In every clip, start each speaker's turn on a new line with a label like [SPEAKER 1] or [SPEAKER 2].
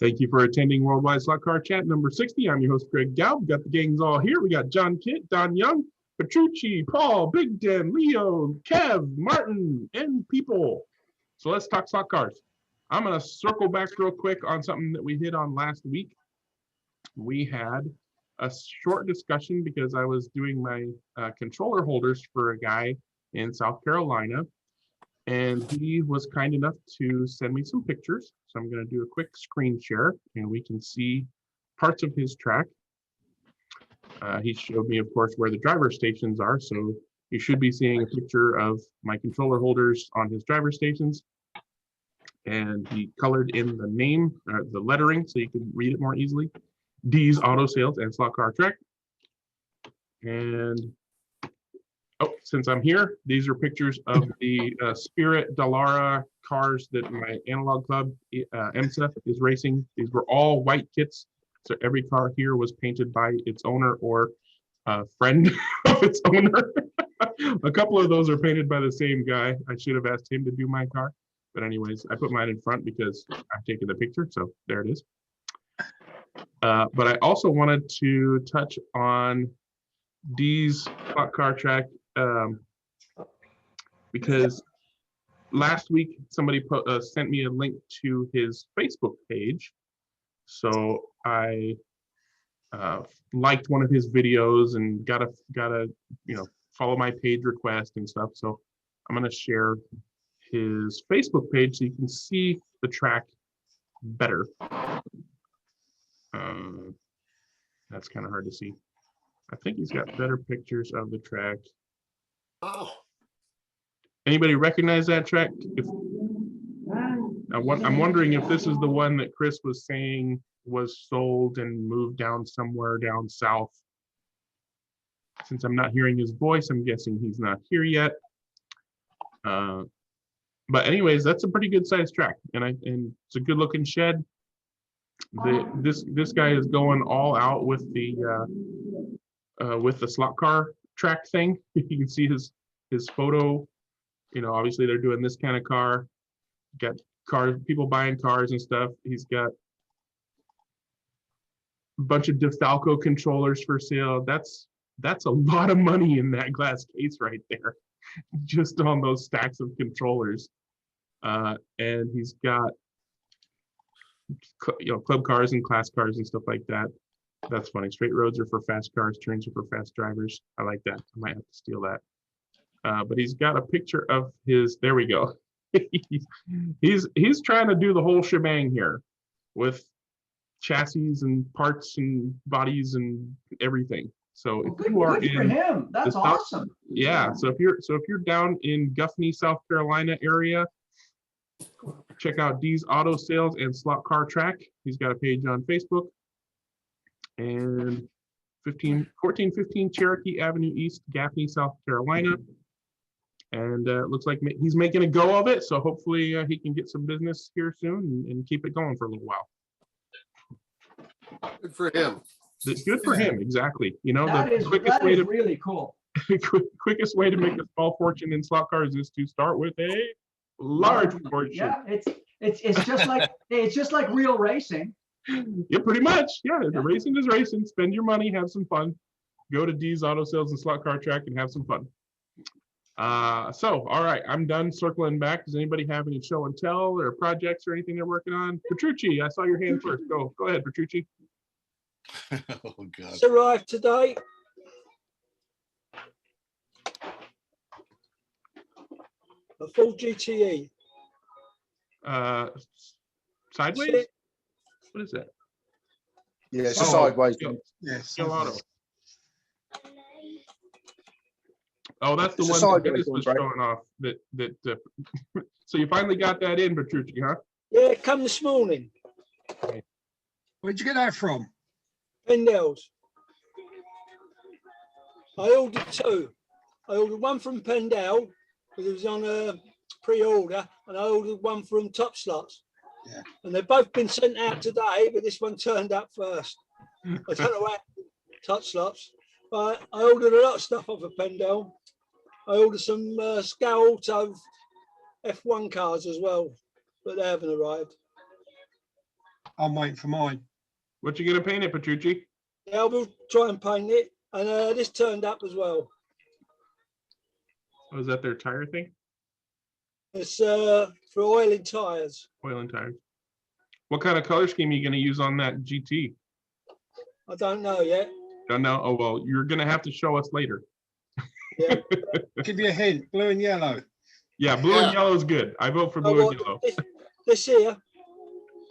[SPEAKER 1] Thank you for attending Worldwide Slot Car Chat number 60. I'm your host, Greg Gow. We got the gangs all here. We got John Kitt, Don Young, Petrucci, Paul, Big Den, Leo, Kev, Martin, and people. So let's talk slot cars. I'm going to circle back real quick on something that we hit on last week. We had a short discussion because I was doing my controller holders for a guy in South Carolina. And he was kind enough to send me some pictures. So I'm going to do a quick screen share and we can see parts of his track. He showed me, of course, where the driver stations are. So you should be seeing a picture of my controller holders on his driver stations. And he colored in the name, the lettering, so you can read it more easily. D's Auto Sales and Slot Car Track. And since I'm here, these are pictures of the Spirit Dallara cars that my analog club, MSEF, is racing. These were all white kits. So every car here was painted by its owner or a friend of its owner. A couple of those are painted by the same guy. I should have asked him to do my car. But anyways, I put mine in front because I've taken the picture. So there it is. But I also wanted to touch on D's Slot Car Track because last week somebody sent me a link to his Facebook page. So I liked one of his videos and got a follow my page request and stuff. So I'm going to share his Facebook page so you can see the track better. That's kind of hard to see. I think he's got better pictures of the track.
[SPEAKER 2] Oh.
[SPEAKER 1] Anybody recognize that track? I'm wondering if this is the one that Chris was saying was sold and moved down somewhere down south. Since I'm not hearing his voice, I'm guessing he's not here yet. But anyways, that's a pretty good sized track, and it's a good looking shed. This guy is going all out with the slot car track thing. You can see his photo. Obviously they're doing this kind of car. Got cars, people buying cars and stuff. He's got a bunch of DeFalco controllers for sale. That's a lot of money in that glass case right there, just on those stacks of controllers. And he's got club cars and class cars and stuff like that. That's funny. Straight roads are for fast cars, turns are for fast drivers. I like that. I might have to steal that. But he's got a picture of his, there we go. he's trying to do the whole shebang here with chassis and parts and bodies and everything. So if you are
[SPEAKER 3] good for him. That's awesome.
[SPEAKER 1] Yeah. So if you're down in Guffney, South Carolina area, check out D's Auto Sales and Slot Car Track. He's got a page on Facebook. And 1415 Cherokee Avenue East, Gaffney, South Carolina. And it looks like he's making a go of it. So hopefully he can get some business here soon and keep it going for a little while.
[SPEAKER 2] Good for him.
[SPEAKER 1] It's good for him, exactly.
[SPEAKER 3] That
[SPEAKER 1] the quickest way to
[SPEAKER 3] really cool.
[SPEAKER 1] quickest way to make a small fortune in slot cars is to start with a large fortune.
[SPEAKER 3] Yeah, it's just like real racing.
[SPEAKER 1] Yeah, pretty much. Yeah, the racing is racing. Spend your money, have some fun. Go to D's Auto Sales and Slot Car Track and have some fun. So, all right, I'm done circling back. Does anybody have any show and tell or projects or anything they're working on? Petrucci, I saw your hand first. Go ahead, Petrucci.
[SPEAKER 2] Oh God.
[SPEAKER 4] It's arrived today. A full GTE.
[SPEAKER 1] Sideways? What is that?
[SPEAKER 2] Yeah, it's a sideways.
[SPEAKER 1] Yes. Auto. Oh, that's the one that Dennis was showing off. So you finally got that in, Petrucci, huh?
[SPEAKER 4] Yeah, it come this morning.
[SPEAKER 1] Okay.
[SPEAKER 5] Where'd you get that from?
[SPEAKER 4] Pendle's. I ordered two. I ordered one from Pendle because it was on a pre-order, and I ordered one from Top Slots.
[SPEAKER 5] Yeah.
[SPEAKER 4] And they've both been sent out today, but this one turned up first. I don't know what Top Slots. But I ordered a lot of stuff off of Pendle. I ordered some Scout Auto F1 cars as well, but they haven't arrived.
[SPEAKER 5] I'm waiting for mine.
[SPEAKER 1] What you gonna paint it, Petrucci?
[SPEAKER 4] Yeah, we'll try and paint it. And this turned up as well.
[SPEAKER 1] Oh, is that their tire thing?
[SPEAKER 4] It's for oiling tires.
[SPEAKER 1] Oil and tires. What kind of color scheme are you gonna use on that GT?
[SPEAKER 4] I don't know yet.
[SPEAKER 1] Don't know. Oh well, you're gonna have to show us later.
[SPEAKER 4] Yeah.
[SPEAKER 5] Give you a hint, blue and yellow.
[SPEAKER 1] Yeah, blue and yellow is good. I vote for
[SPEAKER 4] Oh,
[SPEAKER 1] blue
[SPEAKER 4] well,
[SPEAKER 1] and yellow.
[SPEAKER 4] this here,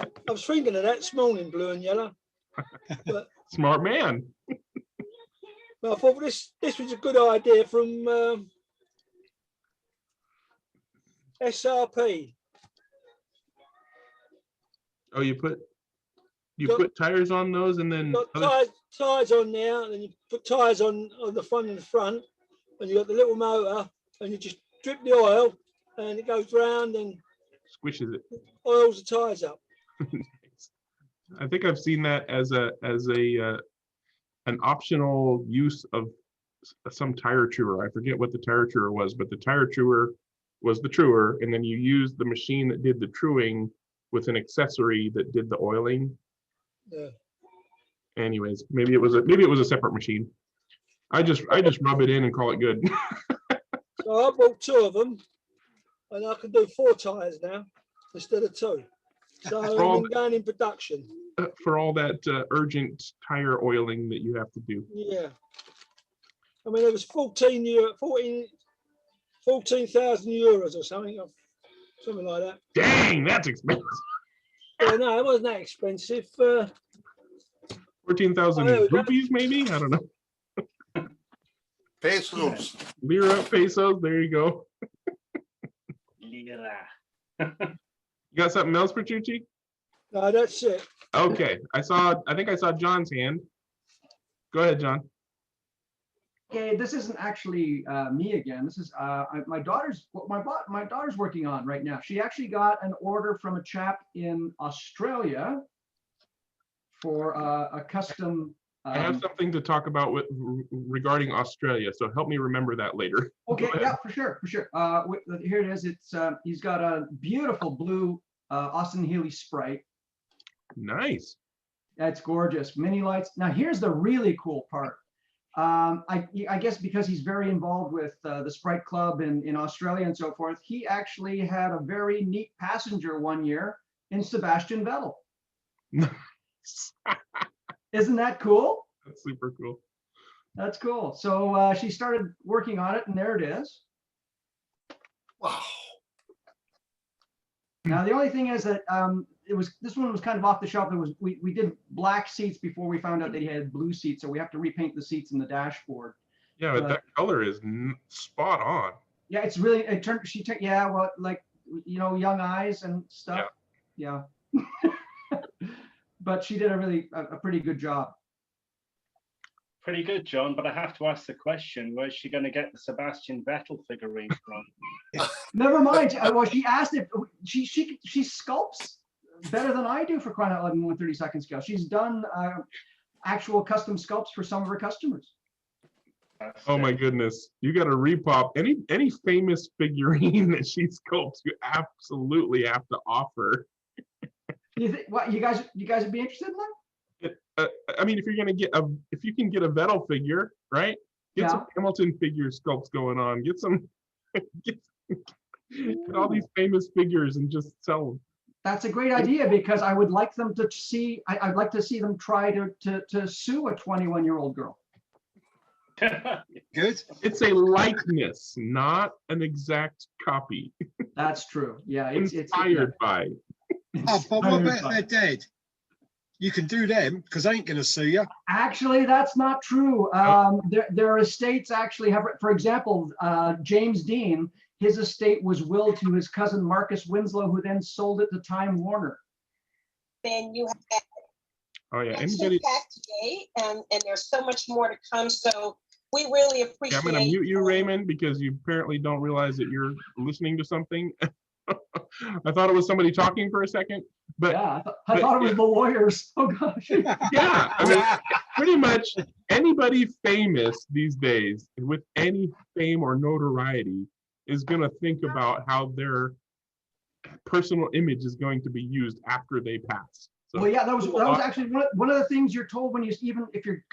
[SPEAKER 4] I was thinking of that this morning, blue and yellow. But
[SPEAKER 1] Smart man.
[SPEAKER 4] I thought this was a good idea from SRP.
[SPEAKER 1] Oh, you
[SPEAKER 4] Got-
[SPEAKER 1] put tires on those and then
[SPEAKER 4] Got
[SPEAKER 1] other-
[SPEAKER 4] tires on there, and then you put tires on the front and the front, and you got the little motor, and you just drip the oil, and it goes round and
[SPEAKER 1] squishes it.
[SPEAKER 4] oils the tires up.
[SPEAKER 1] I think I've seen that as an optional use of some tire chewer. I forget what the tire chewer was, but the tire chewer was the chewer, and then you used the machine that did the truing with an accessory that did the oiling.
[SPEAKER 4] Yeah.
[SPEAKER 1] Anyways, maybe it was a separate machine. I just rub it in and call it good.
[SPEAKER 4] So I bought 2 of them, and I can do 4 tires now instead of 2. So I'm going in production.
[SPEAKER 1] For all that urgent tire oiling that you have to do.
[SPEAKER 4] Yeah. I mean, it was 14,000 euros or something like that.
[SPEAKER 1] Dang, that's expensive.
[SPEAKER 4] Yeah, no, it wasn't that expensive.
[SPEAKER 1] 14,000
[SPEAKER 4] Oh, yeah.
[SPEAKER 1] rupees, maybe? I don't know.
[SPEAKER 2] Pesos.
[SPEAKER 1] Lira, pesos, there you go.
[SPEAKER 6] Lira.
[SPEAKER 1] You got something else, Petrucci?
[SPEAKER 4] No, that's it.
[SPEAKER 1] Okay, I think I saw John's hand. Go ahead, John.
[SPEAKER 3] Okay, this isn't actually me again. This is my daughter's my daughter's working on right now. She actually got an order from a chap in Australia for a custom.
[SPEAKER 1] I have something to talk about regarding Australia, so help me remember that later.
[SPEAKER 3] Okay, yeah, for sure. Here it is. It's he's got a beautiful blue Austin Healey Sprite.
[SPEAKER 1] Nice.
[SPEAKER 3] That's gorgeous. Mini lights. Now here's the really cool part. I guess because he's very involved with the Sprite Club in Australia and so forth, he actually had a very neat passenger one year in Sebastian Vettel. Isn't that cool?
[SPEAKER 1] That's super cool.
[SPEAKER 3] That's cool. So she started working on it, and there it is.
[SPEAKER 2] Wow.
[SPEAKER 3] Now the only thing is that this one was kind of off the shelf. We did black seats before we found out that he had blue seats, so we have to repaint the seats in the dashboard.
[SPEAKER 1] Yeah, but that color is spot on.
[SPEAKER 3] Yeah, it's really yeah, well, like, you know, young eyes and stuff. Yeah. But she did a pretty good job.
[SPEAKER 6] Pretty good, John, but I have to ask the question, where's she going to get the Sebastian Vettel figurine from?
[SPEAKER 3] Never mind. Well, she asked if she sculpts better than I do, for crying out loud, in 1/32 scale. She's done actual custom sculpts for some of her customers.
[SPEAKER 1] Oh my goodness. You got to repop any famous figurine that she sculpts, you absolutely have to offer.
[SPEAKER 3] You think what you guys would be interested in that?
[SPEAKER 1] I mean, if you can get a Vettel figure, right? Get some Hamilton figure sculpts going on. Get all these famous figures and just sell them.
[SPEAKER 3] That's a great idea, because I would like them to see. I'd like to see them try to sue a 21-year-old girl.
[SPEAKER 5] Good.
[SPEAKER 1] It's a likeness, not an exact copy.
[SPEAKER 3] That's true. Yeah, it's
[SPEAKER 1] Inspired by.
[SPEAKER 5] Oh, but what about if they're dead? You can do them, because they ain't going to sue you.
[SPEAKER 3] Actually, that's not true. Their estates actually have, for example, James Dean, his estate was willed to his cousin Marcus Winslow, who then sold it to Time Warner.
[SPEAKER 7] Then you have
[SPEAKER 1] Oh yeah,
[SPEAKER 7] action
[SPEAKER 1] anybody?
[SPEAKER 7] packed today, and there's so much more to come. So we really appreciate.
[SPEAKER 1] I'm going to mute you, Raymond, because you apparently don't realize that you're listening to something. I thought it was somebody talking for a second, but
[SPEAKER 3] Yeah, I thought it was the lawyers. Oh gosh.
[SPEAKER 1] yeah, I mean, pretty much anybody famous these days with any fame or notoriety is going to think about how their personal image is going to be used after they pass. So,
[SPEAKER 3] Well, yeah, that was actually one of the things you're told when you, even if you're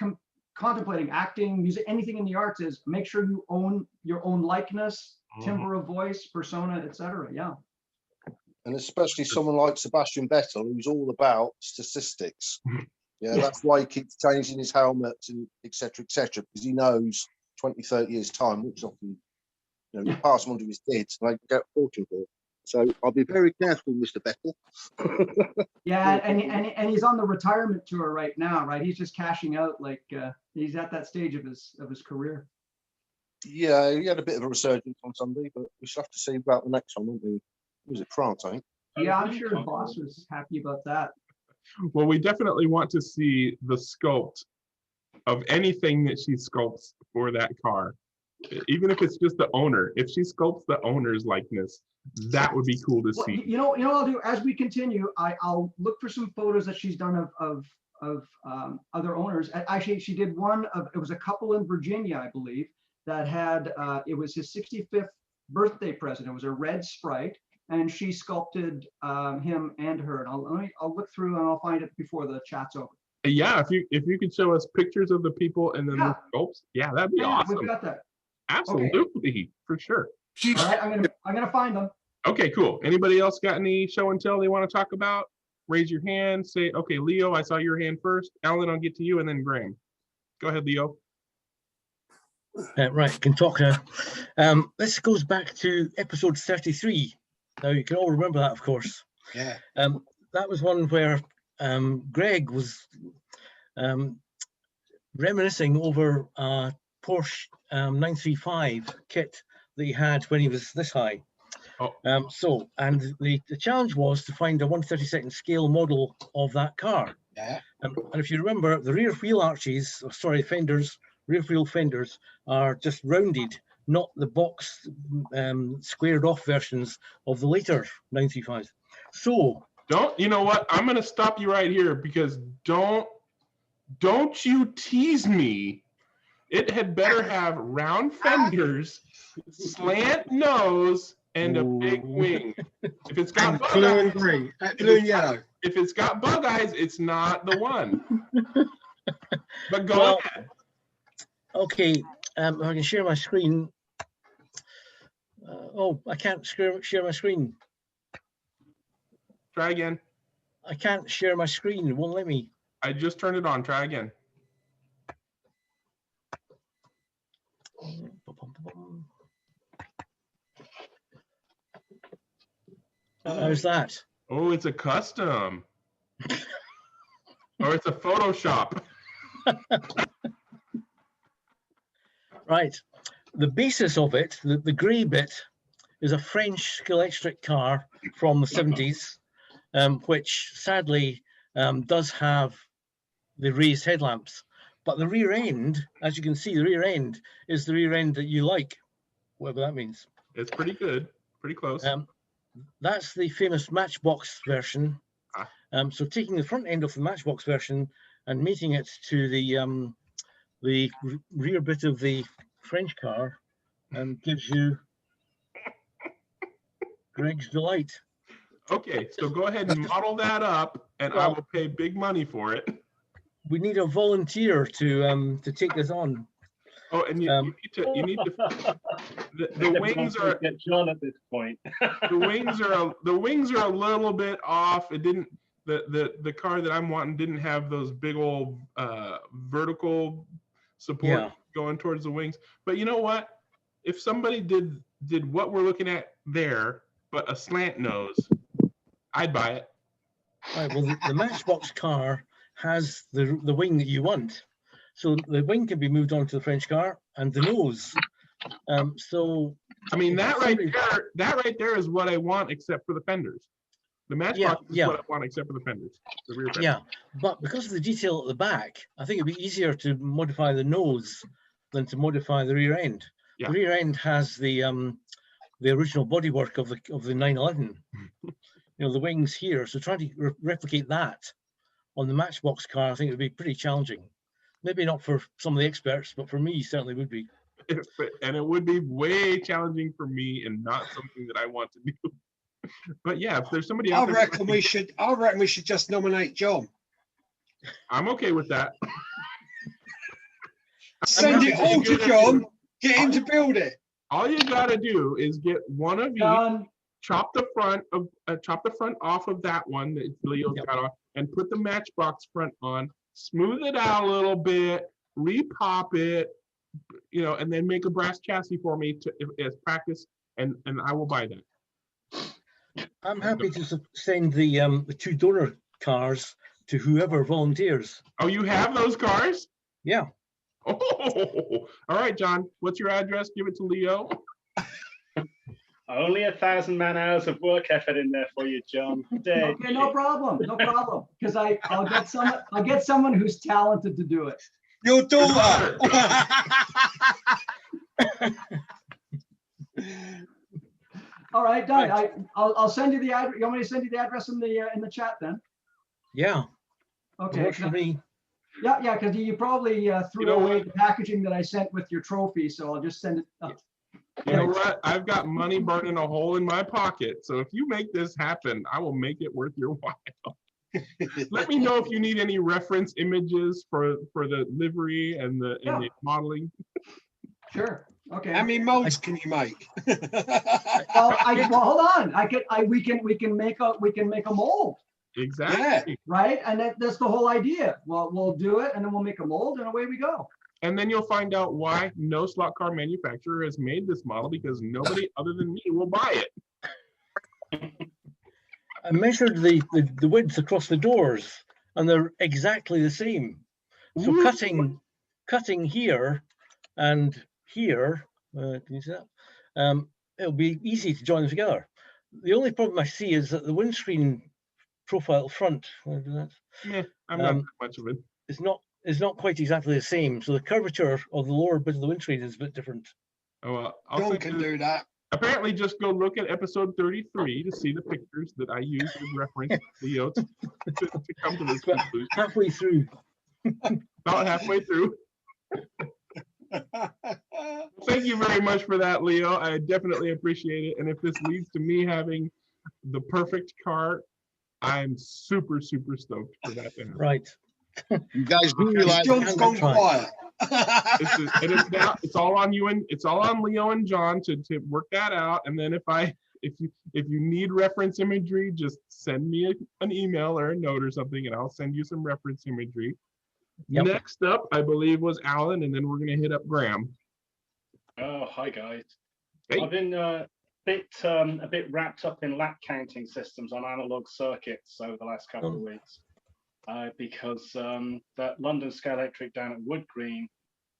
[SPEAKER 3] contemplating acting, music, anything in the arts, is make sure you own your own likeness, timbre of voice, persona, etc. Yeah.
[SPEAKER 2] And especially someone like Sebastian Vettel, who's all about statistics. Yeah,
[SPEAKER 3] Yeah.
[SPEAKER 2] that's why he keeps changing his helmets and etc. because he knows 20, 30 years time, which often, you know, you pass them on to his kids and they get a fortune for it. So I'll be very careful, Mr. Vettel.
[SPEAKER 3] Yeah, and he's on the retirement tour right now, right? He's just cashing out, like he's at that stage of his career.
[SPEAKER 2] Yeah, he had a bit of a resurgence on Sunday, but we shall have to see about the next one, won't we? Was it France, I think?
[SPEAKER 3] Yeah, I'm sure his boss was happy about that.
[SPEAKER 1] well, we definitely want to see the sculpt of anything that she sculpts for that car. Even if it's just the owner, if she sculpts the owner's likeness, that would be cool to
[SPEAKER 3] Well,
[SPEAKER 1] see.
[SPEAKER 3] you know what I'll do as we continue. I'll look for some photos that she's done of other owners. Actually, she did one of, it was a couple in Virginia, I believe, that had it was his 65th birthday present. It was a red Sprite, and she sculpted him and her. And I'll look through and I'll find it before the chat's over.
[SPEAKER 1] Yeah, if you could show us pictures of the people and then the sculpts, yeah, that'd be
[SPEAKER 3] Yeah,
[SPEAKER 1] awesome.
[SPEAKER 3] we've got that.
[SPEAKER 1] Absolutely, for sure.
[SPEAKER 3] All right, I'm gonna find them.
[SPEAKER 1] Okay, cool. Anybody else got any show and tell they want to talk about? Raise your hand. Say, okay, Leo, I saw your hand first. Alan, I'll get to you, and then Graham. Go ahead, Leo.
[SPEAKER 8] Right, can talk now. This goes back to episode 33. Now, you can all remember that, of course.
[SPEAKER 5] Yeah.
[SPEAKER 8] That was one where Greg was reminiscing over a Porsche 935 kit that he had when he was this high.
[SPEAKER 1] Oh.
[SPEAKER 8] And the challenge was to find a 1/32 scale model of that car.
[SPEAKER 5] Yeah.
[SPEAKER 8] And if you remember, the rear wheel arches, fenders, rear wheel fenders are just rounded, not the box squared off versions of the later 935s. So
[SPEAKER 1] You know what? I'm going to stop you right here because don't you tease me. It had better have round fenders, slant nose, and a big wing. If it's got bug
[SPEAKER 5] blue
[SPEAKER 1] eyes,
[SPEAKER 5] and green, blue and yellow.
[SPEAKER 1] If it's got bug eyes, it's not the one. But go ahead.
[SPEAKER 8] Okay, if I can share my screen. I can't share my screen.
[SPEAKER 1] Try again.
[SPEAKER 8] I can't share my screen. It won't let me.
[SPEAKER 1] I just turned it on. Try again.
[SPEAKER 8] How's that?
[SPEAKER 1] Oh, it's a custom. Or it's a Photoshop.
[SPEAKER 8] Right. The basis of it, the grey bit, is a French electric car from the 70s, which sadly does have the raised headlamps. But the rear end, as you can see, the rear end is the rear end that you like, whatever that means.
[SPEAKER 1] It's pretty good. Pretty close.
[SPEAKER 8] That's the famous Matchbox version. So taking the front end of the Matchbox version and mating it to the rear bit of the French car gives you Greg's delight.
[SPEAKER 1] Okay, so go ahead and model that up, and I will pay big money for it.
[SPEAKER 8] We need a volunteer to take this on.
[SPEAKER 1] Oh, and you need to. The wings are
[SPEAKER 6] get John at this point.
[SPEAKER 1] the wings are a little bit off. It didn't. The car that I'm wanting didn't have those big old vertical support going towards the wings. But you know what? If somebody did what we're looking at there, but a slant nose, I'd buy it.
[SPEAKER 8] Right, well, the Matchbox car has the wing that you want. So the wing can be moved onto the French car and the nose. So
[SPEAKER 1] I mean that right there is what I want, except for the fenders. The Matchbox is what I want, except for the fenders, the rear fenders.
[SPEAKER 8] Yeah, but because of the detail at the back, I think it'd be easier to modify the nose than to modify the rear end. Yeah. The rear end has the original bodywork of the 911. You know, the wings here. So trying to replicate that on the Matchbox car, I think it would be pretty challenging. Maybe not for some of the experts, but for me, certainly would be.
[SPEAKER 1] And it would be way challenging for me and not something that I want to do. But yeah, if there's somebody
[SPEAKER 5] I
[SPEAKER 1] out there,
[SPEAKER 5] reckon we should. I reckon we should just nominate John.
[SPEAKER 1] I'm okay with that.
[SPEAKER 5] Send it all to John. Get him to build it.
[SPEAKER 1] All you gotta do is get one of each, chop the front off of that one that Leo's got on, and put the matchbox front on. Smooth it out a little bit, repop it, you know, and then make a brass chassis for me as practice, and I will buy that.
[SPEAKER 8] I'm happy to send the 2 donor cars to whoever volunteers.
[SPEAKER 1] Oh, you have those cars?
[SPEAKER 8] Yeah.
[SPEAKER 1] Oh, all right, John. What's your address? Give it to Leo.
[SPEAKER 6] Only 1,000 man hours of work effort in there for you, John.
[SPEAKER 3] Okay, no problem, no problem. Because I'll get someone who's talented to do it.
[SPEAKER 5] Your daughter.
[SPEAKER 3] All right, done. I'll send you the address. You want me to send you the address in the chat then?
[SPEAKER 8] Yeah.
[SPEAKER 3] Okay.
[SPEAKER 8] Works for me.
[SPEAKER 3] Yeah, because you probably threw away the packaging that I sent with your trophy, so I'll just send it up.
[SPEAKER 1] You know what? I've got money burning a hole in my pocket. So if you make this happen, I will make it worth your while. Let me know if you need any reference images for the livery and the modeling.
[SPEAKER 3] Sure. Okay.
[SPEAKER 5] How many molds can you make?
[SPEAKER 3] Well, hold on. We can make a mold.
[SPEAKER 1] Exactly.
[SPEAKER 3] Right, and that's the whole idea. Well, we'll do it, and then we'll make a mold, and away we go.
[SPEAKER 1] And then you'll find out why no slot car manufacturer has made this model, because nobody other than me will buy it.
[SPEAKER 8] I measured the width across the doors, and they're exactly the same. So cutting here and here, can you see that? It'll be easy to join them together. The only problem I see is that the windscreen profile front,
[SPEAKER 1] yeah, I'm not much of it.
[SPEAKER 8] It's not quite exactly the same. So the curvature of the lower bit of the windscreen is a bit different.
[SPEAKER 1] Oh, well,
[SPEAKER 5] John can do that.
[SPEAKER 1] Apparently, just go look at episode 33 to see the pictures that I used as reference, Leo, to come to this conclusion.
[SPEAKER 8] Halfway through.
[SPEAKER 1] About halfway through. Thank you very much for that, Leo. I definitely appreciate it. And if this leads to me having the perfect car, I'm super, super stoked for that to happen.
[SPEAKER 8] Right.
[SPEAKER 2] You guys do realize
[SPEAKER 5] John's gone quiet.
[SPEAKER 1] It's all on you, and it's all on Leo and John to work that out. And then if you need reference imagery, just send me an email or a note or something, and I'll send you some reference imagery. Yep. Next up, I believe, was Alan, and then we're gonna hit up Graham.
[SPEAKER 6] Oh, hi guys.
[SPEAKER 1] Hey.
[SPEAKER 6] I've been a bit wrapped up in lap counting systems on analog circuits over the last couple of weeks. Because that London Scalextric down at Wood Green,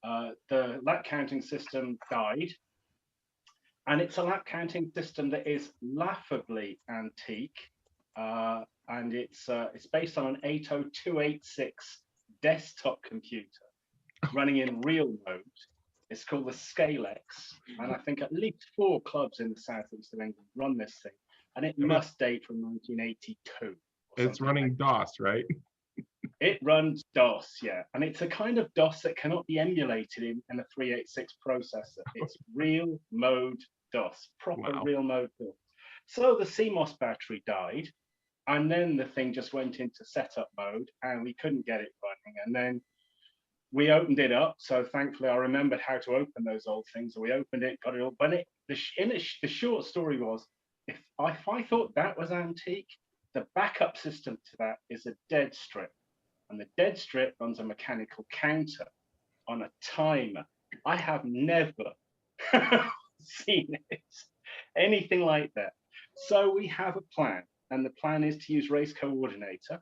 [SPEAKER 6] the lap counting system died. And it's a lap counting system that is laughably antique. And it's based on an 80286 desktop computer running in real mode. It's called the Scalex. And I think at least 4 clubs in the southeast of England run this thing. And it must date from 1982.
[SPEAKER 1] It's running DOS, right?
[SPEAKER 6] It runs DOS, yeah. And it's a kind of DOS that cannot be emulated in a 386 processor. It's real mode DOS, proper real mode DOS. So the CMOS battery died, and then the thing just went into setup mode, and we couldn't get it running. And then we opened it up. So thankfully, I remembered how to open those old things. So we opened it, got it all. But the short story was, if I thought that was antique, the backup system to that is a dead strip. And the dead strip runs a mechanical counter on a timer. I have never seen anything like that. So we have a plan, and the plan is to use Race Coordinator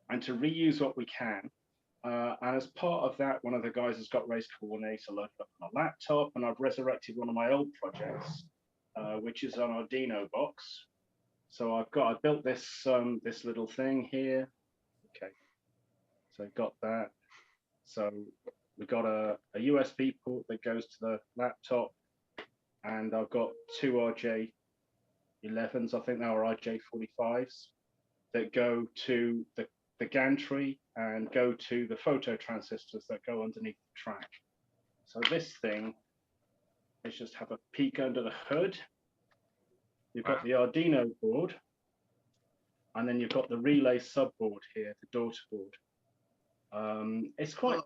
[SPEAKER 6] and to reuse what we can. And as part of that, one of the guys has got Race Coordinator loaded up on a laptop, and I've resurrected one of my old projects, which is an Arduino box. So I built this this little thing here. Okay, so got that. So we've got a USB port that goes to the laptop, and I've got 2 RJ11s, I think they are RJ45s, that go to the gantry and go to the photo transistors that go underneath the track. So this thing, let's just have a peek under the hood. You've got the Arduino board, and then you've got the relay subboard here, the daughter board. It's quite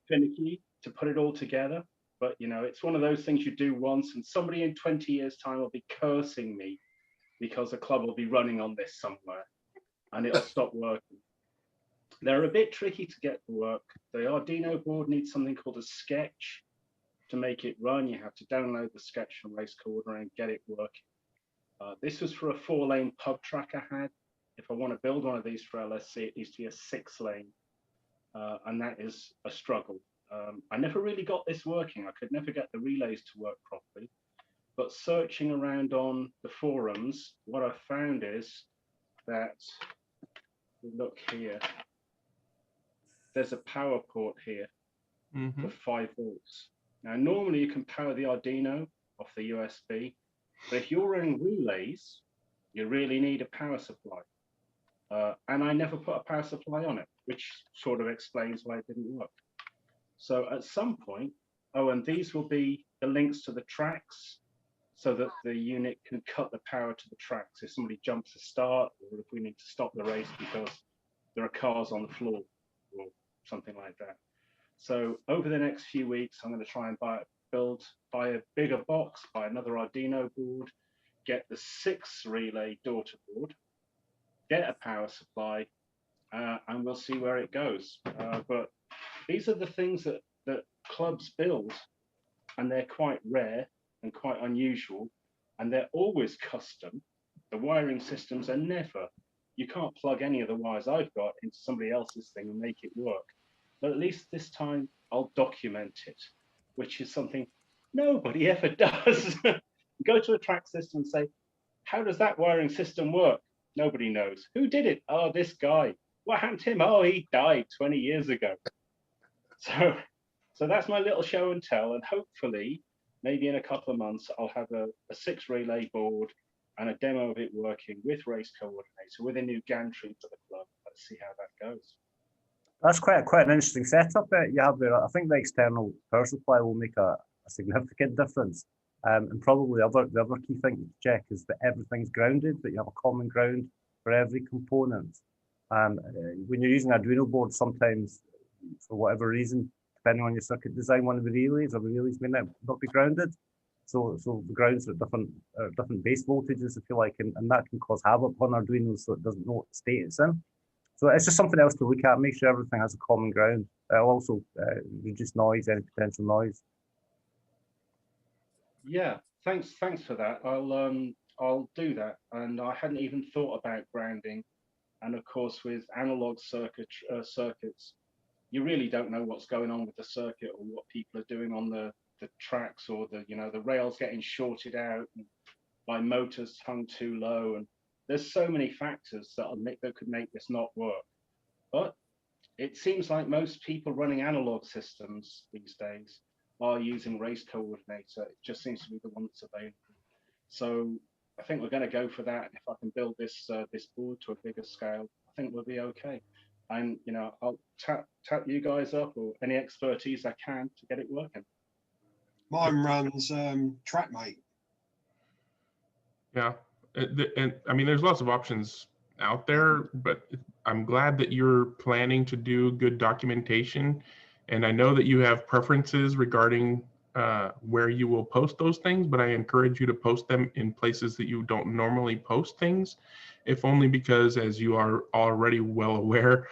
[SPEAKER 6] finicky to put it all together, but you know, it's one of those things you do once, and somebody in 20 years' time will be cursing me because the club will be running on this somewhere, and it'll stop working. They're a bit tricky to get to work. The Arduino board needs something called a sketch to make it run. You have to download the sketch from Race Coordinator and get it working. This was for a 4-lane pub track I had. If I want to build one of these for LSC, it needs to be a 6-lane, and that is a struggle. I never really got this working. I could never get the relays to work properly. But searching around on the forums, what I found is that, look here, there's a power port here for 5 volts. Now, normally you can power the Arduino off the USB, but if you're running relays, you really need a power supply. And I never put a power supply on it, which sort of explains why it didn't work. So at some point, and these will be the links to the tracks so that the unit can cut the power to the tracks if somebody jumps a start, or if we need to stop the race because there are cars on the floor or something like that. So over the next few weeks, I'm going to try and buy a bigger box, buy another Arduino board, get the 6 relay daughter board, get a power supply, and we'll see where it goes. But these are the things that clubs build, and they're quite rare and quite unusual, and they're always custom. The wiring systems are never, you can't plug any of the wires I've got into somebody else's thing and make it work. But at least this time I'll document it, which is something nobody ever does. Go to a track system and say, how does that wiring system work? Nobody knows. Who did it? Oh, this guy. What happened to him? Oh, he died 20 years ago. So that's my little show and tell, and hopefully maybe in a couple of months I'll have a 6 relay board and a demo of it working with Race Coordinator with a new gantry for the club. Let's see how that goes.
[SPEAKER 9] That's quite an interesting setup that you have there. I think the external power supply will make a significant difference. And probably the other key thing to check is that everything's grounded, that you have a common ground for every component. When you're using an Arduino board, sometimes for whatever reason, depending on your circuit design, one of the relays may not be grounded. So the grounds are different base voltages, if you like, and that can cause havoc on Arduino, so it doesn't know what state it's in. So it's just something else to look at. Make sure everything has a common ground. It'll also reduce noise, any potential noise.
[SPEAKER 6] Yeah, thanks for that. I'll do that. And I hadn't even thought about grounding. And of course, with analog circuits, you really don't know what's going on with the circuit or what people are doing on the tracks, or the rails getting shorted out by motors hung too low. And there's so many factors that could make this not work. But it seems like most people running analog systems these days are using Race Coordinator. It just seems to be the one that's available. So I think we're going to go for that. If I can build this board to a bigger scale, I think we'll be okay. And I'll tap you guys up, or any expertise I can, to get it working.
[SPEAKER 5] Mine runs TrackMate.
[SPEAKER 1] Yeah, and I mean, there's lots of options out there, but I'm glad that you're planning to do good documentation. And I know that you have preferences regarding where you will post those things, but I encourage you to post them in places that you don't normally post things, if only because, as you are already well aware,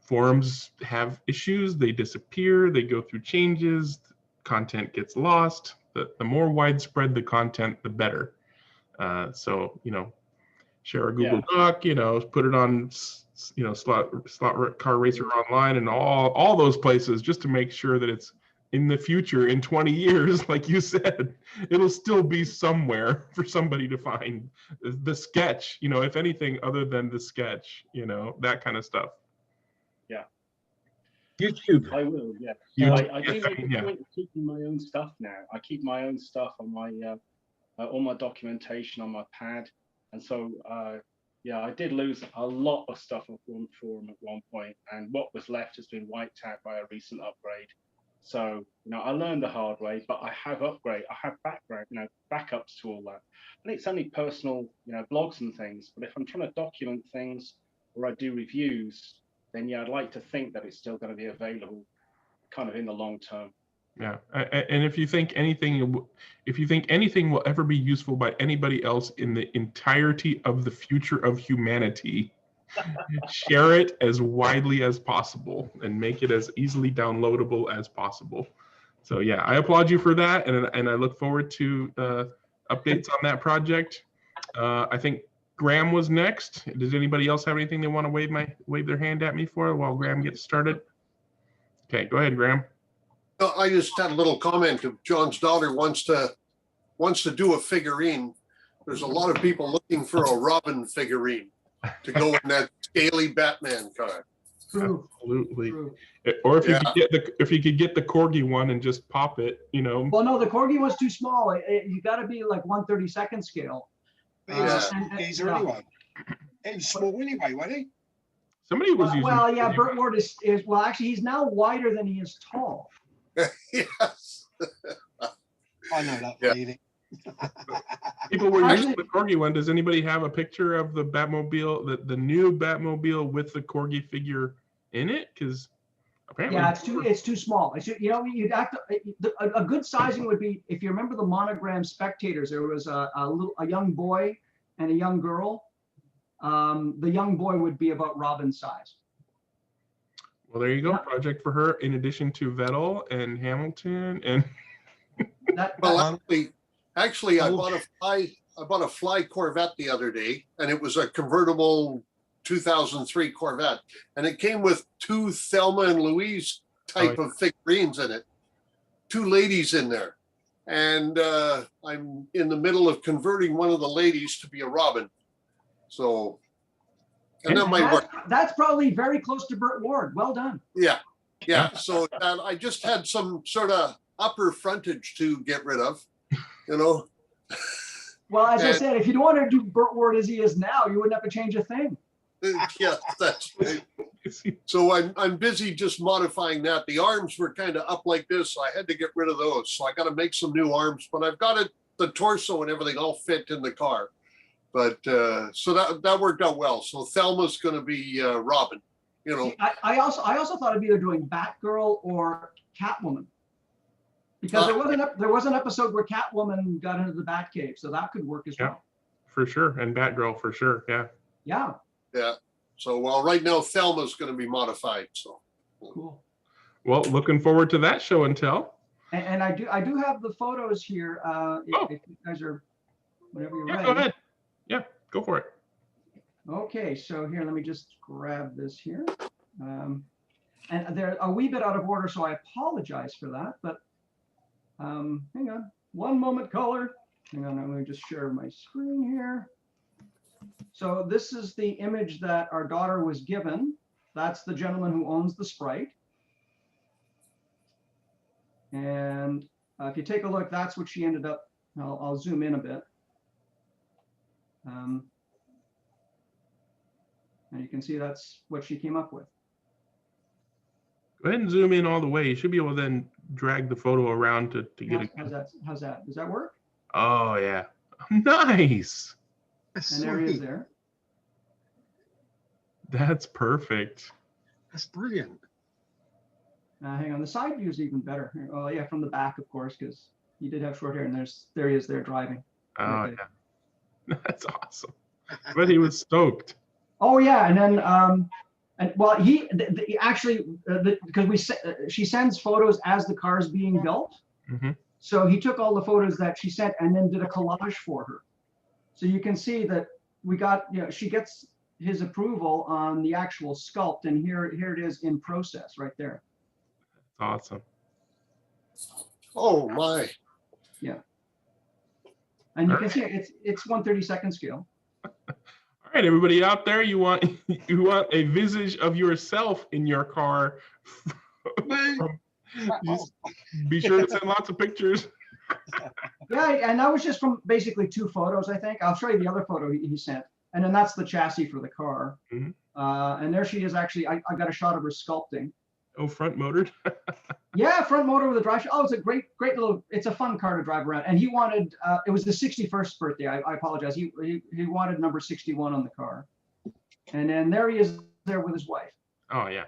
[SPEAKER 1] forums have issues, they disappear, they go through changes, content gets lost. The more widespread the content, the better. So, share a Google Doc, put it on, Slot Car Racer Online and all those places, just to make sure that it's in the future, in 20 years, like you said, it'll still be somewhere for somebody to find the sketch, if anything other than the sketch, that kind of stuff.
[SPEAKER 6] Yeah.
[SPEAKER 8] YouTube.
[SPEAKER 6] I will, yeah. I do make a point of keeping my own stuff now. I keep my own stuff on my all my documentation on my pad, and so I did lose a lot of stuff off one forum at one point, and what was left has been wiped out by a recent upgrade. So, I learned the hard way, but I have background, backups to all that. And it's only personal, blogs and things. But if I'm trying to document things or I do reviews, then yeah, I'd like to think that it's still going to be available kind of in the long term.
[SPEAKER 1] Yeah, and if you think anything will ever be useful by anybody else in the entirety of the future of humanity, share it as widely as possible and make it as easily downloadable as possible. So yeah, I applaud you for that, and I look forward to updates on that project. I think Graham was next. Does anybody else have anything they want to wave their hand at me for while Graham gets started? Okay, go ahead, Graham.
[SPEAKER 10] I just had a little comment. If John's daughter wants to do a figurine, there's a lot of people looking for a Robin figurine to go in that scaly Batman car.
[SPEAKER 3] True.
[SPEAKER 1] Absolutely.
[SPEAKER 3] True.
[SPEAKER 1] Or if you could get the corgi one and just pop it,
[SPEAKER 3] Well, no, the corgi was too small. You got to be like 1/32 scale.
[SPEAKER 5] He's anyway. He was small anyway, wasn't he?
[SPEAKER 1] Somebody was using.
[SPEAKER 3] Well, yeah, Burt Ward is well. Actually, he's now wider than he is tall.
[SPEAKER 10] Yes.
[SPEAKER 5] I know that feeling.
[SPEAKER 1] People were using the corgi one. Does anybody have a picture of the Batmobile, the new Batmobile with the corgi figure in it? Because apparently,
[SPEAKER 3] it's too small. You'd have to. A good sizing would be, if you remember the Monogram Spectators. There was a young boy and a young girl. The young boy would be about Robin's size.
[SPEAKER 1] Well, there you go. Yeah. Project for her, in addition to Vettel and Hamilton and.
[SPEAKER 10] Actually, I bought a fly Corvette the other day, and it was a convertible 2003 Corvette, and it came with two Thelma and Louise type of figurines in it, two ladies in there, and I'm in the middle of converting one of the ladies to be a Robin, so. And that might work.
[SPEAKER 3] That's probably very close to Burt Ward. Well done.
[SPEAKER 10] Yeah. So I just had some sort of upper frontage to get rid of,
[SPEAKER 3] Well, as I said, if you don't want to do Burt Ward as he is now, you wouldn't have to change a thing.
[SPEAKER 10] Yeah, that's right. So I'm busy just modifying that. The arms were kind of up like this, so I had to get rid of those. So I got to make some new arms, but I've got the torso and everything all fit in the car. But so that worked out well. So Thelma's going to be Robin.
[SPEAKER 3] See, I also thought of either doing Batgirl or Catwoman, because there was an episode where Catwoman got into the Batcave, so that could work as well.
[SPEAKER 1] For sure, and Batgirl for sure. Yeah.
[SPEAKER 10] So right now Thelma's going to be modified. So
[SPEAKER 3] cool.
[SPEAKER 1] Well, looking forward to that show and tell.
[SPEAKER 3] And I do have the photos here. If you guys are, whenever you're ready.
[SPEAKER 1] Go ahead. Yeah, go for it.
[SPEAKER 3] Okay, so here, let me just grab this here. And they're a wee bit out of order, so I apologize for that. But hang on, one moment, caller. Hang on, I'm going to just share my screen here. So this is the image that our daughter was given. That's the gentleman who owns the Sprite. And if you take a look, that's what she ended up. I'll zoom in a bit. And you can see that's what she came up with.
[SPEAKER 1] Go ahead and zoom in all the way. You should be able to then drag the photo around to get it.
[SPEAKER 3] How's that? Does that work?
[SPEAKER 1] Oh, yeah. Nice.
[SPEAKER 3] And there he is there.
[SPEAKER 1] That's perfect.
[SPEAKER 5] That's brilliant.
[SPEAKER 3] Hang on, the side view is even better. Oh, yeah, from the back, of course, because he did have short hair, and there he is there driving.
[SPEAKER 1] Oh, yeah. That's awesome. But he was stoked.
[SPEAKER 3] Oh yeah, and then he actually because she sends photos as the car's being built.
[SPEAKER 1] Mm-hmm.
[SPEAKER 3] So he took all the photos that she sent and then did a collage for her. So you can see that we got she gets his approval on the actual sculpt, and here it is in process right there.
[SPEAKER 1] That's awesome.
[SPEAKER 10] Oh my.
[SPEAKER 3] Yeah. And you can see it's 1/32 scale.
[SPEAKER 1] All right, everybody out there, you want a visage of yourself in your car. Just be sure to send lots of pictures.
[SPEAKER 3] Yeah, and that was just from basically 2 photos, I think. I'll show you the other photo he sent. And then that's the chassis for the car.
[SPEAKER 1] Mm-hmm.
[SPEAKER 3] And there she is actually, I got a shot of her sculpting.
[SPEAKER 1] Oh, front motored.
[SPEAKER 3] Yeah, front motor with a drive. Oh, it's a great little. It's a fun car to drive around. And he wanted. It was the 61st birthday. I apologize. He wanted number 61 on the car. And then there he is there with his wife.
[SPEAKER 1] Oh yeah.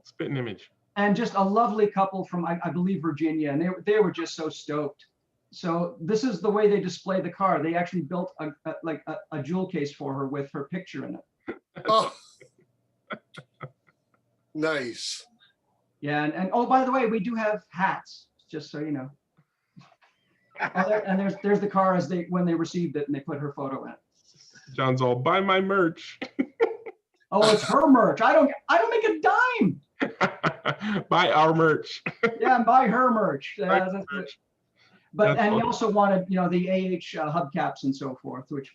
[SPEAKER 1] Spitting image.
[SPEAKER 3] And just a lovely couple from I believe Virginia, and they were just so stoked. So this is the way they display the car. They actually built a jewel case for her with her picture in it.
[SPEAKER 10] Oh, nice.
[SPEAKER 3] Yeah, and oh, by the way, we do have hats, just so you know. And there's the car as when they received it and they put her photo in it.
[SPEAKER 1] John's all, buy my merch.
[SPEAKER 3] Oh, it's her merch. I don't make a dime.
[SPEAKER 1] Buy our merch.
[SPEAKER 3] Yeah, and buy her merch. But
[SPEAKER 1] That's
[SPEAKER 3] and he
[SPEAKER 1] awesome.
[SPEAKER 3] also wanted, the AH hubcaps and so forth, which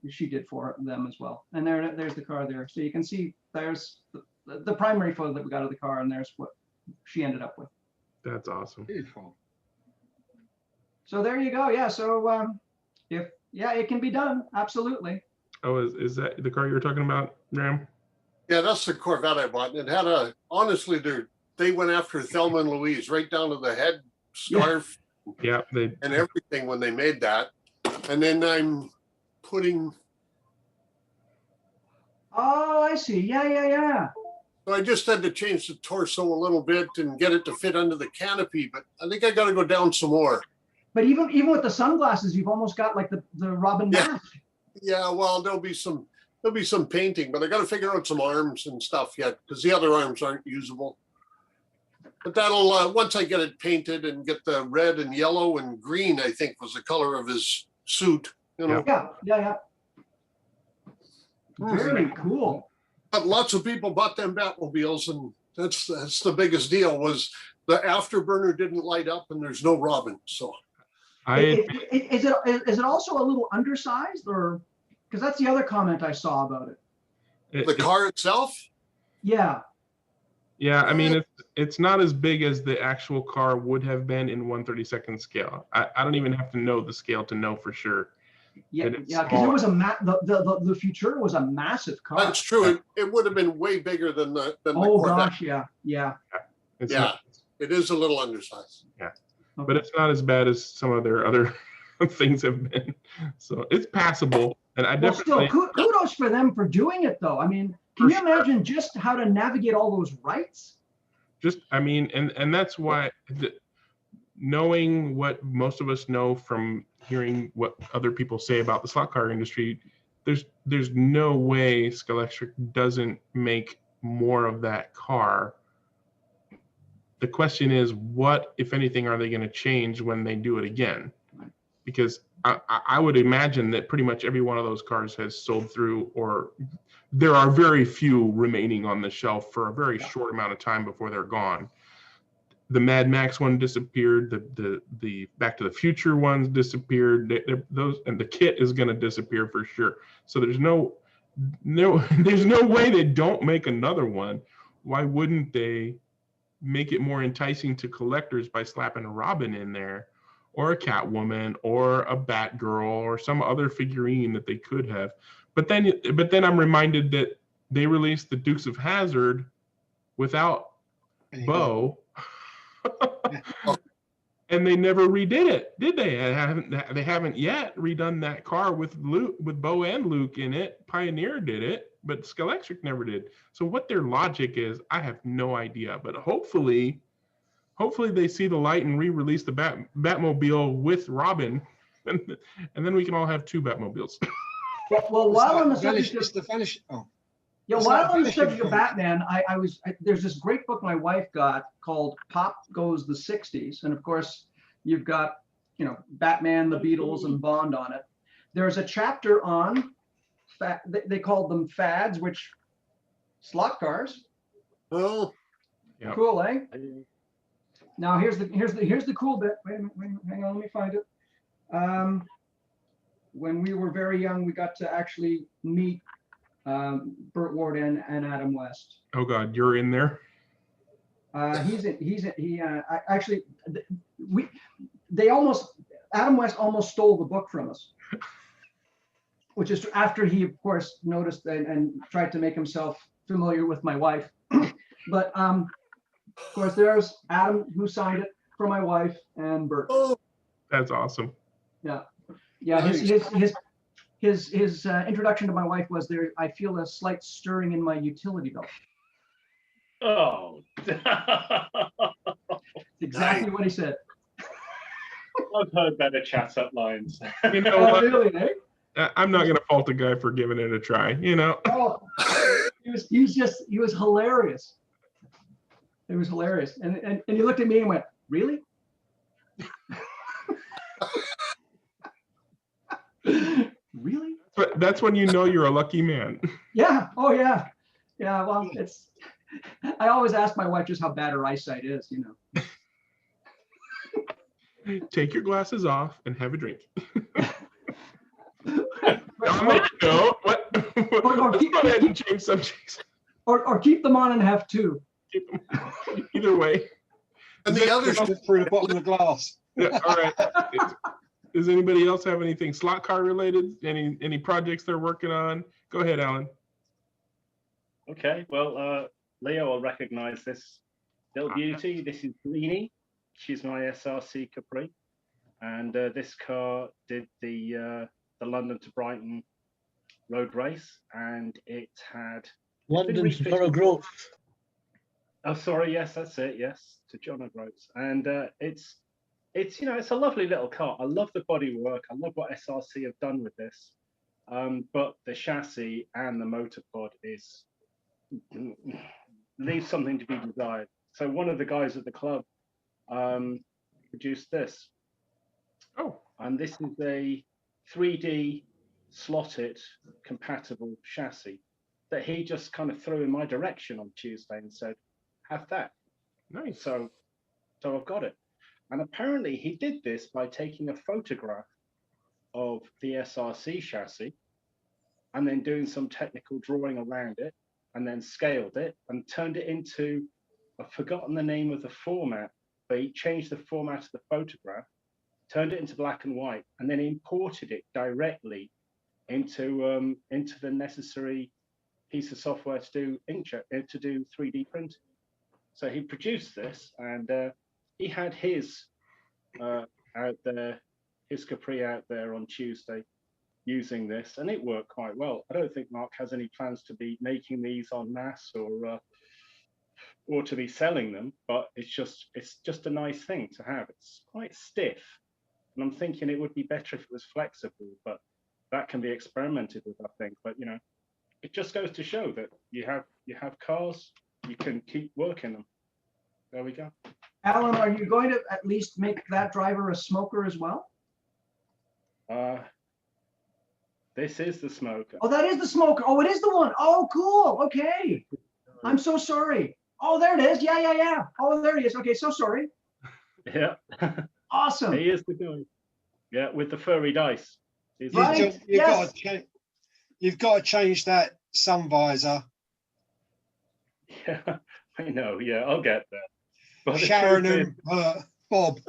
[SPEAKER 3] she did for them as well. And there's the car there. So you can see there's the primary photo that we got of the car, and there's what she ended up with.
[SPEAKER 1] That's awesome.
[SPEAKER 5] Beautiful.
[SPEAKER 3] So there you go. Yeah. So it can be done. Absolutely.
[SPEAKER 1] Oh, is that the car you were talking about, Ram?
[SPEAKER 10] Yeah, that's the Corvette I bought. It had honestly, they went after Thelma and Louise right down to the head scarf.
[SPEAKER 1] Yeah,
[SPEAKER 10] and everything when they made that. And then I'm putting.
[SPEAKER 3] Oh, I see. Yeah.
[SPEAKER 10] So I just had to change the torso a little bit and get it to fit under the canopy, but I think I got to go down some more.
[SPEAKER 3] But even with the sunglasses, you've almost got like the Robin mask.
[SPEAKER 10] Yeah, well, there'll be some painting, but I got to figure out some arms and stuff yet because the other arms aren't usable. But that'll once I get it painted and get the red and yellow and green, I think was the color of his suit.
[SPEAKER 3] Yeah. Very cool.
[SPEAKER 10] But lots of people bought them Batmobiles, and that's the biggest deal was the afterburner didn't light up and there's no Robin. So
[SPEAKER 3] is it also a little undersized, or because that's the other comment I saw about it?
[SPEAKER 10] The car itself?
[SPEAKER 3] Yeah.
[SPEAKER 1] Yeah, I mean, it's not as big as the actual car would have been in 1/32nd scale. I don't even have to know the scale to know for sure.
[SPEAKER 3] Yeah, because it was the Futura was a massive car.
[SPEAKER 10] That's true. It would have been way bigger than the
[SPEAKER 3] Oh
[SPEAKER 10] Corvette.
[SPEAKER 3] gosh, yeah.
[SPEAKER 10] It is a little undersized.
[SPEAKER 1] Yeah, but it's not as bad as some of their other things have been. So it's passable, and I definitely.
[SPEAKER 3] Still, kudos for them for doing it, though. I mean, can you imagine just how to navigate all those rights?
[SPEAKER 1] And that's why knowing what most of us know from hearing what other people say about the slot car industry, there's no way Sculpting doesn't make more of that car. The question is, what, if anything, are they going to change when they do it again? Because I would imagine that pretty much every one of those cars has sold through, or there are very few remaining on the shelf for a very short amount of time before they're gone. The Mad Max one disappeared. The Back to the Future ones disappeared. Those, and the Kit is going to disappear for sure. So there's no way they don't make another one. Why wouldn't they make it more enticing to collectors by slapping a Robin in there, or a Catwoman, or a Batgirl, or some other figurine that they could have? But then I'm reminded that they released the Dukes of Hazzard without Bo, and they never redid it, did they? They haven't yet redone that car with Bo and Luke in it. Pioneer did it, but Sculpting never did. So what their logic is, I have no idea. But hopefully they see the light and re-release the Batmobile with Robin, and then we can all have two Batmobiles.
[SPEAKER 3] Well, while on the subject of Batman, there's this great book my wife got called Pop Goes the 60s. And of course, you've got, Batman, the Beatles, and Bond on it. There's a chapter on, they called them fads, which slot cars.
[SPEAKER 10] Oh,
[SPEAKER 3] yeah. Cool, eh? Now here's the cool bit. Wait a minute, hang on, let me find it. When we were very young, we got to actually meet Burt Ward and Adam West.
[SPEAKER 1] Oh God, you're in there.
[SPEAKER 3] Adam West almost stole the book from us, which is after he, of course, noticed and tried to make himself familiar with my wife. But Of course, there's Adam, who signed it for my wife, and Bert.
[SPEAKER 10] Oh,
[SPEAKER 1] That's awesome.
[SPEAKER 3] Yeah. Yeah, his introduction to my wife was there. I feel a slight stirring in my utility belt.
[SPEAKER 6] Oh.
[SPEAKER 3] Exactly what he said.
[SPEAKER 6] I've heard better chat up lines.
[SPEAKER 1] You know what?
[SPEAKER 3] Really, eh?
[SPEAKER 1] I'm not gonna fault a guy for giving it a try. You know.
[SPEAKER 3] Oh, he was hilarious. It was hilarious, and he looked at me and went, "Really? Really?"
[SPEAKER 1] But that's when you know you're a lucky man.
[SPEAKER 3] Yeah. Oh, yeah. Yeah. Well, it's. I always ask my wife just how bad her eyesight is. You know.
[SPEAKER 1] Take your glasses off and have a drink. No, what? Let's go ahead and change subjects.
[SPEAKER 3] Or keep them on and have two.
[SPEAKER 1] Either way.
[SPEAKER 10] and the others
[SPEAKER 5] through the bottom of the glass.
[SPEAKER 1] Yeah, all right. Does anybody else have anything slot car related? Any projects they're working on? Go ahead, Alan.
[SPEAKER 6] Okay, well, Leo will recognize this little beauty. This is Greenie. She's my SRC Capri, and this car did the London to Brighton road race, and it had
[SPEAKER 8] London to John O'Groats.
[SPEAKER 6] Oh, sorry, yes, that's it. Yes, to John O'Groats, and it's you know, it's a lovely little car. I love the bodywork. I love what SRC have done with this, but the chassis and the motor pod is leaves something to be desired. So one of the guys at the club produced this.
[SPEAKER 1] Oh.
[SPEAKER 6] And this is a 3D slotted compatible chassis that he just kind of threw in my direction on Tuesday and said, have that.
[SPEAKER 1] Nice.
[SPEAKER 6] So I've got it. And apparently he did this by taking a photograph of the SRC chassis and then doing some technical drawing around it and then scaled it and turned it into, I've forgotten the name of the format, but he changed the format of the photograph, turned it into black and white, and then imported it directly into the necessary piece of software to do inkjet, to do 3D printing. So he produced this, and he had his out there, his Capri out there on Tuesday using this, and it worked quite well. I don't think Mark has any plans to be making these en masse or to be selling them, but it's just a nice thing to have. It's quite stiff, and I'm thinking it would be better if it was flexible, but that can be experimented with, I think. But you know, it just goes to show that you have cars, you can keep working them. There we go.
[SPEAKER 3] Alan, are you going to at least make that driver a smoker as well?
[SPEAKER 6] This is the smoker.
[SPEAKER 3] Oh, that is the smoker. Oh, it is the one. Oh, cool. Okay. I'm so sorry. Oh, there it is. Yeah. Oh, there he is. Okay, so sorry.
[SPEAKER 6] Yeah.
[SPEAKER 3] Awesome.
[SPEAKER 6] He is the guy. Yeah, with the furry dice.
[SPEAKER 3] Right.
[SPEAKER 5] You've got to change that sun visor.
[SPEAKER 6] Yeah, I know. Yeah, I'll get there. But
[SPEAKER 5] Sharon and Bob.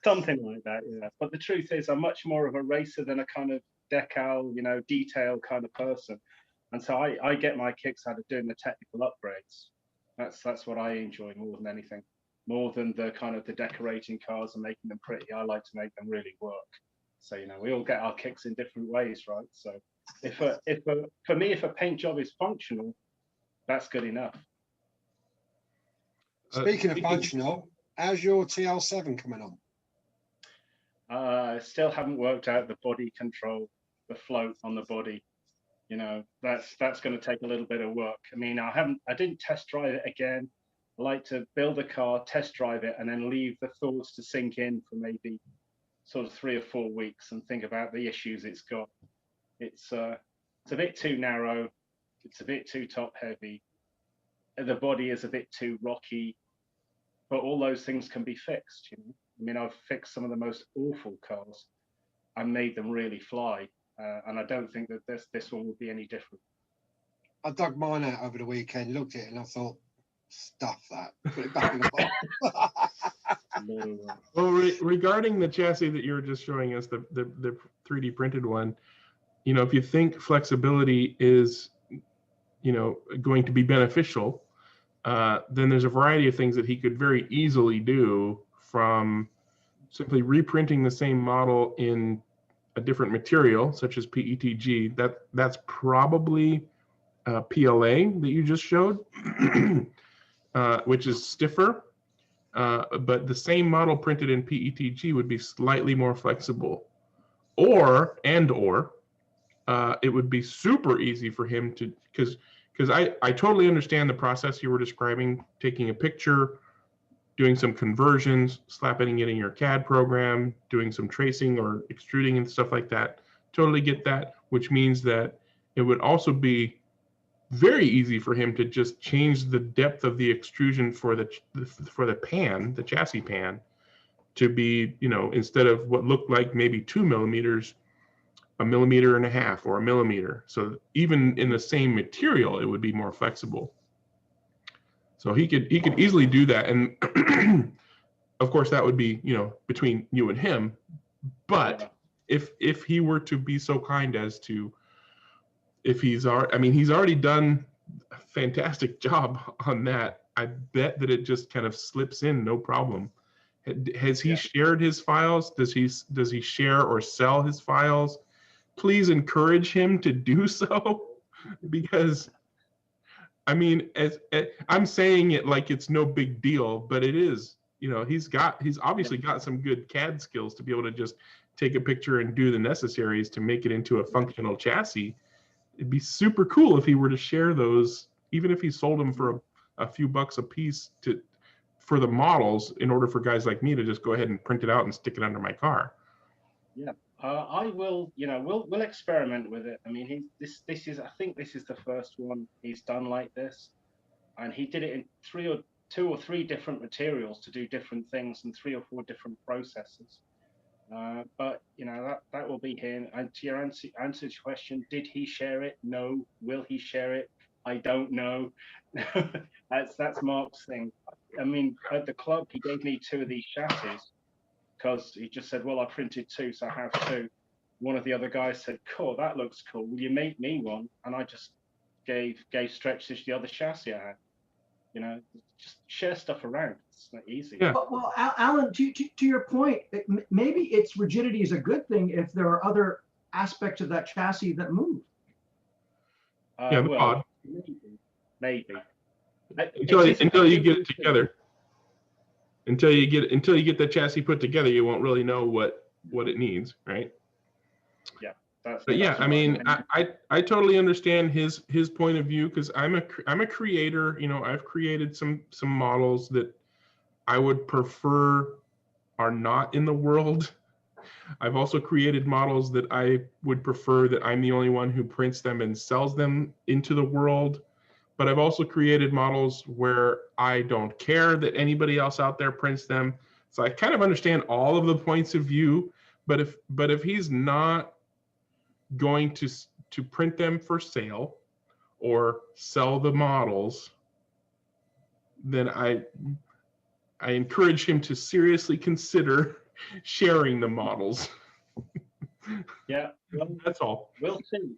[SPEAKER 6] Something like that, yeah. But the truth is, I'm much more of a racer than a kind of decal, you know, detail kind of person. And so I get my kicks out of doing the technical upgrades. That's what I enjoy more than anything. More than the kind of the decorating cars and making them pretty. I like to make them really work. So, you know, we all get our kicks in different ways, right? So for me, if a paint job is functional, that's good enough.
[SPEAKER 5] Speaking of functional, how's your TL7 coming on?
[SPEAKER 6] I still haven't worked out the body control, the float on the body. You know, that's going to take a little bit of work. I mean, I didn't test drive it again. I like to build a car, test drive it, and then leave the thoughts to sink in for maybe sort of 3 or 4 weeks and think about the issues it's got. It's a bit too narrow. It's a bit too top heavy. The body is a bit too rocky, but all those things can be fixed. You know, I mean, I've fixed some of the most awful cars and made them really fly, and I don't think that this one will be any different.
[SPEAKER 5] I dug mine out over the weekend, looked at it, and I thought, stuff that, put it back in the box.
[SPEAKER 1] Well, regarding the chassis that you were just showing us, the 3D printed one, you know, if you think flexibility is, you know, going to be beneficial, then there's a variety of things that he could very easily do, from simply reprinting the same model in a different material, such as PETG. That's probably PLA that you just showed, which is stiffer. But the same model printed in PETG would be slightly more flexible. Or it would be super easy for him to, because I totally understand the process you were describing, taking a picture, doing some conversions, slapping it in your CAD program, doing some tracing or extruding and stuff like that. Totally get that, which means that it would also be very easy for him to just change the depth of the extrusion for the pan, the chassis pan, to be, instead of what looked like maybe 2 millimeters, 1.5 millimeters or 1 millimeter. So even in the same material, it would be more flexible. So he could easily do that. And of course that would be, between you and him. But if he were to be so kind as to, if he's already done a fantastic job on that, I bet that it just kind of slips in, no problem. Has he shared his files? Does he share or sell his files? Please encourage him to do so, because I'm saying it like it's no big deal, but it is. He's obviously got some good CAD skills to be able to just take a picture and do the necessaries to make it into a functional chassis. It'd be super cool if he were to share those, even if he sold them for a few bucks a piece for the models, in order for guys like me to just go ahead and print it out and stick it under my car.
[SPEAKER 6] Yeah, I will. We'll experiment with it. I mean, this is I think this is the first one he's done like this, and he did it in 2 or 3 different materials to do different things and 3 or 4 different processes. But that will be him. And to your answer to your question, did he share it? No. Will he share it? I don't know. That's Mark's thing. I mean, at the club, he gave me 2 of these chassis because he just said, "Well, I printed 2, so I have 2." One of the other guys said, "Cool, that looks cool. Will you make me one?" And I just gave Stretch the other chassis I had. Just share stuff around. It's not easy.
[SPEAKER 1] Yeah.
[SPEAKER 3] Well, Alan, to your point, maybe its rigidity is a good thing if there are other aspects of that chassis that move.
[SPEAKER 6] Well, maybe.
[SPEAKER 1] Until you get it together. Until you get the chassis put together, you won't really know what it needs, right?
[SPEAKER 6] Yeah.
[SPEAKER 1] But yeah, I mean, I totally understand his point of view, because I'm a creator. I've created some models that I would prefer are not in the world. I've also created models that I would prefer that I'm the only one who prints them and sells them into the world. But I've also created models where I don't care that anybody else out there prints them. So I kind of understand all of the points of view. But if he's not going to print them for sale or sell the models, then I encourage him to seriously consider sharing the models.
[SPEAKER 6] Yeah, well,
[SPEAKER 1] that's all.
[SPEAKER 6] We'll see.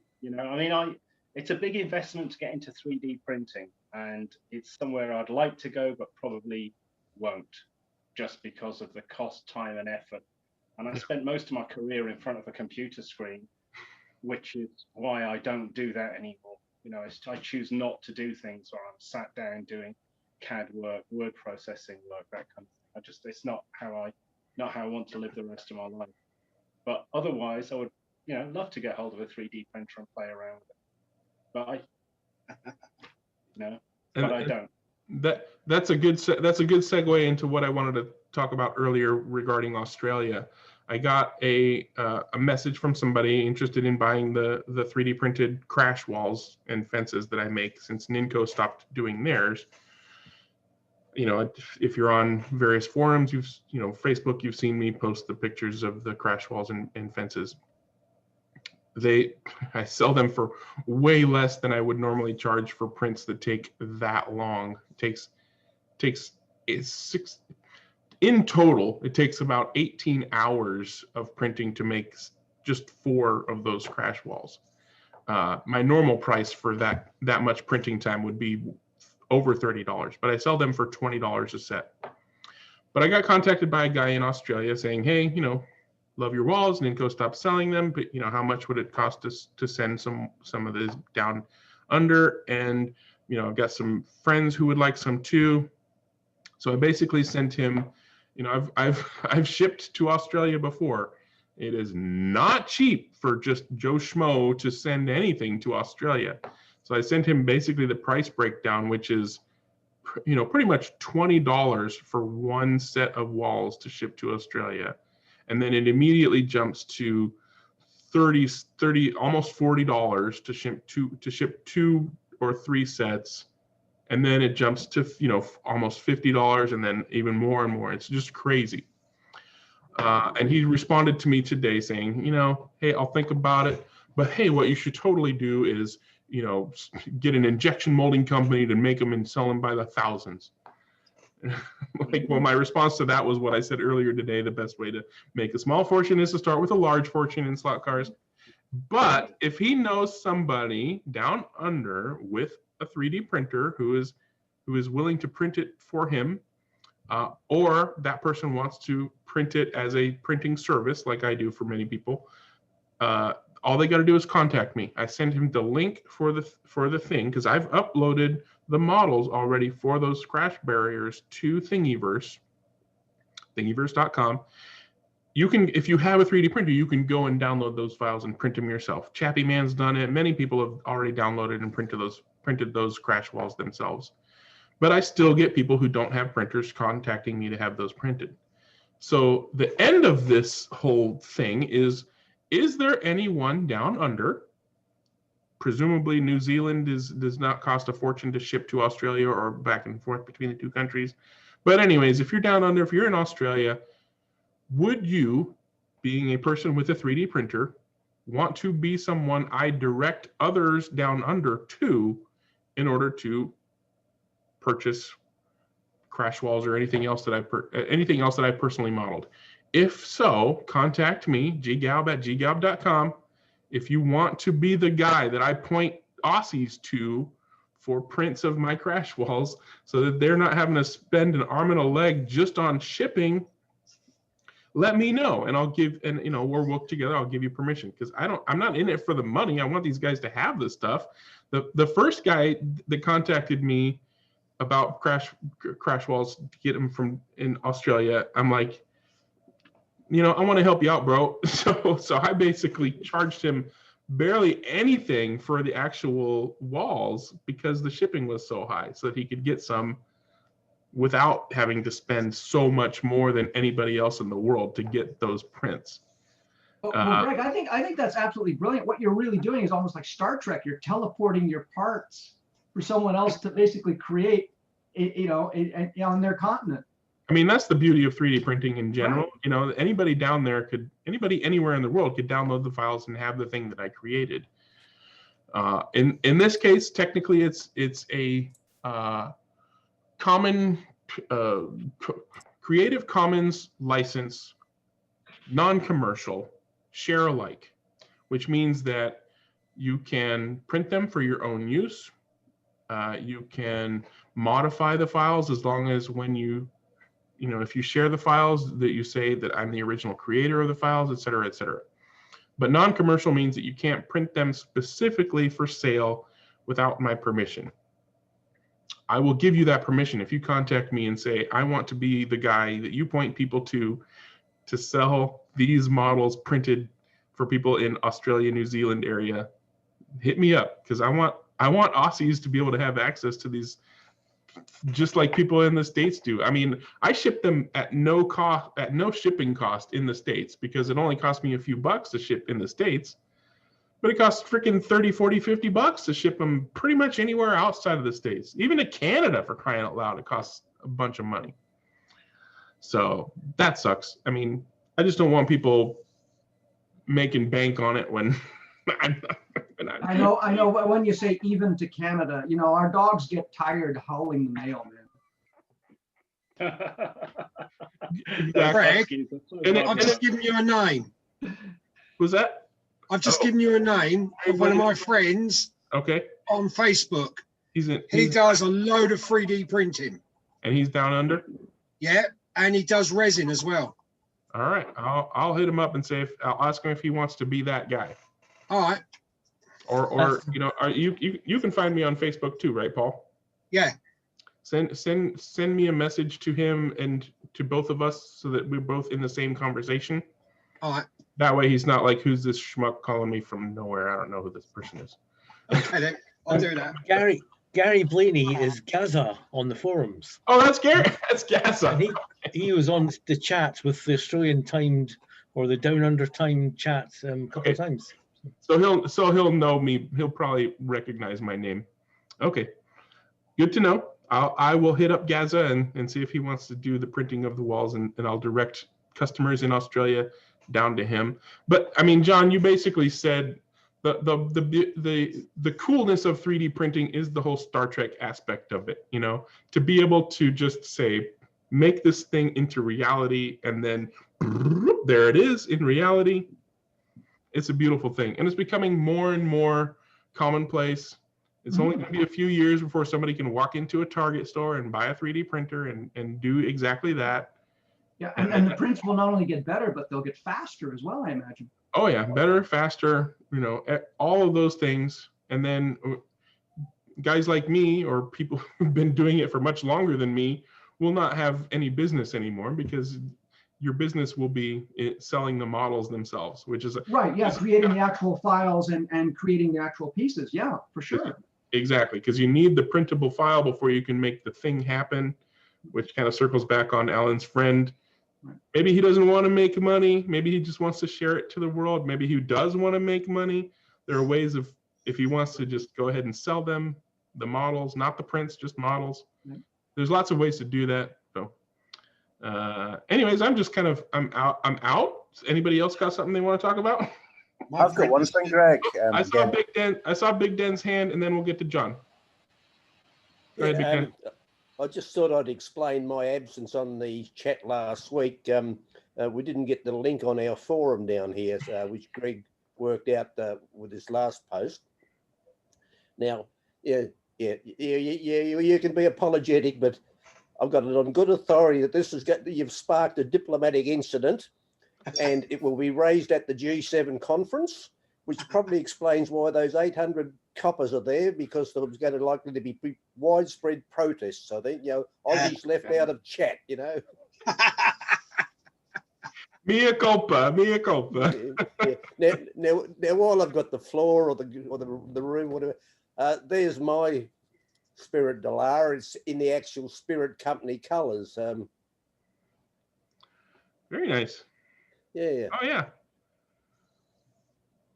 [SPEAKER 6] It's a big investment to get into 3D printing, and it's somewhere I'd like to go, but probably won't, just because of the cost, time, and effort. And I spent most of my career in front of a computer screen, which is why I don't do that anymore. I choose not to do things where I'm sat down doing CAD work, word processing work, that kind of thing. It's not how I want to live the rest of my life. But otherwise, I would, love to get hold of a 3D printer and play around with it. But I don't.
[SPEAKER 1] That's a good segue into what I wanted to talk about earlier regarding Australia. I got a message from somebody interested in buying the 3D printed crash walls and fences that I make, since Ninco stopped doing theirs. If you're on various forums, Facebook, you've seen me post the pictures of the crash walls and fences. I sell them for way less than I would normally charge for prints that take that long. In total, it takes about 18 hours of printing to make just 4 of those crash walls. My normal price for that much printing time would be over $30, but I sell them for $20 a set. But I got contacted by a guy in Australia saying, hey, you know, love your walls, Ninco stopped selling them, but you know, how much would it cost us to send some of these down under? And you know, I've got some friends who would like some too. So I basically sent him, you know, I've shipped to Australia before. It is not cheap for just Joe Schmo to send anything to Australia. So I sent him basically the price breakdown, which is, you know, pretty much $20 for one set of walls to ship to Australia. And then it immediately jumps to 30, almost $40 to ship 2 or 3 sets. And then it jumps to, you know, almost $50 and then even more and more. It's just crazy. And he responded to me today saying, you know, hey, I'll think about it. But hey, what you should totally do is, you know, get an injection molding company to make them and sell them by the thousands. Like, well, my response to that was what I said earlier today. The best way to make a small fortune is to start with a large fortune in slot cars. But if he knows somebody down under with a 3D printer who is willing to print it for him, or that person wants to print it as a printing service like I do for many people, all they got to do is contact me. I send him the link for the thing because I've uploaded the models already for those crash barriers to Thingiverse, thingiverse.com. You can, if you have a 3D printer, you can go and download those files and print them yourself. Chappy Man's done it. Many people have already downloaded and printed those crash walls themselves. But I still get people who don't have printers contacting me to have those printed. So the end of this whole thing is there anyone down under? Presumably New Zealand does not cost a fortune to ship to Australia or back and forth between the two countries. But anyways, if you're down under, if you're in Australia, would you, being a person with a 3D printer, want to be someone I direct others down under to in order to purchase crash walls or anything else that I personally modeled? If so, contact me, ggalb@ggalb.com. If you want to be the guy that I point Aussies to for prints of my crash walls so that they're not having to spend an arm and a leg just on shipping, let me know and you know, we'll work together. I'll give you permission because I'm not in it for the money. I want these guys to have this stuff. The first guy that contacted me about crash walls to get them from in Australia, I'm like, you know, I want to help you out, bro. So I basically charged him barely anything for the actual walls because the shipping was so high, so that he could get some without having to spend so much more than anybody else in the world to get those prints.
[SPEAKER 3] Well, Greg, I think that's absolutely brilliant. What you're really doing is almost like Star Trek. You're teleporting your parts for someone else to basically create, you know, on their continent.
[SPEAKER 1] I mean, that's the beauty of 3D printing in general. Right. You know, anybody down there anybody anywhere in the world could download the files and have the thing that I created. In this case, technically, it's a common Creative Commons license, non-commercial, share alike, which means that you can print them for your own use. You can modify the files as long as when you know, if you share the files that you say that I'm the original creator of the files, et cetera, et cetera. But non-commercial means that you can't print them specifically for sale without my permission. I will give you that permission if you contact me and say, I want to be the guy that you point people to sell these models printed for people in Australia, New Zealand area. Hit me up because I want Aussies to be able to have access to these just like people in the States do. I mean, I ship them at no cost, at no shipping cost in the States because it only costs me a few bucks to ship in the States, but it costs freaking 30, 40, 50 bucks to ship them pretty much anywhere outside of the States. Even to Canada, for crying out loud, it costs a bunch of money. So that sucks. I mean, I just don't want people making bank on it when
[SPEAKER 3] I know. But when you say even to Canada, you know, our dogs get tired hauling the mail, man.
[SPEAKER 5] Greg, I've just given you a name.
[SPEAKER 1] Who's that?
[SPEAKER 5] I've just given you a name of one of my friends.
[SPEAKER 1] Okay.
[SPEAKER 5] On Facebook. He does a load of 3D printing.
[SPEAKER 1] And he's down under?
[SPEAKER 5] Yeah, and he does resin as well.
[SPEAKER 1] All right, I'll hit him up and say I'll ask him if he wants to be that guy.
[SPEAKER 5] All right.
[SPEAKER 1] Or you know, you can find me on Facebook too, right, Paul?
[SPEAKER 5] Yeah.
[SPEAKER 1] Send me a message to him and to both of us so that we're both in the same conversation.
[SPEAKER 5] All right.
[SPEAKER 1] That way he's not like, who's this schmuck calling me from nowhere? I don't know who this person is.
[SPEAKER 5] Okay, then. I'll do that.
[SPEAKER 8] Gary Blaney is Gaza on the forums.
[SPEAKER 1] Oh, that's Gary. That's Gaza.
[SPEAKER 8] And he was on the chat with the Australian timed or the Down Under time chat a couple of times.
[SPEAKER 1] So he'll know me. He'll probably recognize my name. Okay, good to know. I will hit up Gaza and see if he wants to do the printing of the walls, and I'll direct customers in Australia down to him. But I mean, John, you basically said the coolness of 3D printing is the whole Star Trek aspect of it. You know, to be able to just say, make this thing into reality, and then there it is in reality. It's a beautiful thing, and it's becoming more and more commonplace. It's only going to be a few years before somebody can walk into a Target store and buy a 3D printer and do exactly that.
[SPEAKER 3] Yeah, and the prints will not only get better, but they'll get faster as well, I imagine.
[SPEAKER 1] Oh yeah, better, faster, you know, all of those things. And then guys like me, or people who've been doing it for much longer than me, will not have any business anymore, because your business will be selling the models themselves, which is
[SPEAKER 3] right. Yeah, creating the actual files and creating the actual pieces. Yeah, for sure.
[SPEAKER 1] Exactly, because you need the printable file before you can make the thing happen, which kind of circles back on Alan's friend. Maybe he doesn't want to make money. Maybe he just wants to share it to the world. Maybe he does want to make money. There are ways of, if he wants to just go ahead and sell them, the models, not the prints, just models. There's lots of ways to do that. So anyways, I'm out. Anybody else got something they want to talk about?
[SPEAKER 9] I've got one thing, Greg.
[SPEAKER 1] I saw Big Den's hand, and then we'll get to John. Go ahead, Big Den.
[SPEAKER 11] I just thought I'd explain my absence on the chat last week. We didn't get the link on our forum down here, which Greg worked out with his last post. Now, you can be apologetic, but I've got it on good authority that you've sparked a diplomatic incident, and it will be raised at the G7 conference, which probably explains why those 800 coppers are there, because there was going to likely to be widespread protests. I think, Aussies left out of chat,
[SPEAKER 1] Mea culpa, mea culpa.
[SPEAKER 11] Yeah. Now, while I've got the floor or the room, whatever, there's my Spirit Delar. It's in the actual Spirit Company colours.
[SPEAKER 1] Very nice.
[SPEAKER 11] Yeah.
[SPEAKER 1] Oh yeah.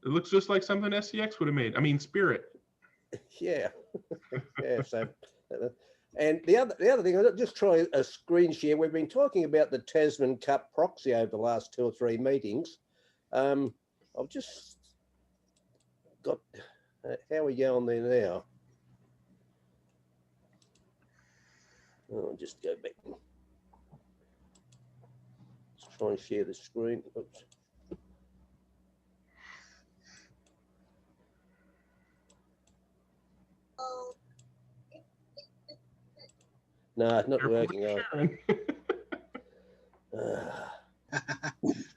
[SPEAKER 1] It looks just like something SCX would have made. I mean, Spirit.
[SPEAKER 11] Yeah. Yeah. So, and the other thing, I'll just try a screen share. We've been talking about the Tasman Cup proxy over the last 2 or 3 meetings. I've just got. How are we going there now? I'll just go back. Let's try and share the screen. Oops. No, it's not working.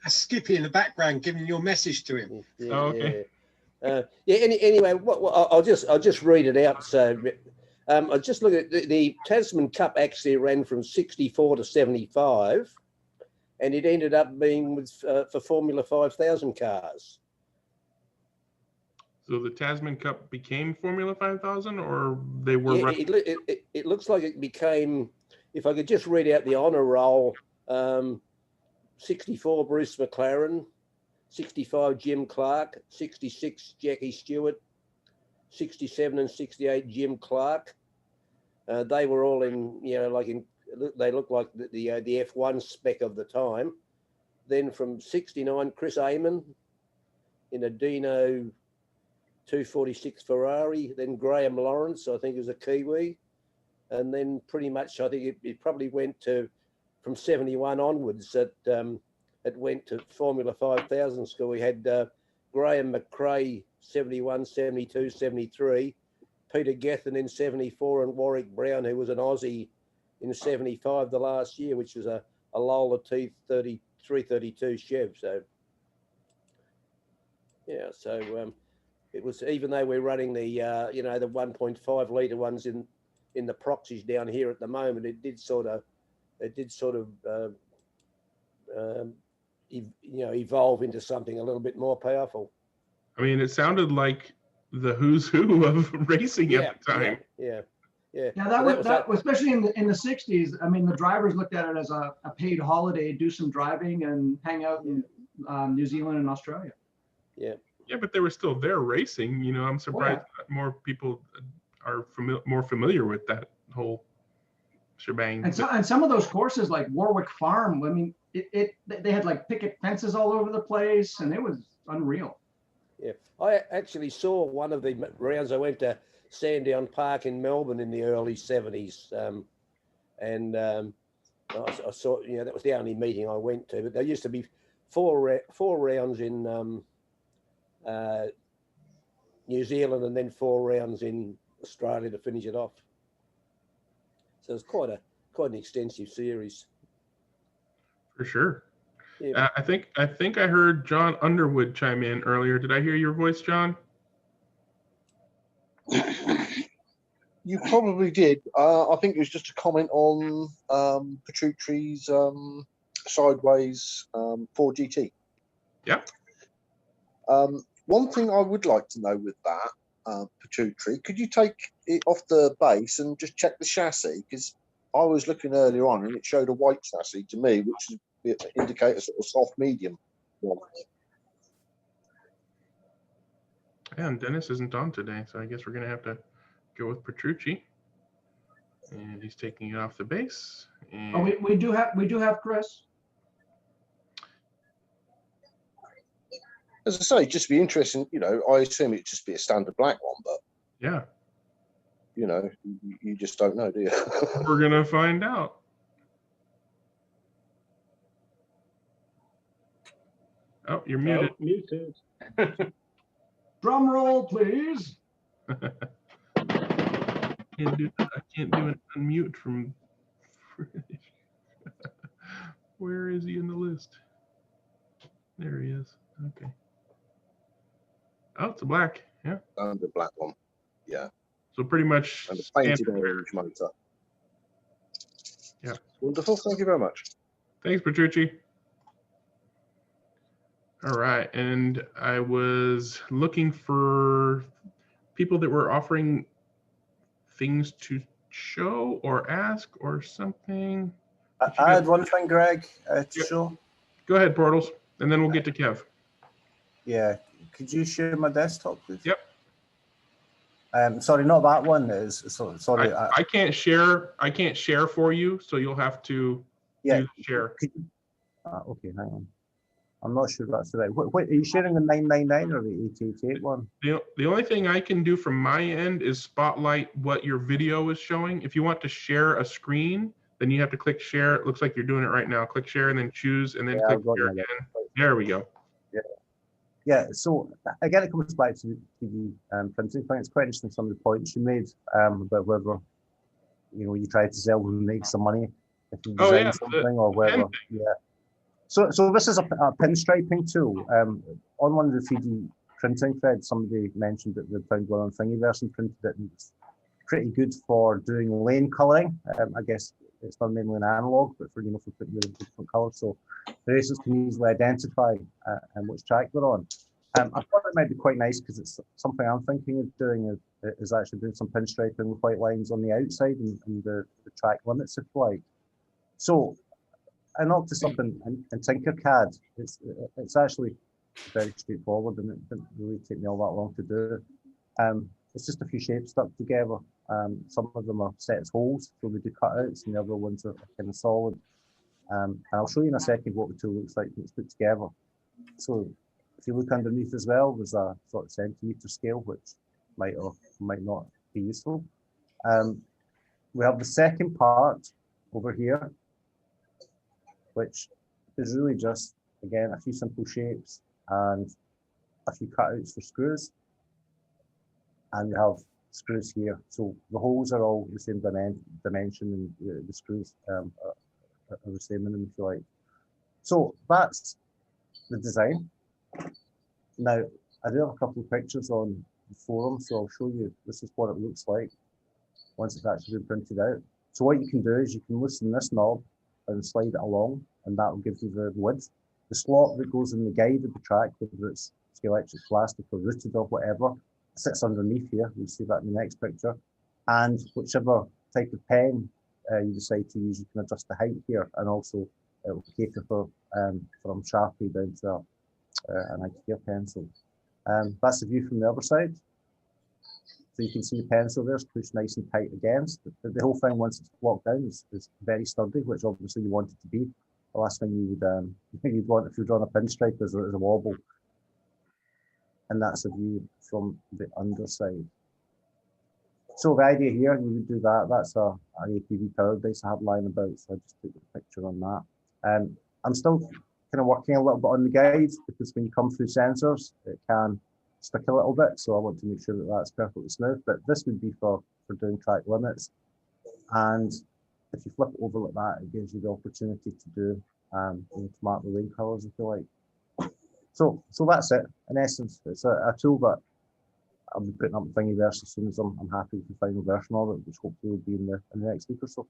[SPEAKER 5] Skippy in the background giving your message to him.
[SPEAKER 11] Yeah, okay. Anyway, I'll just read it out. So, I just look at the Tasman Cup. Actually ran from 64 to 75, and it ended up being with for Formula 5000 cars.
[SPEAKER 1] So the Tasman Cup became Formula 5000, or they were?
[SPEAKER 11] Yeah, it looks like it became. If I could just read out the honour roll: 64 Bruce McLaren, 65 Jim Clark, 66 Jackie Stewart, 67 and 68 Jim Clark. They were all in, they look like the F1 spec of the time. Then from 69, Chris Amon in a Dino 246 Ferrari. Then Graham Lawrence, I think, is a Kiwi. And then pretty much, I think it probably went to, from 71 onwards, it went to Formula 5000 school. We had Graham McRae, 71, 72, 73. Peter Gethin in 74 and Warwick Brown, who was an Aussie in 75 the last year, which was a Lola T30 332 Chev. So yeah, so it was, even though we're running the you know, the 1.5 litre ones in the proxies down here at the moment, it did sort of you know, evolve into something a little bit more powerful.
[SPEAKER 1] I mean, it sounded like the who's who of racing at the time.
[SPEAKER 3] Yeah, that was especially in the 60s. I mean, the drivers looked at it as a paid holiday, do some driving and hang out in New Zealand and Australia.
[SPEAKER 11] Yeah.
[SPEAKER 1] Yeah, but they were still there racing. You know, I'm surprised that more people are more familiar with that whole shebang.
[SPEAKER 3] And some of those courses, like Warwick Farm, I mean, they had like picket fences all over the place, and it was unreal.
[SPEAKER 11] Yeah, I actually saw one of the rounds. I went to Sandown Park in Melbourne in the early 70s, and I saw, you know, that was the only meeting I went to. But there used to be four rounds in New Zealand, and then 4 rounds in Australia to finish it off. So it's quite an extensive series.
[SPEAKER 1] For sure.
[SPEAKER 11] Yeah.
[SPEAKER 1] I think I heard John Underwood chime in earlier. Did I hear your voice, John?
[SPEAKER 2] You probably did. I think it was just a comment on Petrucci's sideways 4GT.
[SPEAKER 1] Yeah.
[SPEAKER 2] One thing I would like to know with that, Petrucci, could you take it off the base and just check the chassis? Because I was looking earlier on and it showed a white chassis to me, which is indicate a sort of soft medium one.
[SPEAKER 1] Yeah, and Dennis isn't on today, so I guess we're gonna have to go with Petrucci. And he's taking it off the base. And
[SPEAKER 3] Oh, we do have Chris.
[SPEAKER 2] As I say, just be interesting. You know, I assume it'd just be a standard black one, but
[SPEAKER 1] yeah,
[SPEAKER 2] you know, you just don't know, do you?
[SPEAKER 1] We're gonna find out. Oh, you're muted.
[SPEAKER 6] Oh, muted.
[SPEAKER 3] Drum roll, please.
[SPEAKER 1] I can't do an unmute from. Where is he in the list? There he is. Okay. Oh, it's a black. Yeah.
[SPEAKER 2] The black one. Yeah.
[SPEAKER 1] So pretty much.
[SPEAKER 2] And the painted orange motor.
[SPEAKER 1] Yeah.
[SPEAKER 2] Wonderful. Thank you very much.
[SPEAKER 1] Thanks, Petrucci. All right, and I was looking for people that were offering things to show or ask or something.
[SPEAKER 9] I had one thing, Greg, to show.
[SPEAKER 1] Go ahead, Portals, and then we'll get to Kev.
[SPEAKER 9] Yeah, could you share my desktop, please?
[SPEAKER 1] Yep.
[SPEAKER 9] Sorry, not that one. Sorry.
[SPEAKER 1] I can't share. I can't share for you, so you'll have to do share.
[SPEAKER 9] Okay, hang on. I'm not sure that's right. What are you sharing, the 999 or the 888 one?
[SPEAKER 1] The only thing I can do from my end is spotlight what your video is showing. If you want to share a screen, then you have to click share. It looks like you're doing it right now. Click share and then choose and then click share again. There we go.
[SPEAKER 9] Yeah. So again, it comes back to the printing thing. It's quite interesting, some of the points you made about whether, you know, you try to sell and make some money if you design something or whether. Yeah. So this is a pinstriping tool. On one of the 3D printing threads, somebody mentioned that they found one on Thingiverse and printed it, and it's pretty good for doing lane colouring. I guess it's done mainly in analog, but for putting the different colours, so the racers can easily identify which track they're on. I thought it might be quite nice because it's something I'm thinking of doing is actually doing some pinstriping with white lines on the outside and the track limits, if you like. So I knocked this up in Tinkercad. It's actually very straightforward, and it didn't really take me all that long to do. It's just a few shapes stuck together. Some of them are set as holes, so we do cutouts, and the other ones are kind of solid. And I'll show you in a second what the tool looks like when it's put together. So if you look underneath as well, there's a sort of centimetre scale, which might or might not be useful. We have the second part over here, which is really just, again, a few simple shapes and a few cutouts for screws. And we have screws here. So the holes are all the same dimension, and the screws are the same in them, if you like. So that's the design. Now, I do have a couple of pictures on the forum, so I'll show you. This is what it looks like once it's actually been printed out. So what you can do is you can loosen this knob and slide it along, and that will give you the width. The slot that goes in the guide of the track, whether it's electric, plastic, or rooted or whatever, sits underneath here. You'll see that in the next picture. And whichever type of pen you decide to use, you can adjust the height here, and also it will cater for from Sharpie down to an IKEA pencil. That's the view from the other side. So you can see the pencil there, it's pushed nice and tight against. The whole thing, once it's locked down, is very sturdy, which obviously you want it to be. The last thing you would you'd want if you're drawing a pinstripe is a wobble. And that's a view from the underside. So the idea here, you would do that. That's an APV power base I have lying about, so I just took a picture on that. I'm still kind of working a little bit on the guide, because when you come through sensors, it can stick a little bit. So I want to make sure that that's perfectly smooth. But this would be for doing track limits. And if you flip it over like that, it gives you the opportunity to do to mark the lane colours, if you like. So that's it. In essence, it's a tool that I'll be putting up in Thingiverse as soon as I'm happy with the final version of it, which hopefully will be in the next week or so.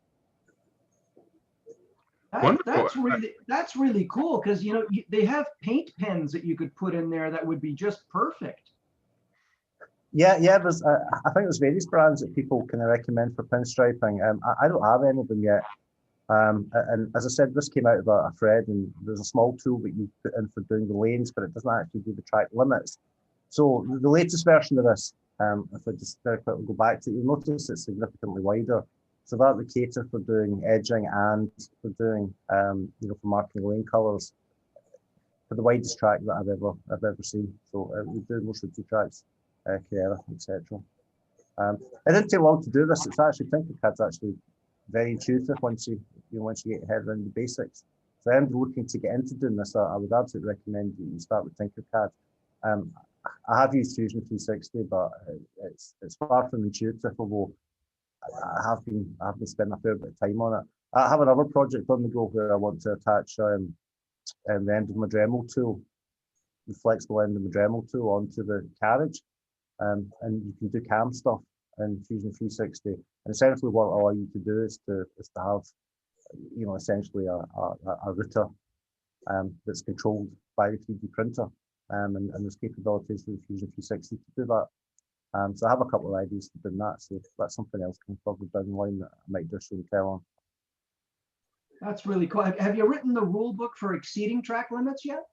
[SPEAKER 3] That's really cool, because they have paint pens that you could put in there that would be just perfect.
[SPEAKER 9] Yeah. There's I think there's various brands that people can recommend for pinstriping. I don't have any of them yet. And as I said, this came out of a thread, and there's a small tool that you put in for doing the lanes, but it doesn't actually do the track limits. So the latest version of this, if I just very quickly go back to it, you'll notice it's significantly wider. So that would cater for doing edging and for doing, for marking lane colours, for the widest track that I've ever seen. So we do most of the tracks, Carrera, etc. It didn't take long to do this. It's actually Tinkercad's actually very intuitive once you get your head around the basics. So I'm looking to get into doing this. I would absolutely recommend that you start with Tinkercad. I have used Fusion 360, but it's far from intuitive, although I have been spending a fair bit of time on it. I have another project on the go where I want to attach the end of my Dremel tool, the flexible end of my Dremel tool, onto the carriage, and you can do cam stuff in Fusion 360. And essentially, what I allow you to do is to have, essentially a router that's controlled by the 3D printer, and there's capabilities with Fusion 360 to do that. So I have a couple of ideas for doing that. So that's something else coming further down the line that I might do show and tell on.
[SPEAKER 3] That's really cool. Have you written the rule book for exceeding track limits yet?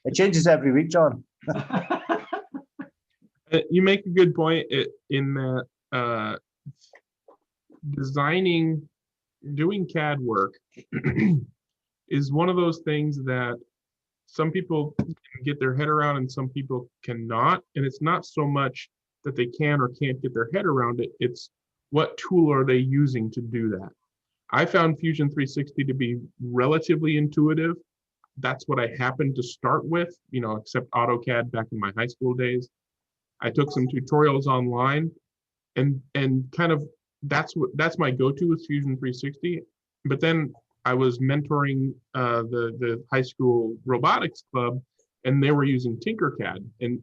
[SPEAKER 9] It changes every week, John.
[SPEAKER 1] You make a good point in that doing CAD work is one of those things that some people can get their head around and some people cannot. And it's not so much that they can or can't get their head around it. It's what tool are they using to do that. I found Fusion 360 to be relatively intuitive. That's what I happened to start with, except AutoCAD back in my high school days. I took some tutorials online and kind of that's my go-to with Fusion 360. But then I was mentoring the high school robotics club, and they were using Tinkercad. And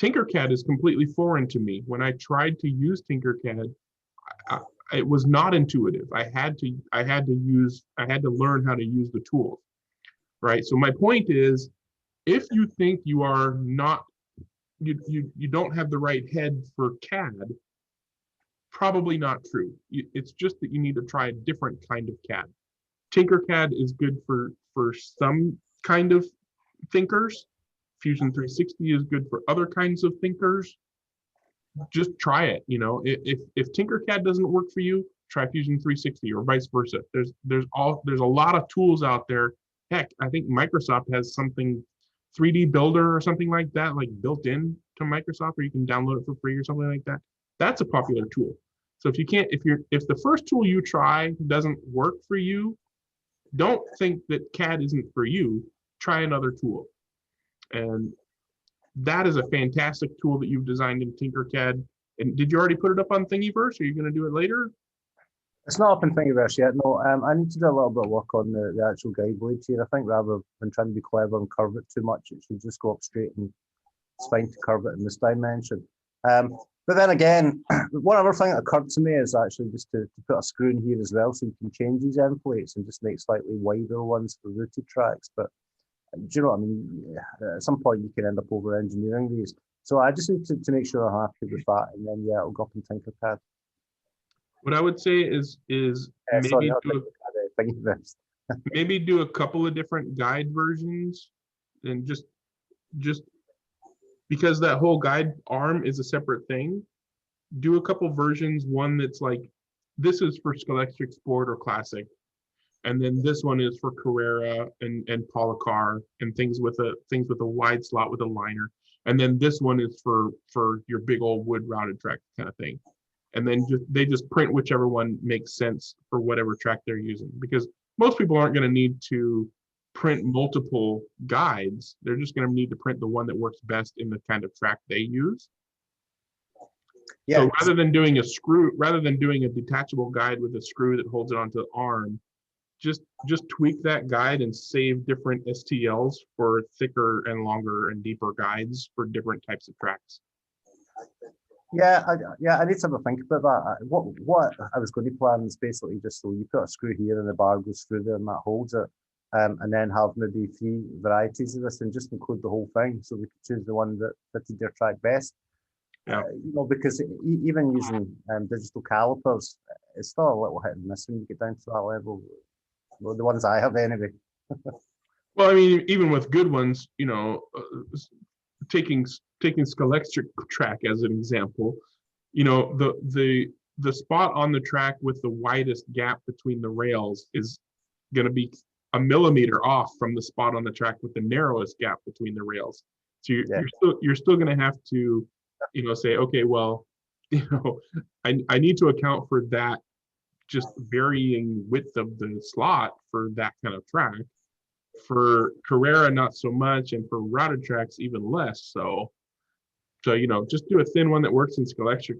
[SPEAKER 1] Tinkercad is completely foreign to me. When I tried to use Tinkercad, it was not intuitive. I had to learn how to use the tools, right? So my point is, if you think you are not, you don't have the right head for CAD, probably not true. It's just that you need to try a different kind of CAD. Tinkercad is good for some kind of thinkers. Fusion 360 is good for other kinds of thinkers. Just try it. If Tinkercad doesn't work for you, try Fusion 360 or vice versa. There's a lot of tools out there. Heck, I think Microsoft has something, 3D Builder or something like that, like built in to Microsoft, or you can download it for free or something like that. That's a popular tool. So if the first tool you try doesn't work for you, don't think that CAD isn't for you. Try another tool. And that is a fantastic tool that you've designed in Tinkercad. And did you already put it up on Thingiverse? Are you going to do it later?
[SPEAKER 9] It's not up in Thingiverse yet, no. I need to do a little bit of work on the actual guide blades here. I think rather than trying to be clever and curve it too much, it should just go up straight, and it's fine to curve it in this dimension. But then again, one other thing that occurred to me is actually just to put a screw in here as well, so you can change these end plates and just make slightly wider ones for routed tracks. But do you know what I mean? At some point you can end up over engineering these. So I just need to make sure I'm happy with that, and then it'll go up in Tinkercad.
[SPEAKER 1] What I would say is maybe maybe do a couple of different guide versions, and just because that whole guide arm is a separate thing, do a couple versions. One that's like, this is for Scholastic Sport or Classic, and then this one is for Carrera and Polycar and things with a wide slot with a liner, and then this one is for your big old wood routed track kind of thing. And then they just print whichever one makes sense for whatever track they're using, because most people aren't going to need to print multiple guides. They're just going to need to print the one that works best in the kind of track they use. Yeah. So rather than doing a detachable guide with a screw that holds it onto the arm, just tweak that guide and save different STLs for thicker and longer and deeper guides for different types of tracks.
[SPEAKER 9] Yeah, I need to have a think about that. What I was going to plan is basically just so you put a screw here and the bar goes through there and that holds it, and then have maybe 3 varieties of this and just include the whole thing, so we could choose the one that fitted their track best. Yeah. Because even using digital calipers, it's still a little hit and miss when you get down to that level. Well, the ones I have anyway.
[SPEAKER 1] Well, I mean, even with good ones, taking Scholastic track as an example, the spot on the track with the widest gap between the rails is going to be a millimeter off from the spot on the track with the narrowest gap between the rails. So you're still going to have to, say, okay, well, I need to account for that just varying width of the slot for that kind of track. For Carrera, not so much, and for routed tracks, even less so. So, just do a thin one that works in Scholastic,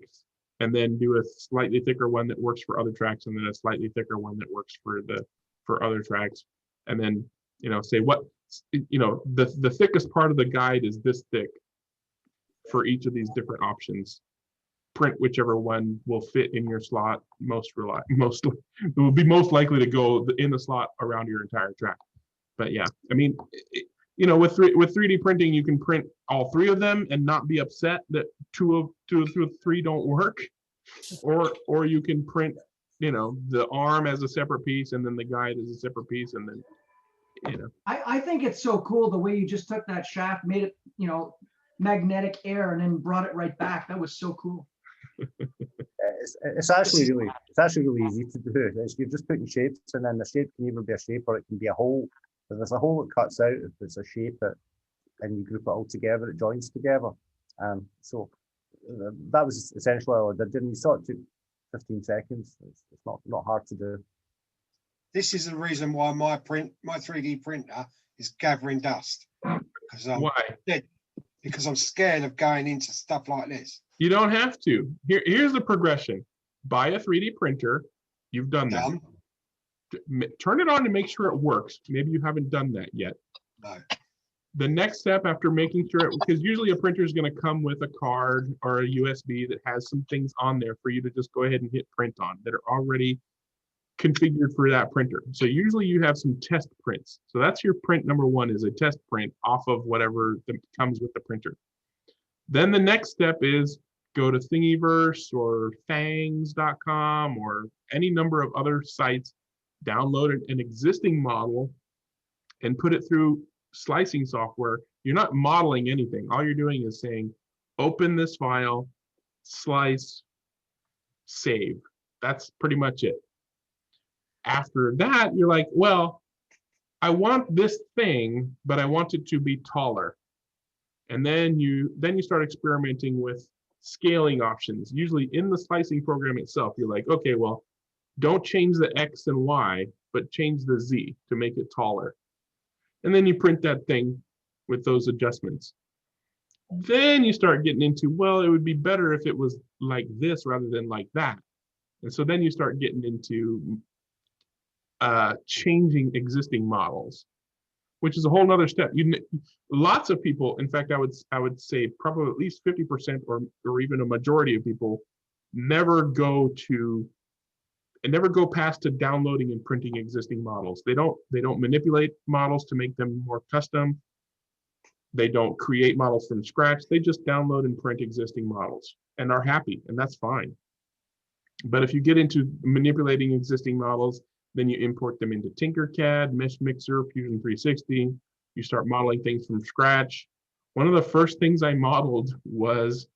[SPEAKER 1] and then do a slightly thicker one that works for other tracks, and then a slightly thicker one that works for other tracks. And then, say what, the thickest part of the guide is this thick for each of these different options. Print whichever one will fit in your slot it will be most likely to go in the slot around your entire track. But yeah, I mean, with 3D printing, you can print all 3 of them and not be upset that two of 3 don't work, or you can print, the arm as a separate piece and then the guide as a separate piece, and then,
[SPEAKER 3] I think it's so cool the way you just took that shaft, made it, magnetic air, and then brought it right back. That was so cool.
[SPEAKER 9] It's actually really easy to do. You're just putting shapes, and then the shape can either be a shape or it can be a hole. If there's a hole that cuts out, if it's a shape, and you group it all together, it joins together. So that was essentially all I did. And you saw it took 15 seconds. It's not hard to do.
[SPEAKER 5] This is the reason why my 3D printer is gathering dust.
[SPEAKER 1] Why?
[SPEAKER 5] Because I'm scared of going into stuff like this.
[SPEAKER 1] You don't have to. Here's the progression. Buy a 3D printer. You've done that. Turn it on to make sure it works. Maybe you haven't done that yet.
[SPEAKER 5] No.
[SPEAKER 1] The next step after making sure, because usually a printer is going to come with a card or a USB that has some things on there for you to just go ahead and hit print on that are already configured for that printer. So usually you have some test prints. So that's your print number 1, is a test print off of whatever comes with the printer. Then the next step is go to Thingiverse or Fangs.com or any number of other sites, download an existing model and put it through slicing software. You're not modeling anything. All you're doing is saying, open this file, slice, save. That's pretty much it. After that, you're like, well, I want this thing, but I want it to be taller. And then you start experimenting with scaling options. Usually in the slicing program itself, you're like, okay, well, don't change the X and Y, but change the Z to make it taller. And then you print that thing with those adjustments. Then you start getting into, well, it would be better if it was like this rather than like that. And so then you start getting into changing existing models, which is a whole nother step. Lots of people, in fact, I would say probably at least 50% or even a majority of people never go past to downloading and printing existing models. They don't manipulate models to make them more custom. They don't create models from scratch. They just download and print existing models and are happy, and that's fine. But if you get into manipulating existing models, then you import them into Tinkercad, Mesh Mixer, Fusion 360. You start modeling things from scratch. One of the first things I modeled was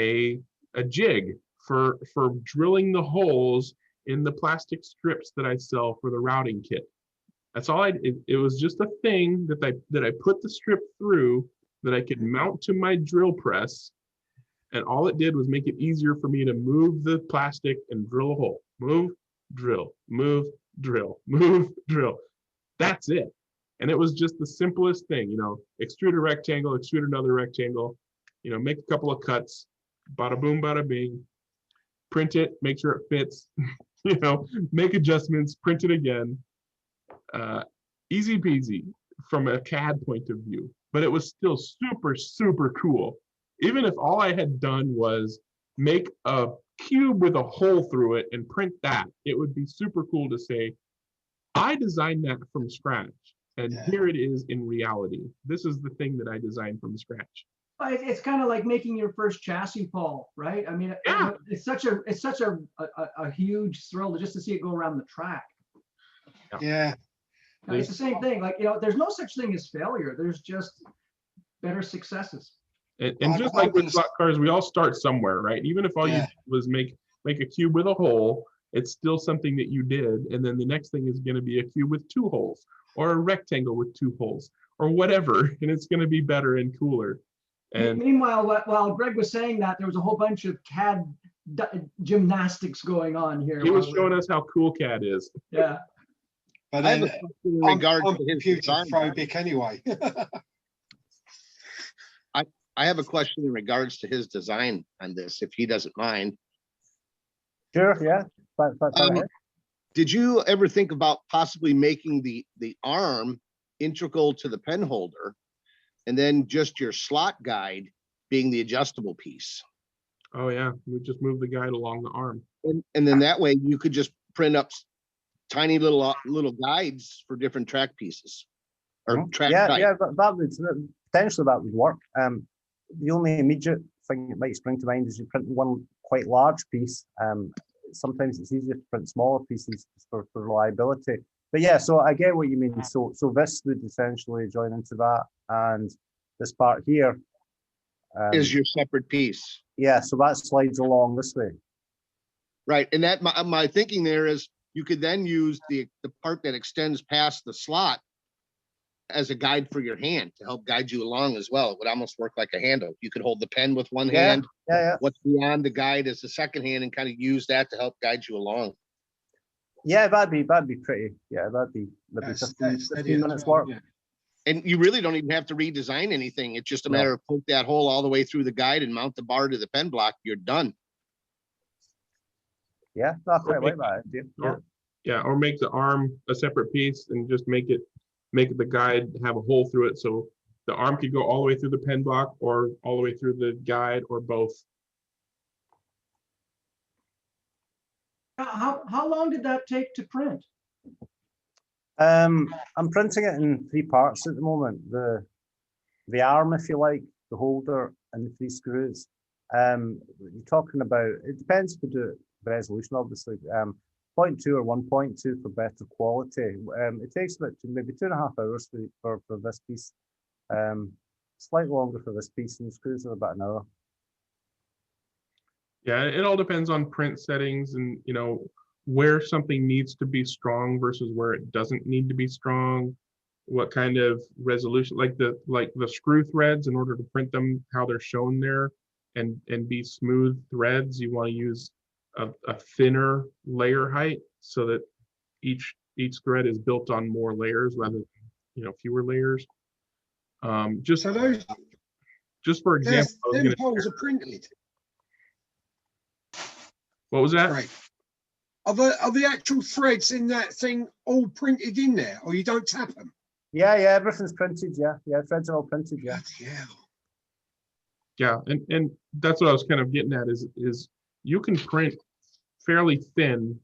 [SPEAKER 1] a jig for drilling the holes in the plastic strips that I sell for the routing kit. That's all it was just a thing that I put the strip through that I could mount to my drill press. And all it did was make it easier for me to move the plastic and drill a hole. Move, drill, move, drill, move, drill. That's it. And it was just the simplest thing, extrude a rectangle, extrude another rectangle, make a couple of cuts, bada boom, bada bing, print it, make sure it fits, make adjustments, print it again. Easy peasy from a CAD point of view, but it was still super, super cool. Even if all I had done was make a cube with a hole through it and print that, it would be super cool to say, I designed that from scratch, and here it is in reality. This is the thing that I designed from scratch.
[SPEAKER 3] It's kind of like making your first chassis, Paul, right? I mean, it's such a huge thrill just to see it go around the track.
[SPEAKER 5] Yeah.
[SPEAKER 3] It's the same thing. Like, there's no such thing as failure. There's just better successes.
[SPEAKER 1] And just like with slot cars, we all start somewhere, right? Even if all you did was make a cube with a hole, it's still something that you did. And then the next thing is going to be a cube with 2 holes, or a rectangle with 2 holes, or whatever. And it's going to be better and cooler. And
[SPEAKER 3] meanwhile, while Greg was saying that, there was a whole bunch of CAD gymnastics going on here.
[SPEAKER 1] He was showing us how cool CAD is.
[SPEAKER 3] Yeah.
[SPEAKER 5] But
[SPEAKER 2] I have a question in regard to his
[SPEAKER 5] computer
[SPEAKER 2] design.
[SPEAKER 5] phobic anyway.
[SPEAKER 2] I have a question in regards to his design on this, if he doesn't mind.
[SPEAKER 9] Sure, yeah.
[SPEAKER 2] Did you ever think about possibly making the arm integral to the pen holder, and then just your slot guide being the adjustable piece?
[SPEAKER 1] Oh yeah, we just move the guide along the arm.
[SPEAKER 2] And then that way you could just print up tiny little guides for different track pieces. Or track type.
[SPEAKER 9] Yeah, that would potentially that would work. The only immediate thing that might spring to mind is you print one quite large piece. Sometimes it's easier to print smaller pieces for reliability. But yeah, so I get what you mean. So this would essentially join into that, and this part here
[SPEAKER 2] is your separate piece.
[SPEAKER 9] Yeah, so that slides along this way.
[SPEAKER 2] Right, and that my thinking there is you could then use the part that extends past the slot as a guide for your hand to help guide you along as well. It would almost work like a handle. You could hold the pen with one hand.
[SPEAKER 9] Yeah.
[SPEAKER 2] What's beyond the guide is the second hand, and kind of use that to help guide you along.
[SPEAKER 9] Yeah, that'd be pretty. Yeah, that'd be 15 minutes work.
[SPEAKER 5] Yeah.
[SPEAKER 2] And you really don't even have to redesign anything. It's just a matter of poke that hole all the way through the guide and mount the bar to the pen block. You're done.
[SPEAKER 9] Yeah, that's quite like that idea.
[SPEAKER 1] Yeah, or make the arm a separate piece and just make the guide have a hole through it, so the arm could go all the way through the pen block or all the way through the guide, or both.
[SPEAKER 3] How long did that take to print?
[SPEAKER 9] I'm printing it in 3 parts at the moment. The arm, if you like, the holder, and the 3 screws. You're talking about, it depends if you do it the resolution, obviously. 0.2 or 1.2 for better quality. It takes about maybe 2.5 hours for this piece. Slightly longer for this piece, and the screws are about an hour.
[SPEAKER 1] Yeah, it all depends on print settings and where something needs to be strong versus where it doesn't need to be strong. What kind of resolution, like the screw threads, in order to print them how they're shown there and be smooth threads, you want to use a thinner layer height so that each thread is built on more layers rather than fewer layers.
[SPEAKER 5] So
[SPEAKER 1] just for example,
[SPEAKER 5] Them poles are printed.
[SPEAKER 1] What was that?
[SPEAKER 5] Right. Are the actual threads in that thing all printed in there, or you don't tap them?
[SPEAKER 9] Yeah, everything's printed. Yeah, threads are all printed. Yeah.
[SPEAKER 1] Yeah, and that's what I was kind of getting at is you can print fairly thin.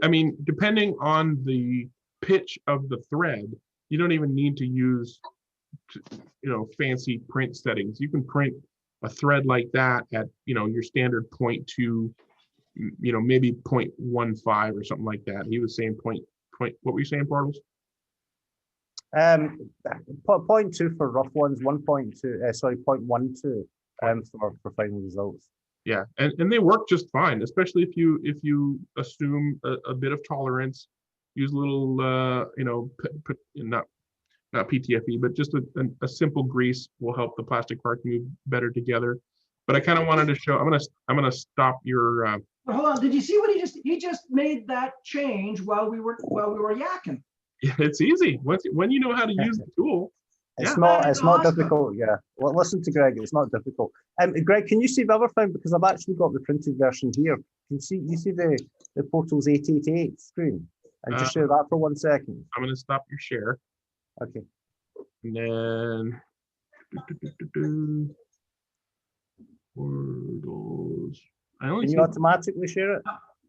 [SPEAKER 1] I mean, depending on the pitch of the thread, you don't even need to use, fancy print settings. You can print a thread like that at, your standard 0.2, maybe 0.15 or something like that. He was saying point. What were you saying, Portals?
[SPEAKER 9] 0.2 for rough ones, 1.2, sorry, 0.12 for final results.
[SPEAKER 1] Yeah, and they work just fine, especially if you assume a bit of tolerance, use a little, not PTFE, but just a simple grease will help the plastic parts move better together. But I kind of wanted to show. I'm gonna stop your.
[SPEAKER 3] But hold on, did you see what he just made that change while we were yakking?
[SPEAKER 1] Yeah, it's easy when you know how to use the tool.
[SPEAKER 9] It's not awesome. Difficult. Yeah. Well, listen to Greg. It's not difficult. Greg, can you see the other thing? Because I've actually got the printed version here. You see the Portals 888 screen, and just share that for 1 second.
[SPEAKER 1] I'm going to stop your share.
[SPEAKER 9] Okay.
[SPEAKER 1] And then Portals.
[SPEAKER 9] Can you automatically share it?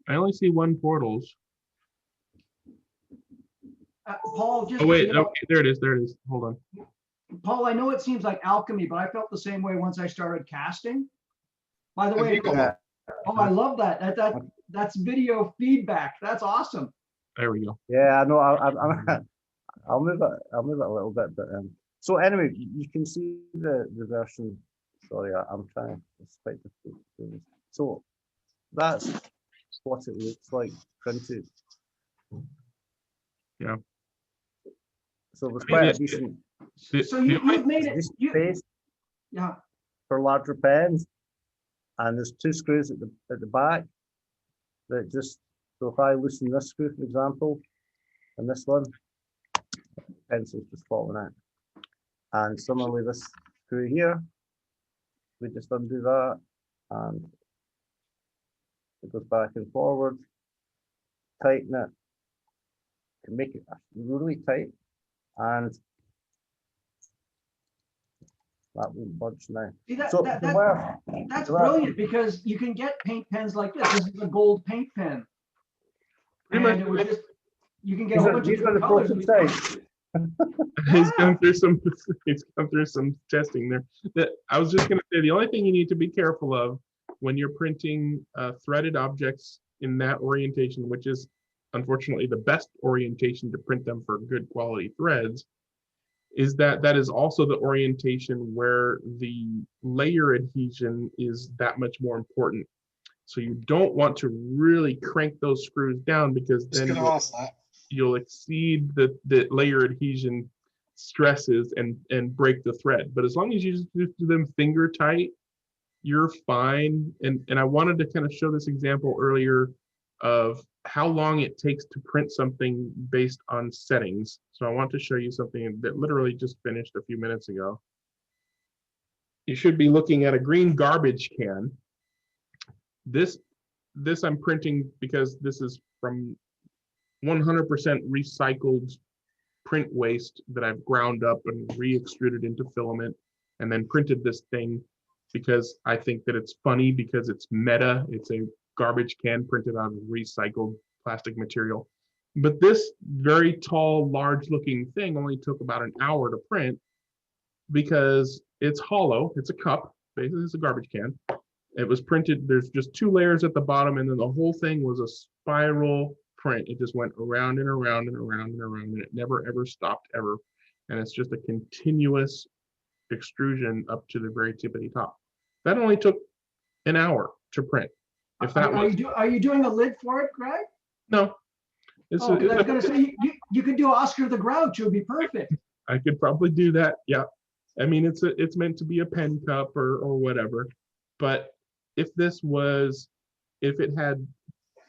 [SPEAKER 1] I only see one Portals.
[SPEAKER 3] Paul, just
[SPEAKER 1] wait, okay, there it is. Hold on.
[SPEAKER 3] Paul, I know it seems like alchemy, but I felt the same way once I started casting. By the way, I love that. That's video feedback. That's awesome.
[SPEAKER 1] There we go.
[SPEAKER 9] Yeah, I know. I'll move it a little bit, but so anyway, you can see the version. Sorry, I'm trying. It's quite difficult to do this. So that's what it looks like printed.
[SPEAKER 1] Yeah.
[SPEAKER 9] So it was quite a decent.
[SPEAKER 3] So you've made it.
[SPEAKER 9] Space for larger pens, and there's 2 screws at the back that just. So if I loosen this screw, for example, and this one, pencil's just falling out. And similarly, this screw here, we just undo that, and it goes back and forward. Tighten it. Can make it really tight, and that won't budge now.
[SPEAKER 3] See, that's brilliant, because you can get paint pens like this. This is a gold paint pen. And it was just, you can get a bunch of different colors.
[SPEAKER 1] He's gone through some testing there. I was just going to say, the only thing you need to be careful of when you're printing threaded objects in that orientation, which is unfortunately the best orientation to print them for good quality threads, is that is also the orientation where the layer adhesion is that much more important. So you don't want to really crank those screws down, because then you'll exceed the layer adhesion stresses and break the thread. But as long as you just do them finger tight, you're fine. And I wanted to kind of show this example earlier of how long it takes to print something based on settings. So I want to show you something that literally just finished a few minutes ago. You should be looking at a green garbage can. This I'm printing because this is from 100% recycled print waste that I've ground up and re-extruded into filament, and then printed this thing because I think that it's funny, because it's meta. It's a garbage can printed out of recycled plastic material. But this very tall, large looking thing only took about an hour to print, because it's hollow. It's a cup, basically it's a garbage can. It was printed, there's just 2 layers at the bottom, and then the whole thing was a spiral print. It just went around and around and around and around, and it never ever stopped ever. And it's just a continuous extrusion up to the very tippity top. That only took an hour to print. If that
[SPEAKER 3] are you doing a lid for it, Greg?
[SPEAKER 1] No.
[SPEAKER 3] I was going to say, you could do Oscar the Grouch. It would be perfect.
[SPEAKER 1] I could probably do that. Yeah. I mean, it's meant to be a pen cup or whatever. But if it had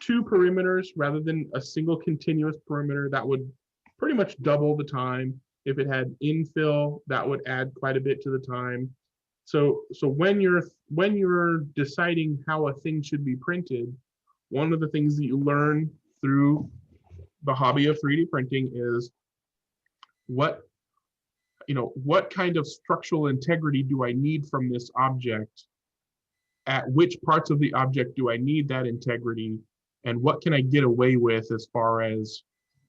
[SPEAKER 1] 2 perimeters rather than a single continuous perimeter, that would pretty much double the time. If it had infill, that would add quite a bit to the time. So when you're deciding how a thing should be printed, one of the things that you learn through the hobby of 3D printing is what kind of structural integrity do I need from this object? At which parts of the object do I need that integrity? And what can I get away with as far as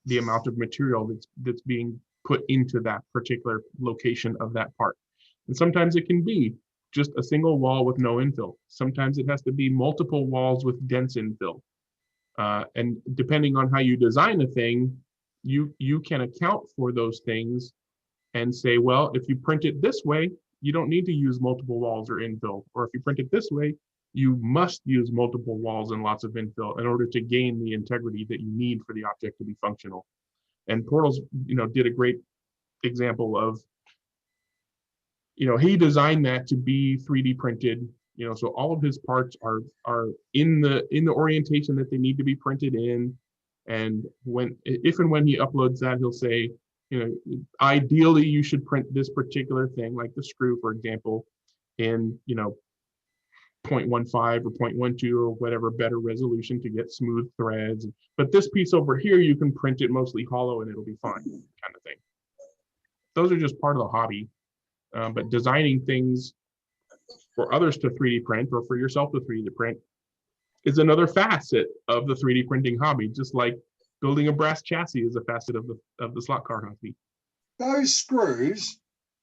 [SPEAKER 1] the amount of material that's being put into that particular location of that part? And sometimes it can be just a single wall with no infill. Sometimes it has to be multiple walls with dense infill. And depending on how you design a thing, you can account for those things and say, well, if you print it this way, you don't need to use multiple walls or infill. Or if you print it this way, you must use multiple walls and lots of infill in order to gain the integrity that you need for the object to be functional. And Portals, did a great example of, he designed that to be 3D printed, so all of his parts are in the orientation that they need to be printed in. And if and when he uploads that, he'll say, ideally you should print this particular thing, like the screw, for example, in 0.15 or 0.12 or whatever better resolution to get smooth threads. But this piece over here, you can print it mostly hollow and it'll be fine, kind of thing. Those are just part of the hobby. But designing things for others to 3D print or for yourself to 3D print is another facet of the 3D printing hobby, just like building a brass chassis is a facet of the slot car hobby.
[SPEAKER 5] Those screws,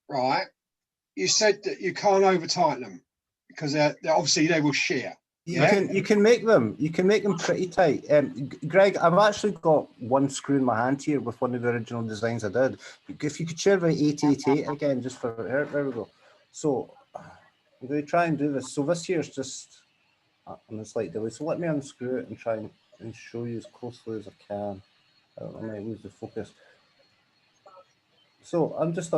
[SPEAKER 5] right? You said that you can't over tighten them because obviously they will shear.
[SPEAKER 9] You can make them pretty tight. Greg, I've actually got one screw in my hand here with one of the original designs I did. If you could share the 888 again, just for there we go. So I'm going to try and do this. So this here is just on a slight delay. So let me unscrew it and try and show you as closely as I can. I might lose the focus. So I'm just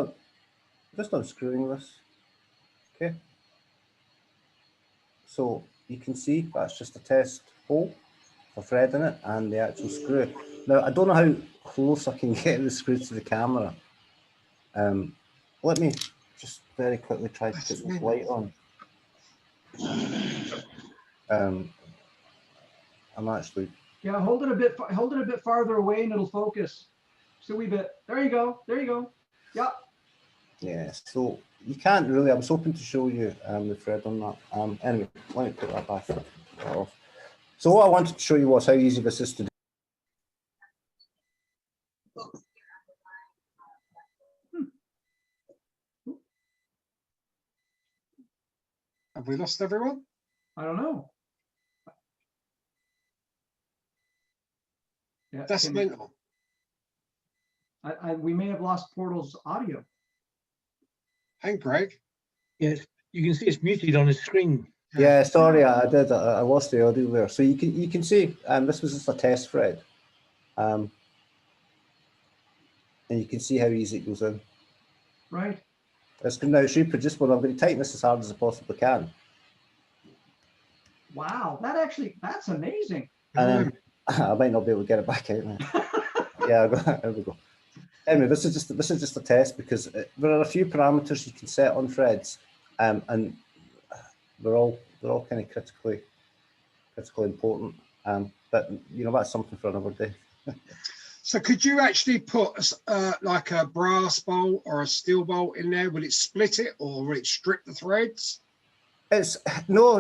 [SPEAKER 9] unscrewing this. Okay. So you can see that's just a test hole for thread in it and the actual screw. Now I don't know how close I can get the screw to the camera. Let me just very quickly try to put this light on. I'm actually.
[SPEAKER 3] Yeah, hold it a bit farther away and it'll focus. Just a wee bit. There you go. There you go. Yep.
[SPEAKER 9] Yeah. So you can't really. I was hoping to show you the thread on that. Anyway, let me put that back off. So what I wanted to show you was how easy this is to do.
[SPEAKER 5] Have we lost everyone?
[SPEAKER 3] I don't know. Yeah,
[SPEAKER 5] that's mental.
[SPEAKER 3] We may have lost Portal's audio.
[SPEAKER 5] Hey, Greg.
[SPEAKER 8] Yes, you can see it's muted on the screen.
[SPEAKER 9] Yeah, sorry, I did. I lost the audio there. So you can see this was just a test thread, and you can see how easy it goes in.
[SPEAKER 3] Right.
[SPEAKER 9] It's now reproducible. I'm going to tighten this as hard as I possibly can.
[SPEAKER 3] Wow, that's amazing.
[SPEAKER 9] And I might not be able to get it back out now. Yeah, there we go. Anyway, this is just a test because there are a few parameters you can set on threads, and they're all kind of critically important. But that's something for another day.
[SPEAKER 5] So could you actually put like a brass bolt or a steel bolt in there? Will it split it or will it strip the threads?
[SPEAKER 9] It's no.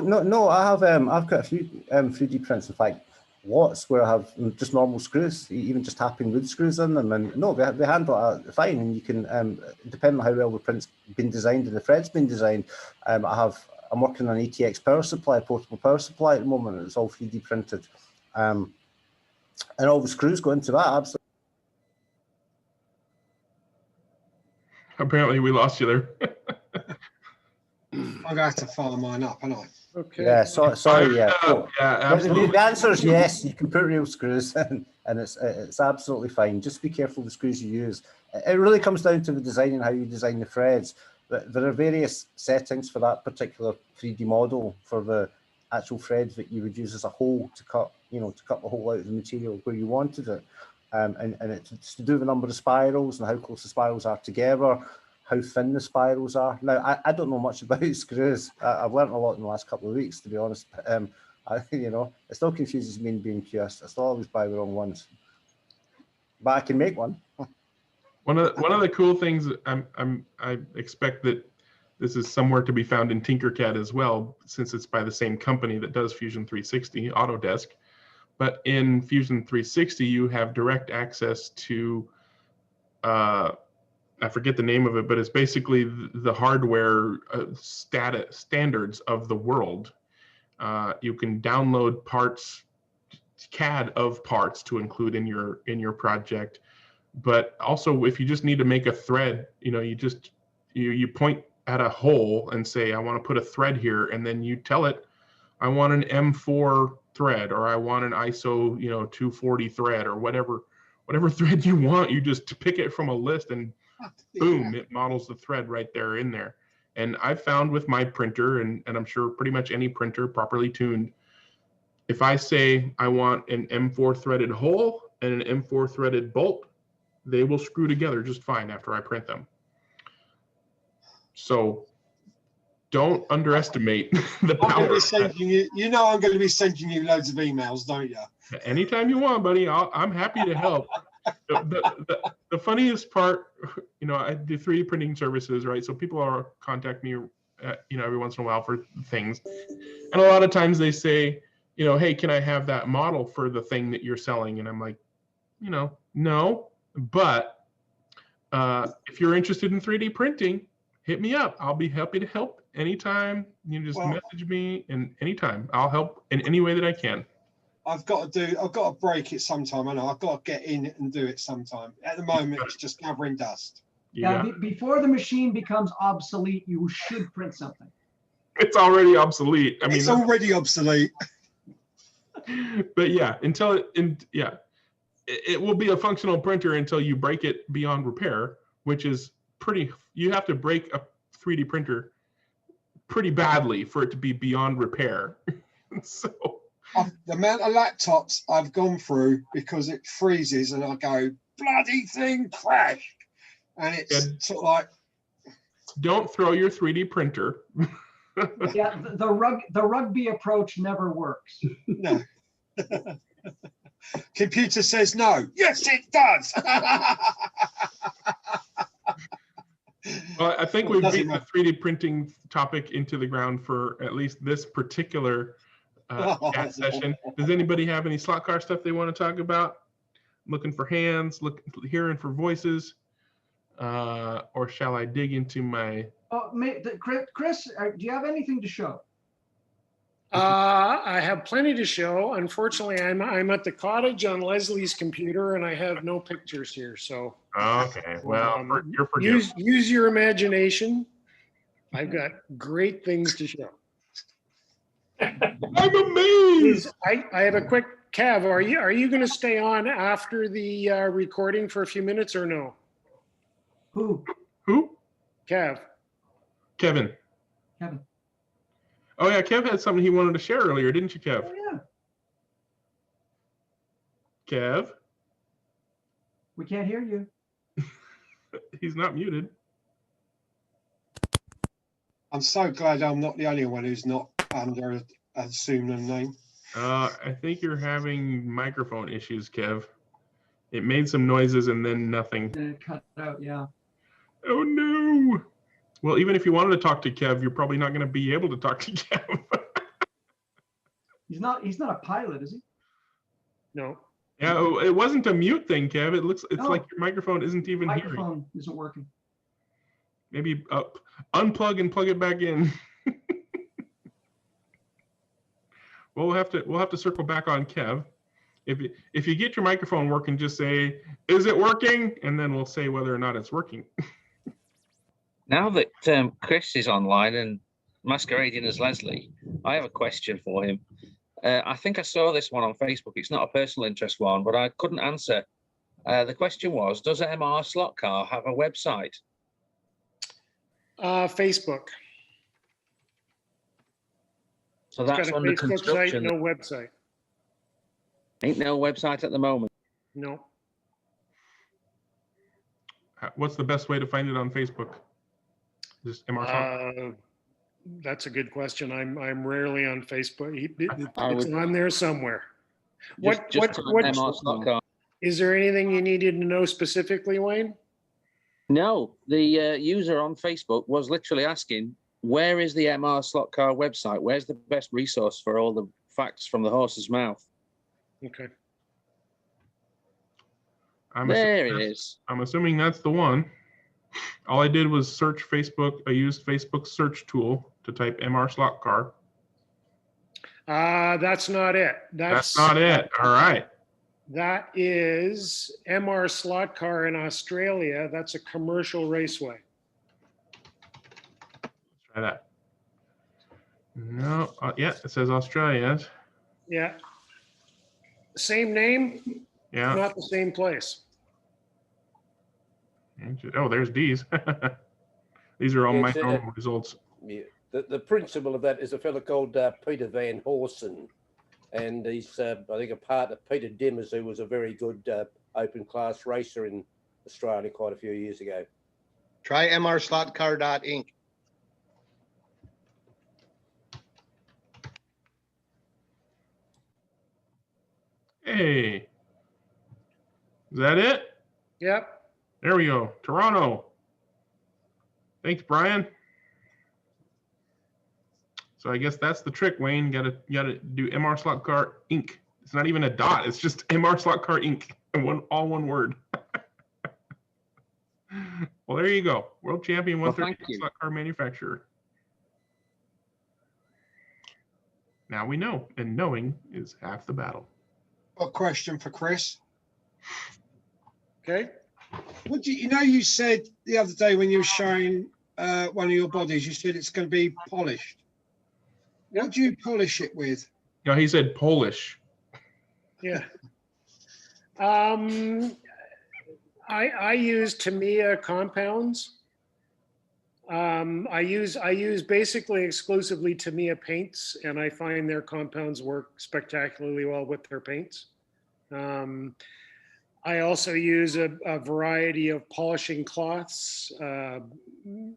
[SPEAKER 9] I've got a few 3D prints. In fact, lots where I have just normal screws, even just tapping wood screws in them, and no, they handle it fine. And you can, depending on how well the print's been designed and the thread's been designed, I'm working on an ATX power supply, portable power supply at the moment. It's all 3D printed, and all the screws go into that. Absolutely.
[SPEAKER 1] Apparently, we lost you there.
[SPEAKER 5] I'm going to have to follow mine up, aren't I?
[SPEAKER 9] Okay. Yeah, sorry. Yeah.
[SPEAKER 1] Absolutely.
[SPEAKER 9] The answer is yes. You can put real screws in, and it's absolutely fine. Just be careful the screws you use. It really comes down to the design and how you design the threads. But there are various settings for that particular 3D model for the actual threads that you would use as a hole to cut the hole out of the material where you wanted it. And it's to do with the number of spirals and how close the spirals are together, how thin the spirals are. Now, I don't know much about screws. I've learned a lot in the last couple of weeks, to be honest. You know, it still confuses me in being curious. I still always buy the wrong ones, but I can make one.
[SPEAKER 1] One of the cool things I expect that this is somewhere to be found in Tinkercad as well, since it's by the same company that does Fusion 360, Autodesk. But in Fusion 360, you have direct access to, I forget the name of it, but it's basically the hardware standards of the world. You can download parts, CAD of parts to include in your project. But also, if you just need to make a thread, you know, you point at a hole and say, I want to put a thread here, and then you tell it, I want an M4 thread, or I want an ISO, you know, 240 thread, or whatever thread you want. You just pick it from a list, and boom, it models the thread right there in there. And I've found with my printer, and I'm sure pretty much any printer properly tuned, if I say I want an M4 threaded hole and an M4 threaded bolt, they will screw together just fine after I print them. So don't underestimate the power.
[SPEAKER 5] I'm going to be sending you, you know, I'm going to be sending you loads of emails, don't you?
[SPEAKER 1] Anytime you want, buddy. I'm happy to help. The funniest part, you know, I do 3D printing services, right? So people are contact me, you know, every once in a while for things. And a lot of times they say, you know, hey, can I have that model for the thing that you're selling? And I'm like, you know, no. But if you're interested in 3D printing, hit me up. I'll be happy to help anytime. You just message me, and anytime I'll help in any way that I can.
[SPEAKER 5] I've got to break it sometime. I know I've got to get in and do it sometime. At the moment, it's just gathering dust.
[SPEAKER 3] Yeah. Before the machine becomes obsolete, you should print something.
[SPEAKER 1] It's already obsolete. I mean,
[SPEAKER 5] it's already obsolete.
[SPEAKER 1] But yeah, it will be a functional printer until you break it beyond repair, which is you have to break a 3D printer pretty badly for it to be beyond repair. So
[SPEAKER 5] the amount of laptops I've gone through because it freezes and I go, bloody thing crashed. And it's sort of like,
[SPEAKER 1] don't throw your 3D printer.
[SPEAKER 3] Yeah, the rugby approach never works.
[SPEAKER 5] No. Computer says no. Yes, it does.
[SPEAKER 1] Well, I think we've beat the 3D printing topic into the ground for at least this particular chat session. Does anybody have any slot car stuff they want to talk about? Looking for hands, hearing for voices, or shall I dig into my?
[SPEAKER 3] Oh, Chris, do you have anything to show?
[SPEAKER 12] I have plenty to show. Unfortunately, I'm at the cottage on Leslie's computer, and I have no pictures here. So
[SPEAKER 1] okay, well, you're forgiven.
[SPEAKER 12] Use your imagination. I've got great things to show.
[SPEAKER 1] I'm amazed.
[SPEAKER 12] I have a quick Kev. Are you going to stay on after the recording for a few minutes or no?
[SPEAKER 3] Who?
[SPEAKER 12] Kev.
[SPEAKER 1] Kevin. Oh yeah, Kev had something he wanted to share earlier, didn't you, Kev?
[SPEAKER 3] Oh, yeah.
[SPEAKER 1] Kev?
[SPEAKER 3] We can't hear you.
[SPEAKER 1] He's not muted.
[SPEAKER 5] I'm so glad I'm not the only one who's not under a pseudonym name.
[SPEAKER 1] I think you're having microphone issues, Kev. It made some noises and then nothing.
[SPEAKER 3] Then it cut out, yeah.
[SPEAKER 1] Oh no. Well, even if you wanted to talk to Kev, you're probably not going to be able to talk to Kev.
[SPEAKER 3] He's not a pilot, is he?
[SPEAKER 12] No.
[SPEAKER 1] Yeah, it wasn't a mute thing, Kev. It's like your microphone isn't even hearing.
[SPEAKER 3] Microphone isn't working.
[SPEAKER 1] Maybe unplug and plug it back in. Well, we'll have to circle back on Kev. If you get your microphone working, just say, "Is it working?" And then we'll say whether or not it's working.
[SPEAKER 13] Now that Chris is online and masquerading as Leslie, I have a question for him. I think I saw this one on Facebook. It's not a personal interest one, but I couldn't answer. The question was, does MR Slot Car have a website?
[SPEAKER 12] Facebook.
[SPEAKER 13] So that's under construction.
[SPEAKER 12] Site, no website.
[SPEAKER 13] Ain't no website at the moment.
[SPEAKER 12] No.
[SPEAKER 1] What's the best way to find it on Facebook? Just MR Slot?
[SPEAKER 12] That's a good question. I'm rarely on Facebook.
[SPEAKER 13] I
[SPEAKER 12] It's
[SPEAKER 13] would-
[SPEAKER 12] on there somewhere.
[SPEAKER 13] Just
[SPEAKER 12] What
[SPEAKER 13] type
[SPEAKER 12] what
[SPEAKER 13] MR Slot Car.
[SPEAKER 12] is there anything you needed to know specifically, Wayne?
[SPEAKER 13] No, the user on Facebook was literally asking, where is the MR Slot Car website? Where's the best resource for all the facts from the horse's mouth?
[SPEAKER 12] Okay.
[SPEAKER 13] There it is.
[SPEAKER 1] I'm assuming that's the one. All I did was search Facebook. I used Facebook's search tool to type MR Slot Car.
[SPEAKER 12] That's not it.
[SPEAKER 1] That's not it. All right.
[SPEAKER 12] That is MR Slot Car in Australia. That's a commercial raceway.
[SPEAKER 1] Try that. No, yeah, it says Australia.
[SPEAKER 12] Yeah. Same name,
[SPEAKER 1] Yeah.
[SPEAKER 12] not the same place.
[SPEAKER 1] Oh, there's these. These are all
[SPEAKER 11] Yeah,
[SPEAKER 1] my
[SPEAKER 11] it's,
[SPEAKER 1] normal results.
[SPEAKER 11] Yeah. The principal of that is a fellow called Peter Van Horsen, and he's I think a part of Peter Dimmers, who was a very good open class racer in Australia quite a few years ago.
[SPEAKER 14] Try mrslotcar.inc.
[SPEAKER 1] Hey, is that it?
[SPEAKER 12] Yep.
[SPEAKER 1] There we go. Toronto. Thanks, Brian. So I guess that's the trick, Wayne. You gotta do MR Slot Car Inc. It's not even a dot. It's just MR Slot Car Inc. All one word. Well, there you go. World champion, 130 slot car manufacturer. Now we know, and knowing is half the battle.
[SPEAKER 5] Got a question for Chris.
[SPEAKER 12] Okay.
[SPEAKER 5] What do you know? You said the other day when you were showing one of your bodies, you said it's going to be polished. What do you polish it with?
[SPEAKER 1] No, he said Polish.
[SPEAKER 12] Yeah. I use Tamiya compounds. I use basically exclusively Tamiya paints, and I find their compounds work spectacularly well with their paints. I also use a variety of polishing cloths,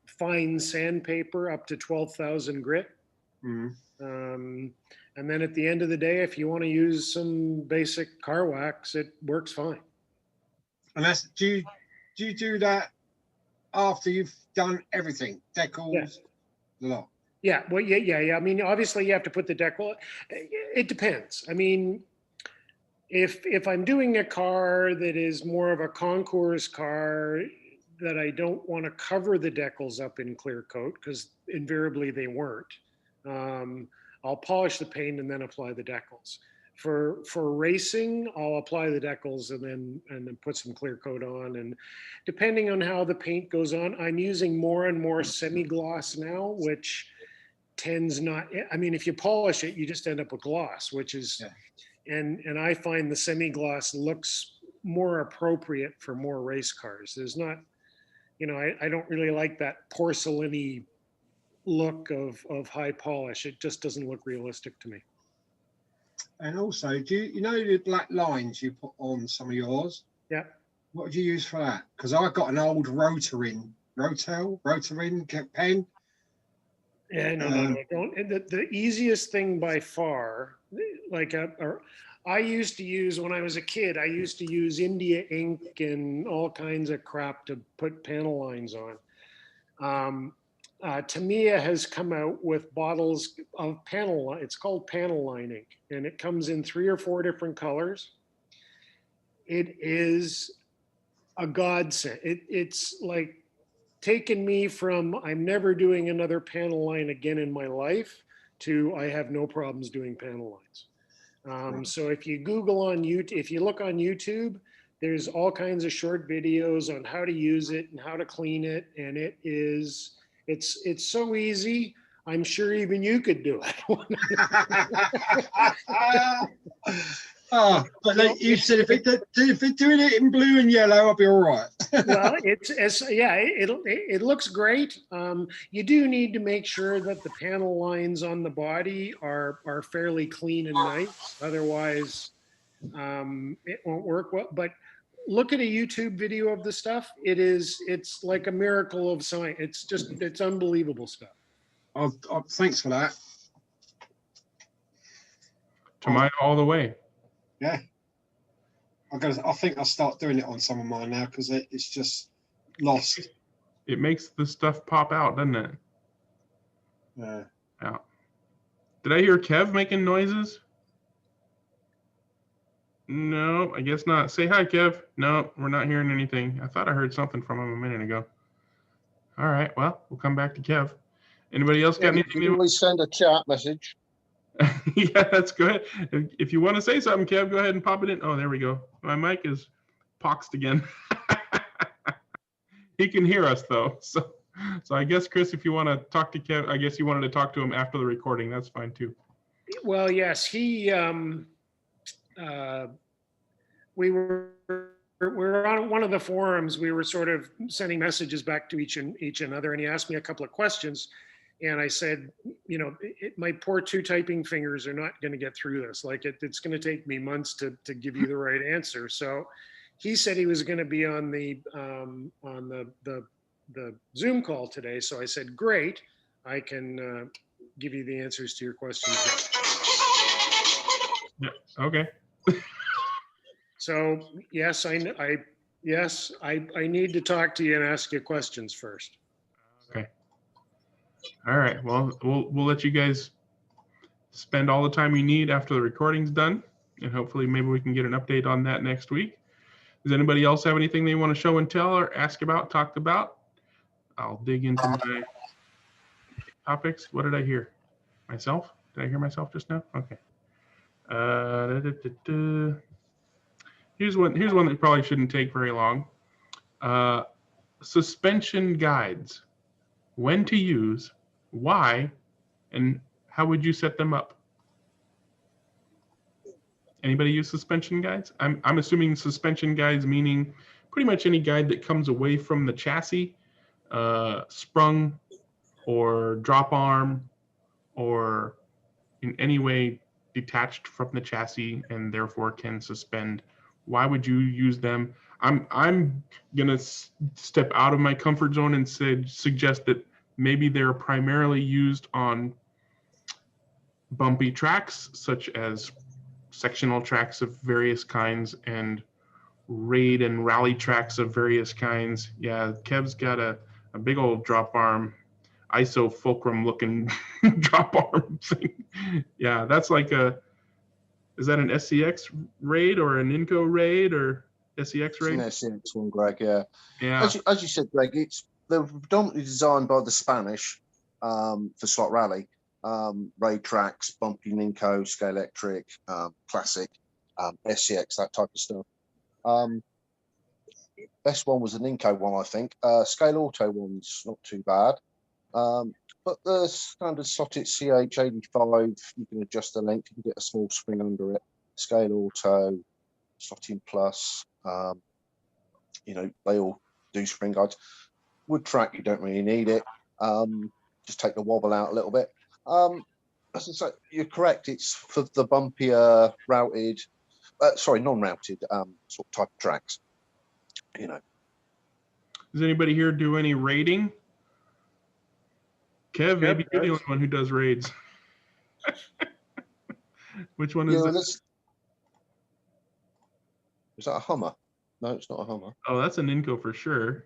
[SPEAKER 12] fine sandpaper up to 12,000 grit. And then at the end of the day, if you want to use some basic car wax, it works fine.
[SPEAKER 5] And that's do you do that after you've done everything, decals, the lot?
[SPEAKER 12] Yeah, well, yeah. I mean, obviously you have to put the decal. It depends. I mean, if I'm doing a car that is more of a concours car that I don't want to cover the decals up in clear coat, because invariably they weren't, I'll polish the paint and then apply the decals. For racing, I'll apply the decals and then put some clear coat on. And depending on how the paint goes on, I'm using more and more semi-gloss now, which tends not, I mean, if you polish it, you just end up with gloss, which is, and I find the semi-gloss looks more appropriate for more race cars. There's not, you know, I don't really like that porcelain-y look of high polish. It just doesn't look realistic to me.
[SPEAKER 5] And also, do you know the black lines you put on some of yours?
[SPEAKER 12] Yeah.
[SPEAKER 5] What do you use for that? Because I've got an old Rotarin pen.
[SPEAKER 12] Yeah, no. Don't. The easiest thing by far, like I used to use when I was a kid, I used to use India ink and all kinds of crap to put panel lines on. Tamiya has come out with bottles of panel. It's called panel line ink, and it comes in 3 or 4 different colors. It is a godsend. It's like taken me from I'm never doing another panel line again in my life to I have no problems doing panel lines. So if you Google on YouTube, if you look on YouTube, there's all kinds of short videos on how to use it and how to clean it, and it's so easy. I'm sure even you could do it.
[SPEAKER 5] Oh, but like you said, if it's doing it in blue and yellow, I'll be all right.
[SPEAKER 12] Well, it looks great. You do need to make sure that the panel lines on the body are fairly clean and nice. Otherwise, it won't work well. But look at a YouTube video of the stuff. It's like a miracle of science. It's unbelievable stuff.
[SPEAKER 5] Thanks for that.
[SPEAKER 1] Tomato all the way.
[SPEAKER 5] Yeah. I think I'll start doing it on some of mine now because it's just lost.
[SPEAKER 1] It makes the stuff pop out, doesn't it?
[SPEAKER 5] Yeah.
[SPEAKER 1] Yeah. Did I hear Kev making noises? No, I guess not. Say hi, Kev. No, we're not hearing anything. I thought I heard something from him a minute ago. All right, well, we'll come back to Kev. Anybody else got anything?
[SPEAKER 2] You can always send a chat message.
[SPEAKER 1] Yeah, that's good. If you want to say something, Kev, go ahead and pop it in. Oh, there we go. My mic is poxed again. He can hear us though. So I guess, Chris, if you want to talk to Kev, I guess you wanted to talk to him after the recording. That's fine too.
[SPEAKER 12] Well, yes, we were on one of the forums. We were sort of sending messages back to each another, and he asked me a couple of questions. And I said, my poor two typing fingers are not going to get through this. Like it's going to take me months to give you the right answer. So he said he was going to be on the Zoom call today. So I said, great, I can give you the answers to your questions.
[SPEAKER 1] Yeah. Okay.
[SPEAKER 12] So yes, I need to talk to you and ask you questions first.
[SPEAKER 1] Okay. All right. Well, we'll let you guys spend all the time you need after the recording's done, and hopefully maybe we can get an update on that next week. Does anybody else have anything they want to show and tell or ask about, talk about? I'll dig into my topics. What did I hear? Myself? Did I hear myself just now? Okay. Here's one that probably shouldn't take very long. Suspension guides. When to use, why, and how would you set them up? Anybody use suspension guides? I'm assuming suspension guides meaning pretty much any guide that comes away from the chassis, sprung or drop arm, or in any way detached from the chassis and therefore can suspend. Why would you use them? I'm gonna step out of my comfort zone and suggest that maybe they're primarily used on bumpy tracks, such as sectional tracks of various kinds and raid and rally tracks of various kinds. Yeah, Kev's got a big old drop arm, ISO fulcrum looking drop arm thing. Yeah, that's like is that an SCX raid or an Inco raid or SCX raid?
[SPEAKER 2] It's an SCX one, Greg, yeah.
[SPEAKER 1] Yeah.
[SPEAKER 2] As you said, Greg, they're predominantly designed by the Spanish for slot rally. Raid tracks, bumpy Ninco, scale electric, classic, SCX, that type of stuff. Best one was the Ninco one, I think. Scale auto one's not too bad. But the standard Sotit CH85, you can adjust the length, you can get a small spring under it. Scale auto, Sotin Plus, they all do spring guides. Wood track, you don't really need it. Just take the wobble out a little bit. As I say, you're correct. It's for the bumpier routed, non-routed sort of type of tracks.
[SPEAKER 1] Does anybody here do any raiding? Kev, maybe you're the only one who does raids. Which one is that?
[SPEAKER 2] Is that a Hummer? No, it's not a Hummer.
[SPEAKER 1] Oh, that's an Inco for sure.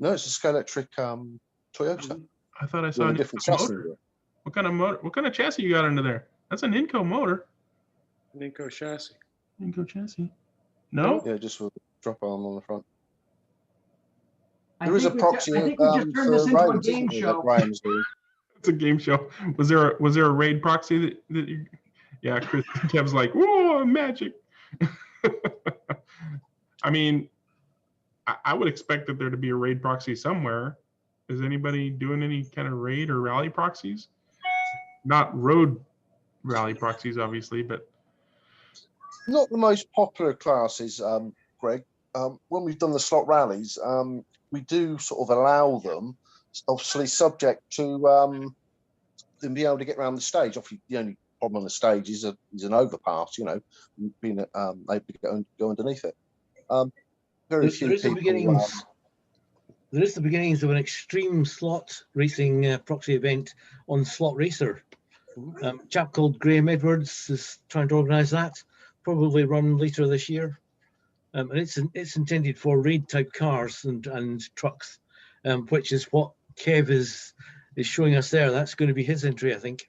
[SPEAKER 2] No, it's a scale electric Toyota.
[SPEAKER 1] I thought I saw a different motor. What kind of motor? What kind of chassis you got under there? That's an Inco motor.
[SPEAKER 12] An Inco chassis.
[SPEAKER 1] Inco chassis. No?
[SPEAKER 2] Yeah, just with a drop arm on the front.
[SPEAKER 3] I think we just turned this into a game show.
[SPEAKER 1] It's a game show. Was there a raid proxy that you? Yeah, Chris Kev's like, whoa, magic. I mean, I would expect that there to be a raid proxy somewhere. Is anybody doing any kind of raid or rally proxies? Not road rally proxies, obviously, but
[SPEAKER 2] not the most popular classes, Greg. When we've done the slot rallies, we do sort of allow them, obviously subject to them being able to get around the stage. Obviously, the only problem on the stage is an overpass. You know, being able to go underneath it. Very few
[SPEAKER 8] There is
[SPEAKER 2] people.
[SPEAKER 8] There is the beginnings of an extreme slot racing proxy event on Slot Racer. A chap called Graham Edwards is trying to organise that. Probably run later this year. And it's intended for raid type cars and trucks, which is what Kev is showing us there. That's going to be his entry, I think.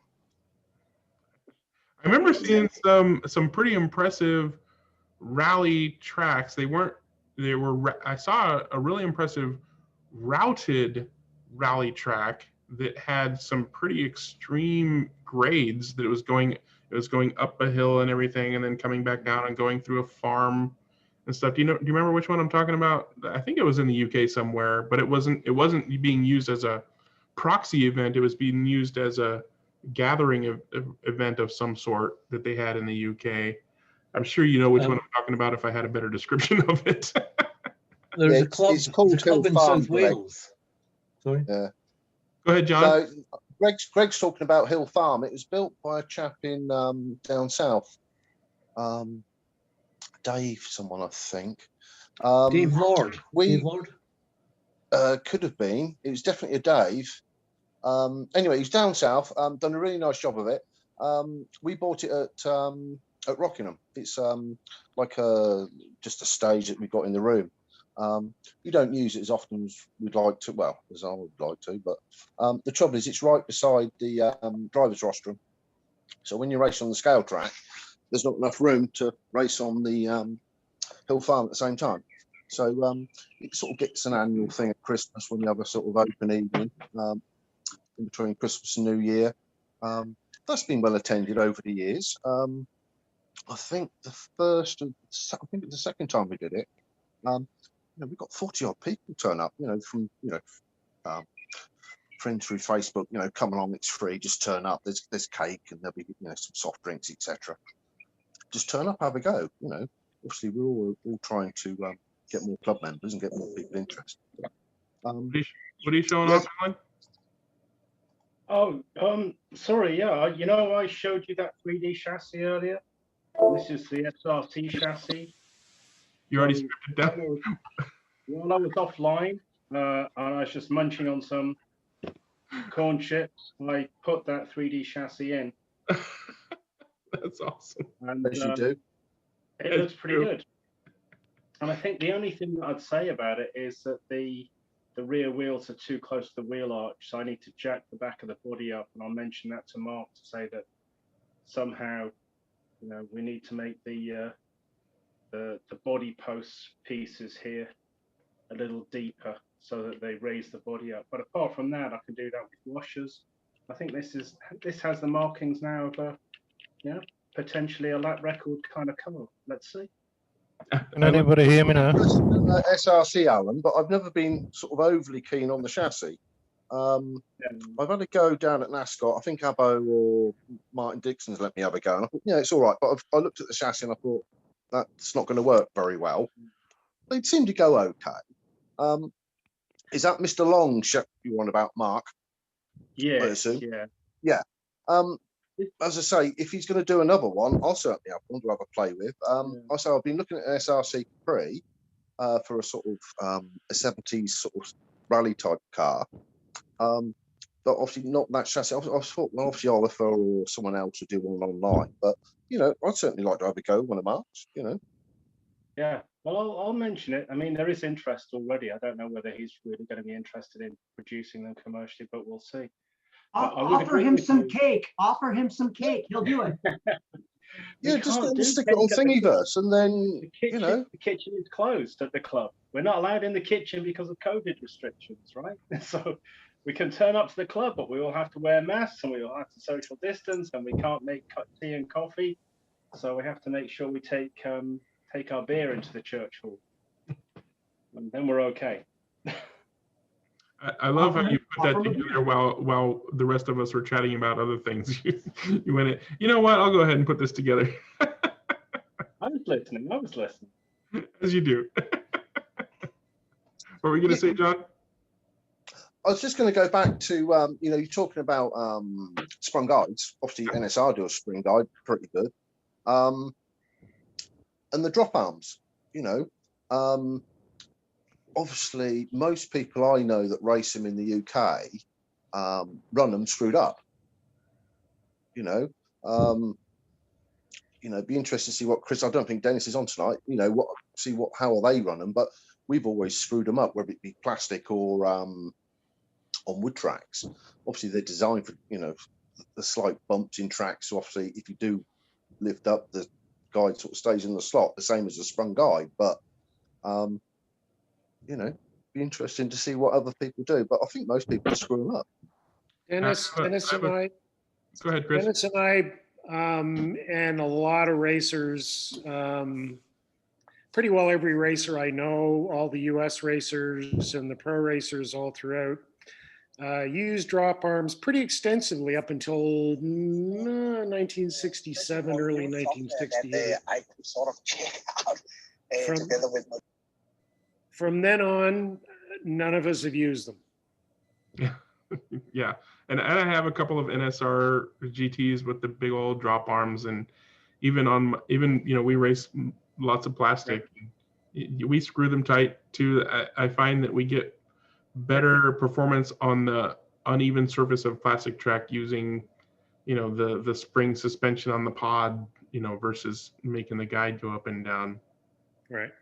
[SPEAKER 1] I remember seeing some pretty impressive rally tracks. I saw a really impressive routed rally track that had some pretty extreme grades. That it was going up a hill and everything, and then coming back down and going through a farm and stuff. Do you remember which one I'm talking about? I think it was in the UK somewhere, but it wasn't being used as a proxy event. It was being used as a gathering event of some sort that they had in the UK. I'm sure you know which one I'm talking about if I had a better description of it.
[SPEAKER 8] There's a club.
[SPEAKER 2] It's called
[SPEAKER 8] club in South Wales. Sorry.
[SPEAKER 2] Yeah.
[SPEAKER 1] Go ahead, John.
[SPEAKER 2] So Greg's talking about Hill Farm. It was built by a chap in down south. Dave, someone I think.
[SPEAKER 8] Dave Lord. Dave Lord.
[SPEAKER 2] Could have been. It was definitely a Dave. Anyway, he's down south. Done a really nice job of it. We bought it at Rockingham. It's like just a stage that we got in the room. We don't use it as often as we'd like to. Well, as I would like to, but the trouble is, it's right beside the driver's rostrum. So when you race on the scale track, there's not enough room to race on the Hill Farm at the same time. So it sort of gets an annual thing at Christmas when you have a sort of open evening in between Christmas and New Year. That's been well attended over the years. I think the second time we did it, we got 40 odd people turn up, from, friends through Facebook, come along, it's free, just turn up, there's cake and there'll be, some soft drinks, etc. Just turn up, have a go, obviously we're all trying to get more club members and get more people interested.
[SPEAKER 1] What are you showing off, Alan?
[SPEAKER 6] Oh, sorry, yeah, I showed you that 3D chassis earlier. This is the SRT chassis.
[SPEAKER 1] You already stripped it down?
[SPEAKER 6] While I was offline, and I was just munching on some corn chips, I put that 3D chassis in.
[SPEAKER 1] That's awesome.
[SPEAKER 6] And
[SPEAKER 2] as you do.
[SPEAKER 6] It looks pretty good. And I think the only thing that I'd say about it is that the rear wheels are too close to the wheel arch, so I need to jack the back of the body up, and I'll mention that to Mark to say that somehow, we need to make the body post pieces here a little deeper so that they raise the body up. But apart from that, I can do that with washers. I think this has the markings now of a potentially a lap record kind of car. Let's see.
[SPEAKER 15] Can anybody hear me now?
[SPEAKER 2] SRC, Alan, but I've never been sort of overly keen on the chassis. I've had a go down at NASCAR. I think Abbo or Martin Dixon's let me have a go, and I thought, it's all right. But I looked at the chassis and I thought that's not going to work very well. They seem to go okay. Is that Mr. Long you want about, Mark?
[SPEAKER 6] Yes.
[SPEAKER 2] Yeah. As I say, if he's going to do another one, I'll certainly have one to have a play with. Also, I've been looking at an SRC Capri for a sort of a 70s sort of rally type car. But obviously not that chassis. I thought, well, obviously Oliver or someone else would do one online. But, I'd certainly like to have a go one of Mark's,
[SPEAKER 6] Yeah, well, I'll mention it. I mean, there is interest already. I don't know whether he's really going to be interested in producing them commercially, but we'll see.
[SPEAKER 3] Offer him some cake. Offer him some cake. He'll do it.
[SPEAKER 2] Yeah, just stick it on Thingiverse, and then
[SPEAKER 6] the kitchen is closed at the club. We're not allowed in the kitchen because of COVID restrictions, right? So we can turn up to the club, but we all have to wear masks and we all have to social distance, and we can't make tea and coffee. So we have to make sure we take our beer into the church hall, and then we're okay.
[SPEAKER 1] I love how you put that together while the rest of us were chatting about other things. You went, you know what? I'll go ahead and put this together.
[SPEAKER 6] I was listening.
[SPEAKER 1] As you do. What were you going to say, John?
[SPEAKER 2] I was just going to go back to, you're talking about sprung guides. Obviously, NSR do a spring guide, pretty good. And the drop arms, obviously, most people I know that race them in the UK run them screwed up. Be interested to see what Chris. I don't think Dennis is on tonight. How are they running? But we've always screwed them up, whether it be plastic or on wood tracks. Obviously, they're designed for the slight bumps in tracks. So obviously, if you do lift up, the guide sort of stays in the slot, the same as a sprung guide. But be interesting to see what other people do. But I think most people screw them up.
[SPEAKER 12] Dennis and I.
[SPEAKER 1] Go ahead, Chris.
[SPEAKER 12] Dennis and I, and a lot of racers, pretty well every racer I know, all the US racers and the pro racers all throughout, used drop arms pretty extensively up until 1967, early 1968. I could sort of check out together with my... From then on, none of us have used them.
[SPEAKER 1] Yeah. And I have a couple of NSR GTs with the big old drop arms, and even we race lots of plastic. Right. We screw them tight too. I find that we get better performance on the uneven surface of plastic track using, the spring suspension on the pod, versus making the guide go up and down.
[SPEAKER 12] Right.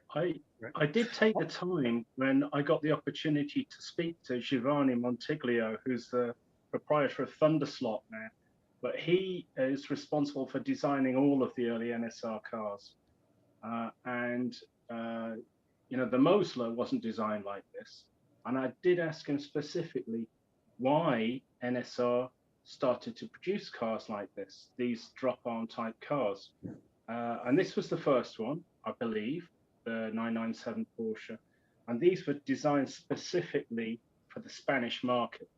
[SPEAKER 6] I did take the time when I got the opportunity to speak to Giovanni Montiglio, who's the proprietor of Thunderslot now, but he is responsible for designing all of the early NSR cars. The Mosler wasn't designed like this. And I did ask him specifically why NSR started to produce cars like this, these drop-arm type cars. And this was the first one, I believe, the 997 Porsche. And these were designed specifically for the Spanish market.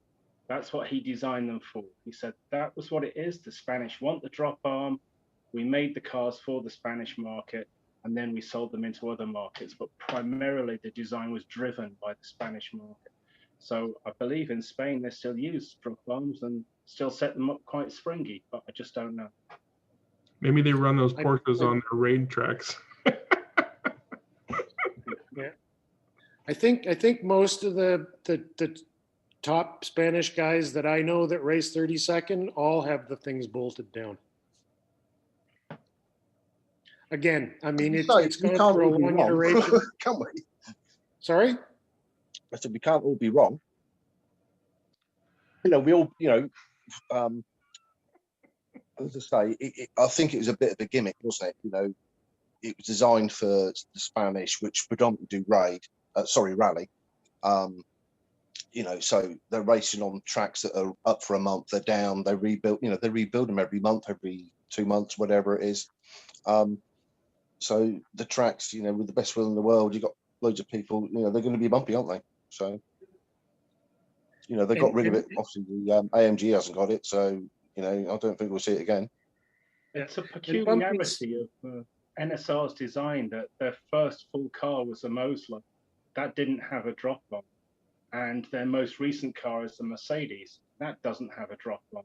[SPEAKER 6] That's what he designed them for. He said that was what it is. The Spanish want the drop arm. We made the cars for the Spanish market, and then we sold them into other markets. But primarily, the design was driven by the Spanish market. So I believe in Spain, they still use drop arms and still set them up quite springy, but I just don't know.
[SPEAKER 1] Maybe they run those Porsches on their raid tracks.
[SPEAKER 12] Yeah, I think most of the top Spanish guys that I know that race 32nd all have the things bolted down. Again, I mean, it's gone through a long iteration.
[SPEAKER 2] Can we?
[SPEAKER 12] Sorry?
[SPEAKER 2] I said we can't all be wrong. We all, as I say, I think it was a bit of a gimmick, wasn't it? It was designed for the Spanish, which predominantly do rally. So they're racing on tracks that are up for a month, they're down, they rebuild, they rebuild them every month, every 2 months, whatever it is. So the tracks, with the best will in the world, you've got loads of people, they're going to be bumpy, aren't they? So, they got rid of it. Obviously, the AMG hasn't got it, so, I don't think we'll see it again.
[SPEAKER 6] It's a peculiarity of NSR's design that their first full car was a Mosler. That didn't have a drop on. And their most recent car is the Mercedes. That doesn't have a drop on.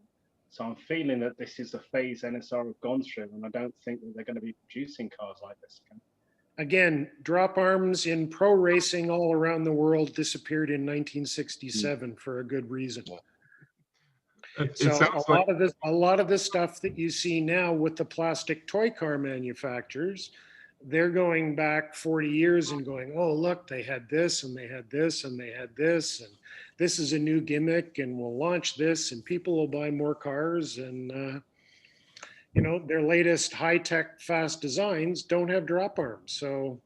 [SPEAKER 6] So I'm feeling that this is a phase NSR have gone through, and I don't think that they're going to be producing cars like this again.
[SPEAKER 12] Again, drop arms in pro racing all around the world disappeared in 1967 for a good reason. So a lot of this stuff that you see now with the plastic toy car manufacturers, they're going back 40 years and going, oh, look, they had this and they had this and they had this, and this is a new gimmick and we'll launch this and people will buy more cars. And, their latest high-tech fast designs don't have drop arms. So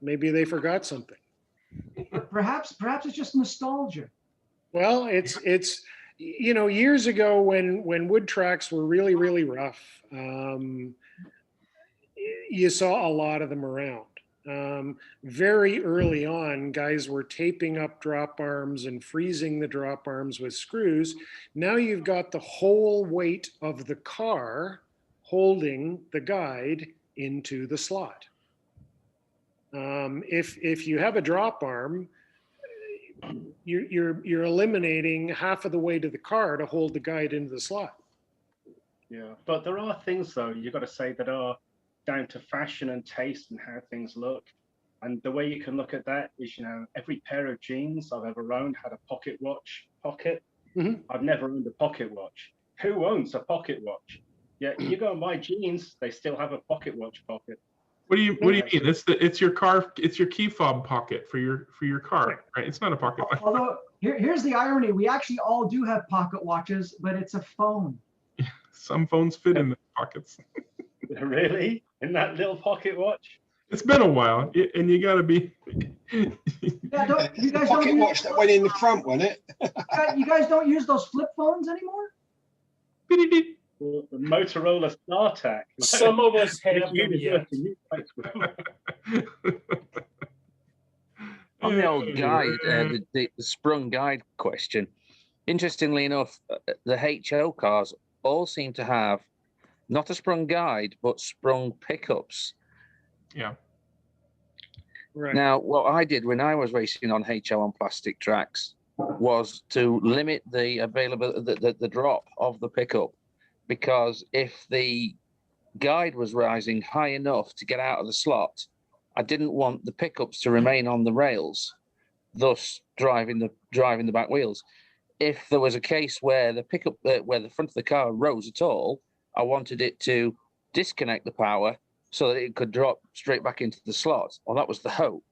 [SPEAKER 12] maybe they forgot something.
[SPEAKER 3] Perhaps it's just nostalgia.
[SPEAKER 12] Well, it's years ago when wood tracks were really, really rough, you saw a lot of them around. Very early on, guys were taping up drop arms and freezing the drop arms with screws. Now you've got the whole weight of the car holding the guide into the slot. If you have a drop arm, you're eliminating half of the way to the car to hold the guide into the slot.
[SPEAKER 6] Yeah, but there are things though you've got to say that are down to fashion and taste and how things look. And the way you can look at that is, you know, every pair of jeans I've ever owned had a pocket watch pocket. I've never owned a pocket watch. Who owns a pocket watch? Yeah, you go and buy jeans, they still have a pocket watch pocket.
[SPEAKER 1] What do you mean? It's your car. It's your key fob pocket for your car, right? It's not a pocket watch.
[SPEAKER 3] Although here's the irony: we actually all do have pocket watches, but it's a phone.
[SPEAKER 1] Some phones fit in the pockets.
[SPEAKER 6] Really? In that little pocket watch?
[SPEAKER 1] It's been a while, and you got to be.
[SPEAKER 3] Yeah, you guys
[SPEAKER 5] Pocket
[SPEAKER 3] don't
[SPEAKER 5] watch that went in the front, wasn't it?
[SPEAKER 3] You guys don't use those flip phones anymore?
[SPEAKER 6] The Motorola StarTAC.
[SPEAKER 16] Some of us have them yet.
[SPEAKER 13] On the old guide, the sprung guide question, interestingly enough, the HO cars all seem to have not a sprung guide, but sprung pickups.
[SPEAKER 1] Yeah.
[SPEAKER 13] Right. Now, what I did when I was racing on HO on plastic tracks was to limit the availability, the drop of the pickup, because if the guide was rising high enough to get out of the slot, I didn't want the pickups to remain on the rails, thus driving the back wheels. If there was a case where the pickup, where the front of the car rose at all, I wanted it to disconnect the power so that it could drop straight back into the slot. Well, that was the hope.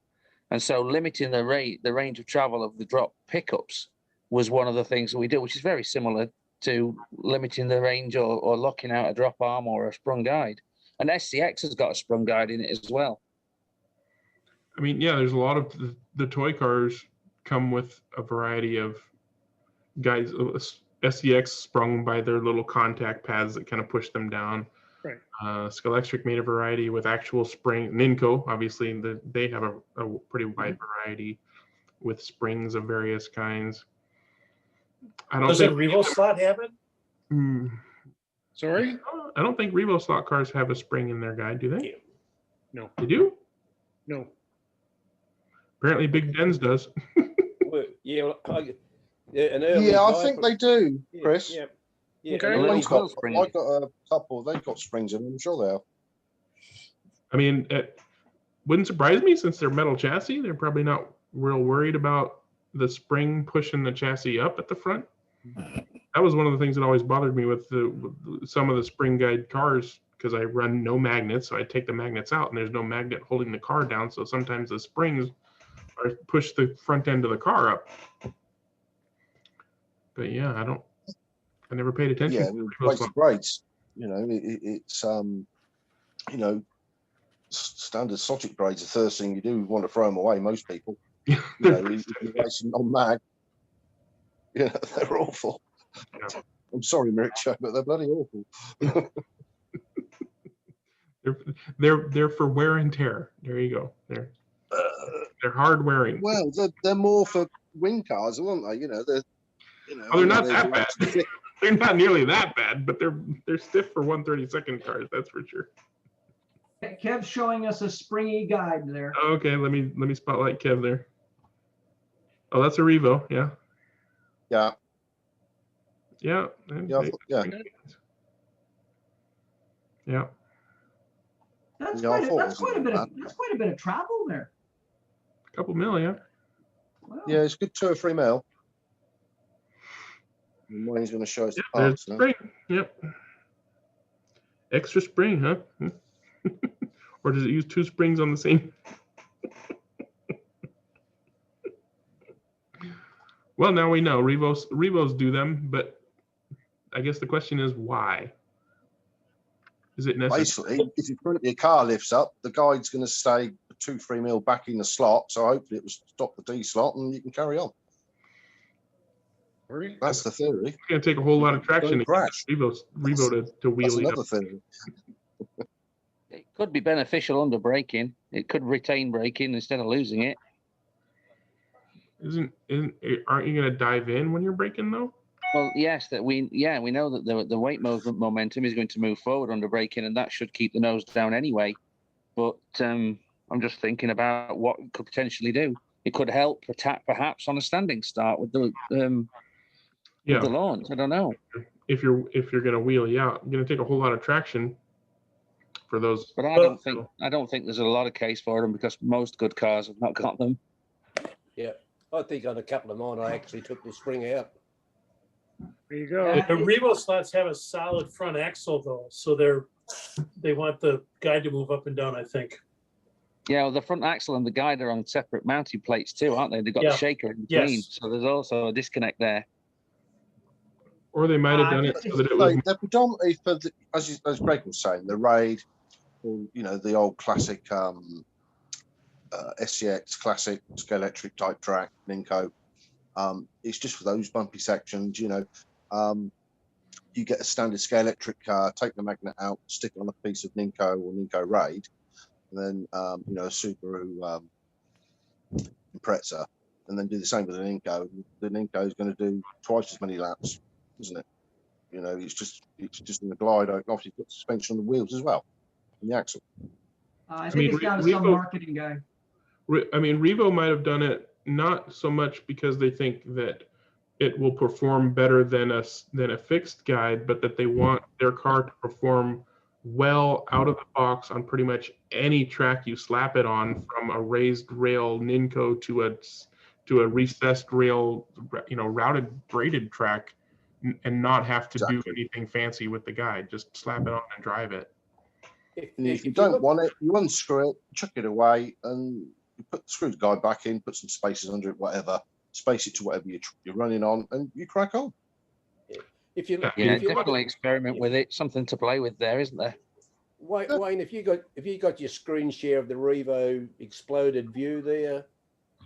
[SPEAKER 13] And so limiting the range of travel of the drop pickups was one of the things that we did, which is very similar to limiting the range or locking out a drop arm or a sprung guide. And SCX has got a sprung guide in it as well.
[SPEAKER 1] I mean, yeah, there's a lot of the toy cars come with a variety of guides. SCX sprung by their little contact pads that kind of push them down.
[SPEAKER 12] Right.
[SPEAKER 1] Sculpting made a variety with actual spring. Ninco, obviously, they have a pretty wide variety with springs of various kinds.
[SPEAKER 16] Does a Revo slot have it?
[SPEAKER 12] Sorry?
[SPEAKER 1] I don't think Revo slot cars have a spring in their guide, do they?
[SPEAKER 12] No.
[SPEAKER 1] They do?
[SPEAKER 12] No.
[SPEAKER 1] Apparently Big Den's does.
[SPEAKER 11] Yeah,
[SPEAKER 2] I think they do, Chris.
[SPEAKER 11] Yeah.
[SPEAKER 2] Okay. I've got a couple. They've got springs in them. I'm sure they have.
[SPEAKER 1] I mean, it wouldn't surprise me since they're metal chassis. They're probably not real worried about the spring pushing the chassis up at the front. That was one of the things that always bothered me with some of the spring guide cars, because I run no magnets, so I take the magnets out and there's no magnet holding the car down. So sometimes the springs push the front end of the car up. But yeah, I never paid attention.
[SPEAKER 2] Yeah, grades to grades. You know, it's standard Sotic grades. The first thing you do, want to throw them away. Most people, you know, if you're racing on mag, yeah, they're awful. Yeah. I'm sorry, Miricho, but they're bloody awful.
[SPEAKER 1] they're for wear and tear. There you go. They're hard wearing.
[SPEAKER 2] Well, they're more for wing cars, aren't they? You know,
[SPEAKER 1] they're not that bad. They're not nearly that bad, but they're stiff for 132nd cars. That's for sure.
[SPEAKER 3] Kev's showing us a springy guide there.
[SPEAKER 1] Okay, let me spotlight Kev there. Oh, that's a Revo, yeah.
[SPEAKER 2] Yeah.
[SPEAKER 1] Yeah. Yeah.
[SPEAKER 3] That's quite a bit of travel there.
[SPEAKER 1] A couple mil, yeah.
[SPEAKER 3] Wow.
[SPEAKER 2] Yeah, it's good 2 or 3 mil. Mine's going to show us the
[SPEAKER 1] There's
[SPEAKER 2] parts now.
[SPEAKER 1] spring. Yep. Extra spring, huh? Or does it use 2 springs on the same? Well, now we know Revos do them, but I guess the question is why? Is it necessary?
[SPEAKER 2] Basically, if your car lifts up, the guide's going to stay 2-3 mil back in the slot, so hopefully it will stop the D slot and you can carry on. That's the theory.
[SPEAKER 1] It's going to take a whole lot of traction to get Revo to wheel it up.
[SPEAKER 2] That's another theory.
[SPEAKER 13] It could be beneficial under braking. It could retain braking instead of losing it.
[SPEAKER 1] Aren't you going to dive in when you're braking though?
[SPEAKER 13] Well, yes, we know that the weight momentum is going to move forward under braking, and that should keep the nose down anyway. But I'm just thinking about what it could potentially do. it could help perhaps on a standing start with the with the launch. I don't know.
[SPEAKER 1] If you're going to wheel, you're going to take a whole lot of traction for those.
[SPEAKER 13] But I don't think there's a lot of case for them because most good cars have not got them.
[SPEAKER 11] Yeah, I think on a couple of mine I actually took the spring out.
[SPEAKER 12] There you go.
[SPEAKER 16] The Revo slots have a solid front axle though, so they want the guide to move up and down, I think.
[SPEAKER 13] Yeah, well, the front axle and the guide are on separate mounting plates too, aren't they? They've got the shaker in between, so there's also a disconnect there.
[SPEAKER 1] Or they might have done it so that it was.
[SPEAKER 2] They're predominantly for the, as Greg was saying, the Raid, or the old classic SCX classic electric type track, Ninco. It's just for those bumpy sections. You get a standard scale electric car, take the magnet out, stick it on a piece of Ninco or Ninco Raid, and then a Subaru Impreza, and then do the same with the Ninco. The Ninco is going to do twice as many laps, isn't it? It's just in the glide. Obviously, put suspension on the wheels as well, and the axle.
[SPEAKER 3] I think it's down to some marketing guy.
[SPEAKER 1] Revo might have done it not so much because they think that it will perform better than a fixed guide, but that they want their car to perform well out of the box on pretty much any track you slap it on, from a raised rail Ninco to a recessed rail, routed braided track, and not have to do anything fancy with the guide. Just slap it on and drive it.
[SPEAKER 2] If you don't want it, you unscrew it, chuck it away, and you put the screw guide back in, put some spaces under it, whatever, space it to whatever you're running on, and you crack on.
[SPEAKER 11] If you
[SPEAKER 13] definitely experiment with it. Something to play with there, isn't there?
[SPEAKER 11] Wayne, if you got your screen share of the Revo exploded view there.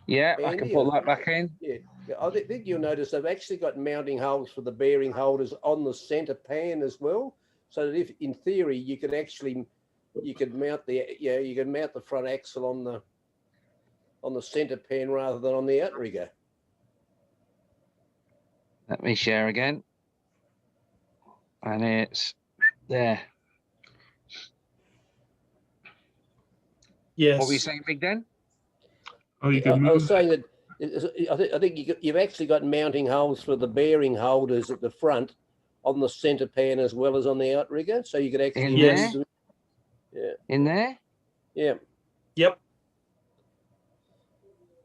[SPEAKER 13] Yeah, I can put that back in.
[SPEAKER 11] Yeah, I think you'll notice they've actually got mounting holes for the bearing holders on the center pan as well. So that if, in theory, you could mount the front axle on the center pan rather than on the outrigger.
[SPEAKER 13] Let me share again. And it's there.
[SPEAKER 16] Yes.
[SPEAKER 13] What were you saying, Big Dan?
[SPEAKER 1] Oh, you can move.
[SPEAKER 11] I was saying that I think you've actually got mounting holes for the bearing holders at the front on the center pan as well as on the outrigger, so you could actually
[SPEAKER 13] use them. Yeah. In there?
[SPEAKER 11] Yeah.
[SPEAKER 16] Yep.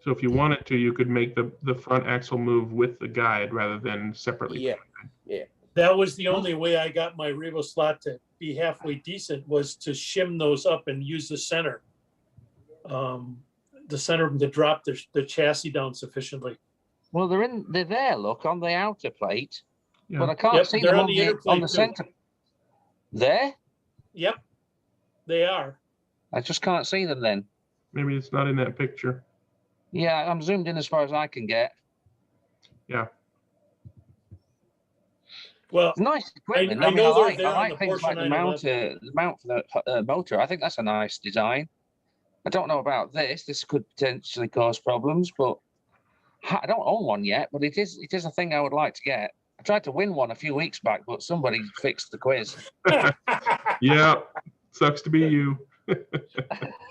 [SPEAKER 1] So if you wanted to, you could make the front axle move with the guide rather than separately.
[SPEAKER 11] Yeah. Yeah.
[SPEAKER 16] That was the only way I got my Revo slot to be halfway decent, was to shim those up and use the center. The center of them to drop the chassis down sufficiently.
[SPEAKER 13] Well, they're there, look, on the outer plate.
[SPEAKER 1] Yeah.
[SPEAKER 13] But I can't see them on the center. There?
[SPEAKER 16] Yep, they are.
[SPEAKER 13] I just can't see them then.
[SPEAKER 1] Maybe it's not in that picture.
[SPEAKER 13] Yeah, I'm zoomed in as far as I can get.
[SPEAKER 1] Yeah.
[SPEAKER 16] Well,
[SPEAKER 13] it's nice equipment.
[SPEAKER 16] I know
[SPEAKER 13] I like things like the mount for the motor. I think that's a nice design. I don't know about this. This could potentially cause problems, but I don't own one yet. But it is a thing I would like to get. I tried to win one a few weeks back, but somebody fixed the quiz.
[SPEAKER 1] Yeah, sucks to be you.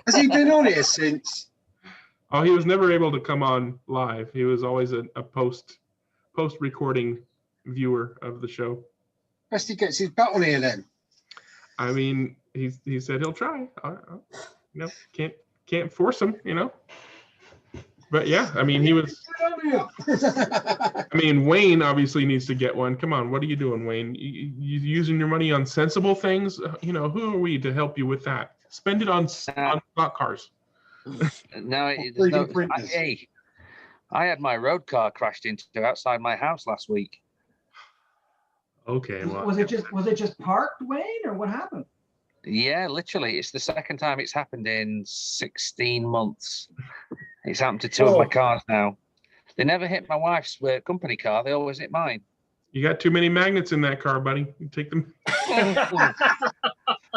[SPEAKER 5] Has he been on here since?
[SPEAKER 1] Oh, he was never able to come on live. He was always a post recording viewer of the show.
[SPEAKER 5] Best he gets his butt on here then.
[SPEAKER 1] I mean, he said he'll try. Can't force him, But yeah, I mean, he was. I mean, Wayne obviously needs to get one. Come on, what are you doing, Wayne? You using your money on sensible things? Who are we to help you with that? Spend it on slot cars.
[SPEAKER 13] No, hey, I had my road car crashed into outside my house last week.
[SPEAKER 1] Okay, well,
[SPEAKER 3] was it just parked, Wayne, or what happened?
[SPEAKER 13] Yeah, literally, it's the second time it's happened in 16 months. It's happened to two of my cars now. They never hit my wife's company car. They always hit mine.
[SPEAKER 1] You got too many magnets in that car, buddy. You take them.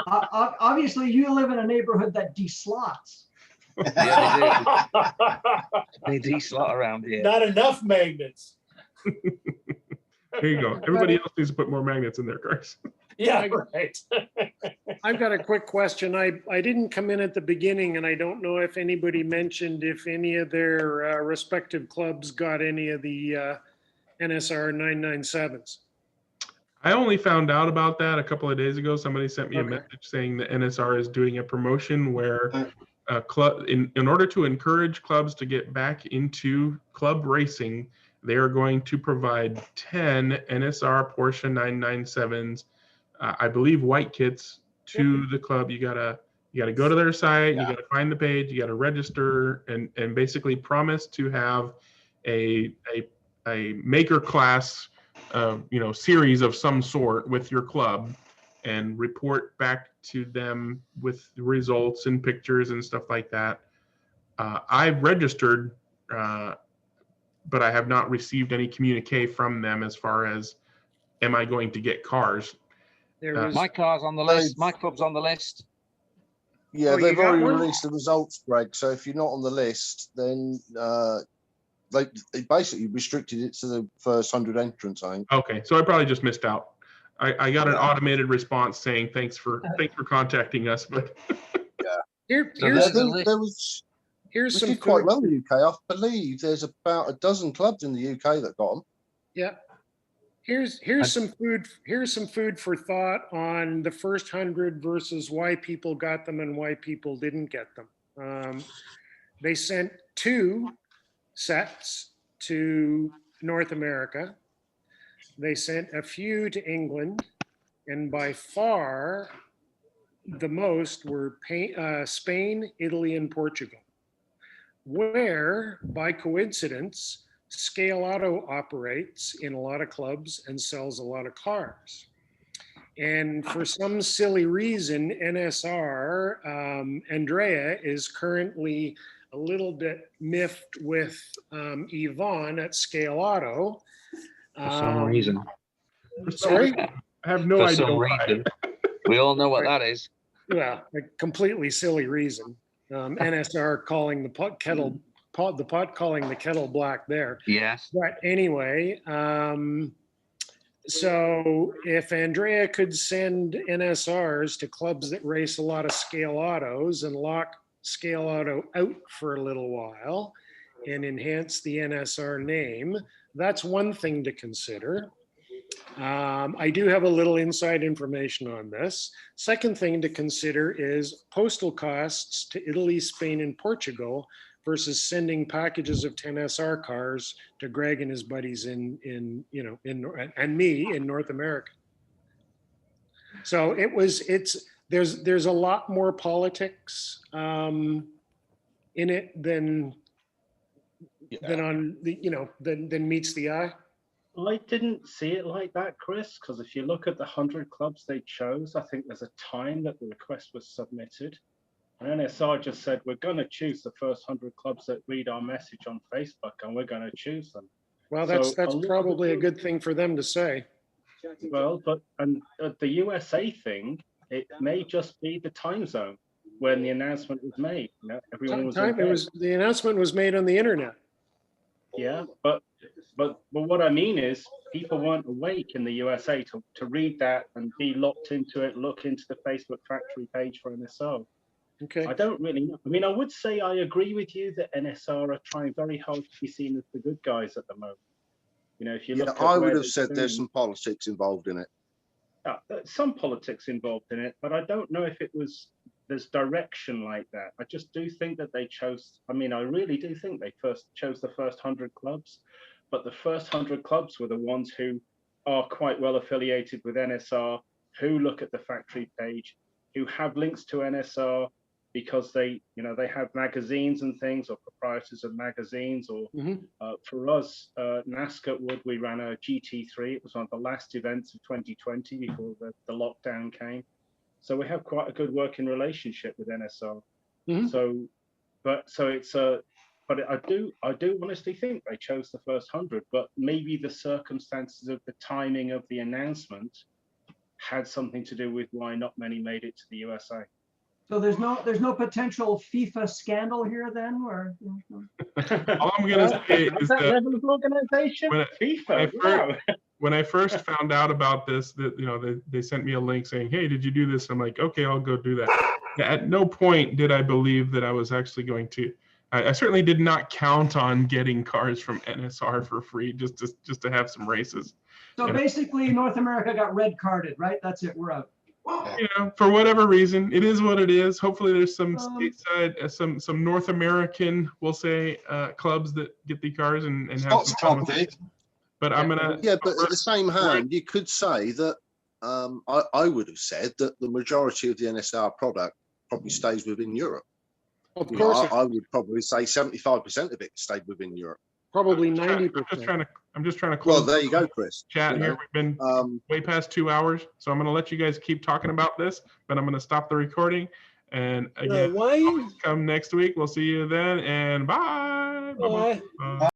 [SPEAKER 3] Obviously, you live in a neighborhood that deslots.
[SPEAKER 13] Yeah, they do. They deslot around here.
[SPEAKER 16] Not enough magnets.
[SPEAKER 1] There you go. Everybody else needs to put more magnets in their cars.
[SPEAKER 16] Yeah, right.
[SPEAKER 12] I've got a quick question. I didn't come in at the beginning, and I don't know if anybody mentioned if any of their respective clubs got any of the NSR 997s.
[SPEAKER 1] I only found out about that a couple of days ago. Somebody sent me a
[SPEAKER 12] Okay.
[SPEAKER 1] message saying that NSR is doing a promotion where club, in order to encourage clubs to get back into club racing, they are going to provide 10 NSR Porsche 997s, I believe white kits, to the club. You gotta go to their site, you gotta find the page, you gotta register, and basically promise to have a maker class series of some sort with your club, and report back to them with results and pictures and stuff like that. I've registered, but I have not received any communique from them as far as, am I going to get cars?
[SPEAKER 13] My car's on the list. My club's on the list.
[SPEAKER 2] Yeah, they've already released the results, Greg. So if you're not on the list, then they basically restricted it to the first 100 entrants, I think.
[SPEAKER 1] Okay, so I probably just missed out. I got an automated response saying thanks for contacting us, but
[SPEAKER 12] Here's
[SPEAKER 2] we
[SPEAKER 12] some
[SPEAKER 2] did quite
[SPEAKER 12] food
[SPEAKER 2] well in the UK. I believe there's about a dozen clubs in the UK that got them.
[SPEAKER 12] Yeah. Here's some food for thought on the first 100 versus why people got them and why people didn't get them. They sent 2 sets to North America. They sent a few to England, and by far the most were Spain, Italy, and Portugal, where by coincidence Scale Auto operates in a lot of clubs and sells a lot of cars. And for some silly reason, NSR, Andrea is currently a little bit miffed with Yvonne at Scale Auto.
[SPEAKER 13] For some reason.
[SPEAKER 12] Sorry?
[SPEAKER 1] I have no
[SPEAKER 13] For
[SPEAKER 1] idea
[SPEAKER 13] some
[SPEAKER 1] why.
[SPEAKER 13] reason. We all know what that is.
[SPEAKER 12] Well, a completely silly reason. NSR calling the pot calling the kettle black there.
[SPEAKER 13] Yes.
[SPEAKER 12] But anyway, so if Andrea could send NSRs to clubs that race a lot of Scale Autos and lock Scale Auto out for a little while and enhance the NSR name, that's one thing to consider. I do have a little inside information on this. Second thing to consider is postal costs to Italy, Spain, and Portugal versus sending packages of 10 SR cars to Greg and his buddies and me in North America. So there's a lot more politics in it than on the than meets the eye.
[SPEAKER 6] I didn't see it like that, Chris, because if you look at the 100 clubs they chose, I think there's a time that the request was submitted. And NSR just said, we're going to choose the first 100 clubs that read our message on Facebook, and we're going to choose them.
[SPEAKER 12] Well, that's probably a good thing for them to say.
[SPEAKER 6] Well, but the USA thing, it may just be the time zone when the announcement was made. You know, everyone was
[SPEAKER 12] the announcement was made on the internet.
[SPEAKER 6] Yeah, but what I mean is people weren't awake in the USA to read that and be locked into it, look into the Facebook factory page for NSR.
[SPEAKER 12] Okay.
[SPEAKER 6] I don't really know. I mean, I would say I agree with you that NSR are trying very hard to be seen as the good guys at the moment. You know, if you look at
[SPEAKER 2] I would have said there's some politics involved in it.
[SPEAKER 6] Some politics involved in it, but I don't know if there's direction like that. I just do think that they chose, I mean, I really do think they chose the first 100 clubs, but the first 100 clubs were the ones who are quite well affiliated with NSR, who look at the factory page, who have links to NSR because they have magazines and things, or proprietors of magazines, or for us, NASCAR we ran a GT3. It was one of the last events of 2020 before the lockdown came. So we have quite a good working relationship with NSR. But I do honestly think they chose the first 100, but maybe the circumstances of the timing of the announcement had something to do with why not many made it to the USA.
[SPEAKER 3] So there's no potential FIFA scandal here then, or?
[SPEAKER 1] All I'm gonna say is
[SPEAKER 6] that level of organization, FIFA.
[SPEAKER 1] when I first found out about this, that they sent me a link saying, "Hey, did you do this?" I'm like, "Okay, I'll go do that." At no point did I believe that I was actually going to. I certainly did not count on getting cars from NSR for free just to have some races.
[SPEAKER 3] So basically, North America got red carded, right? That's it. We're out.
[SPEAKER 1] For whatever reason, it is what it is. Hopefully, there's some stateside, some North American, we'll say, clubs that get the cars and have
[SPEAKER 2] Scott's
[SPEAKER 1] some fun
[SPEAKER 2] club
[SPEAKER 1] with
[SPEAKER 2] did.
[SPEAKER 1] it. But I'm gonna.
[SPEAKER 2] Yeah, but at the same hand, you could say that I would have said that the majority of the NSR product probably stays within Europe.
[SPEAKER 12] Of course,
[SPEAKER 2] I would probably say 75% of it stayed within Europe.
[SPEAKER 12] Probably
[SPEAKER 1] 90%. I'm just trying to close.
[SPEAKER 2] Well, there you go, Chris.
[SPEAKER 1] Chat here. We've been way past 2 hours, so I'm going to let you guys keep talking about this, but I'm going to stop the recording. And again, come next week. We'll see you then, and bye. Bye.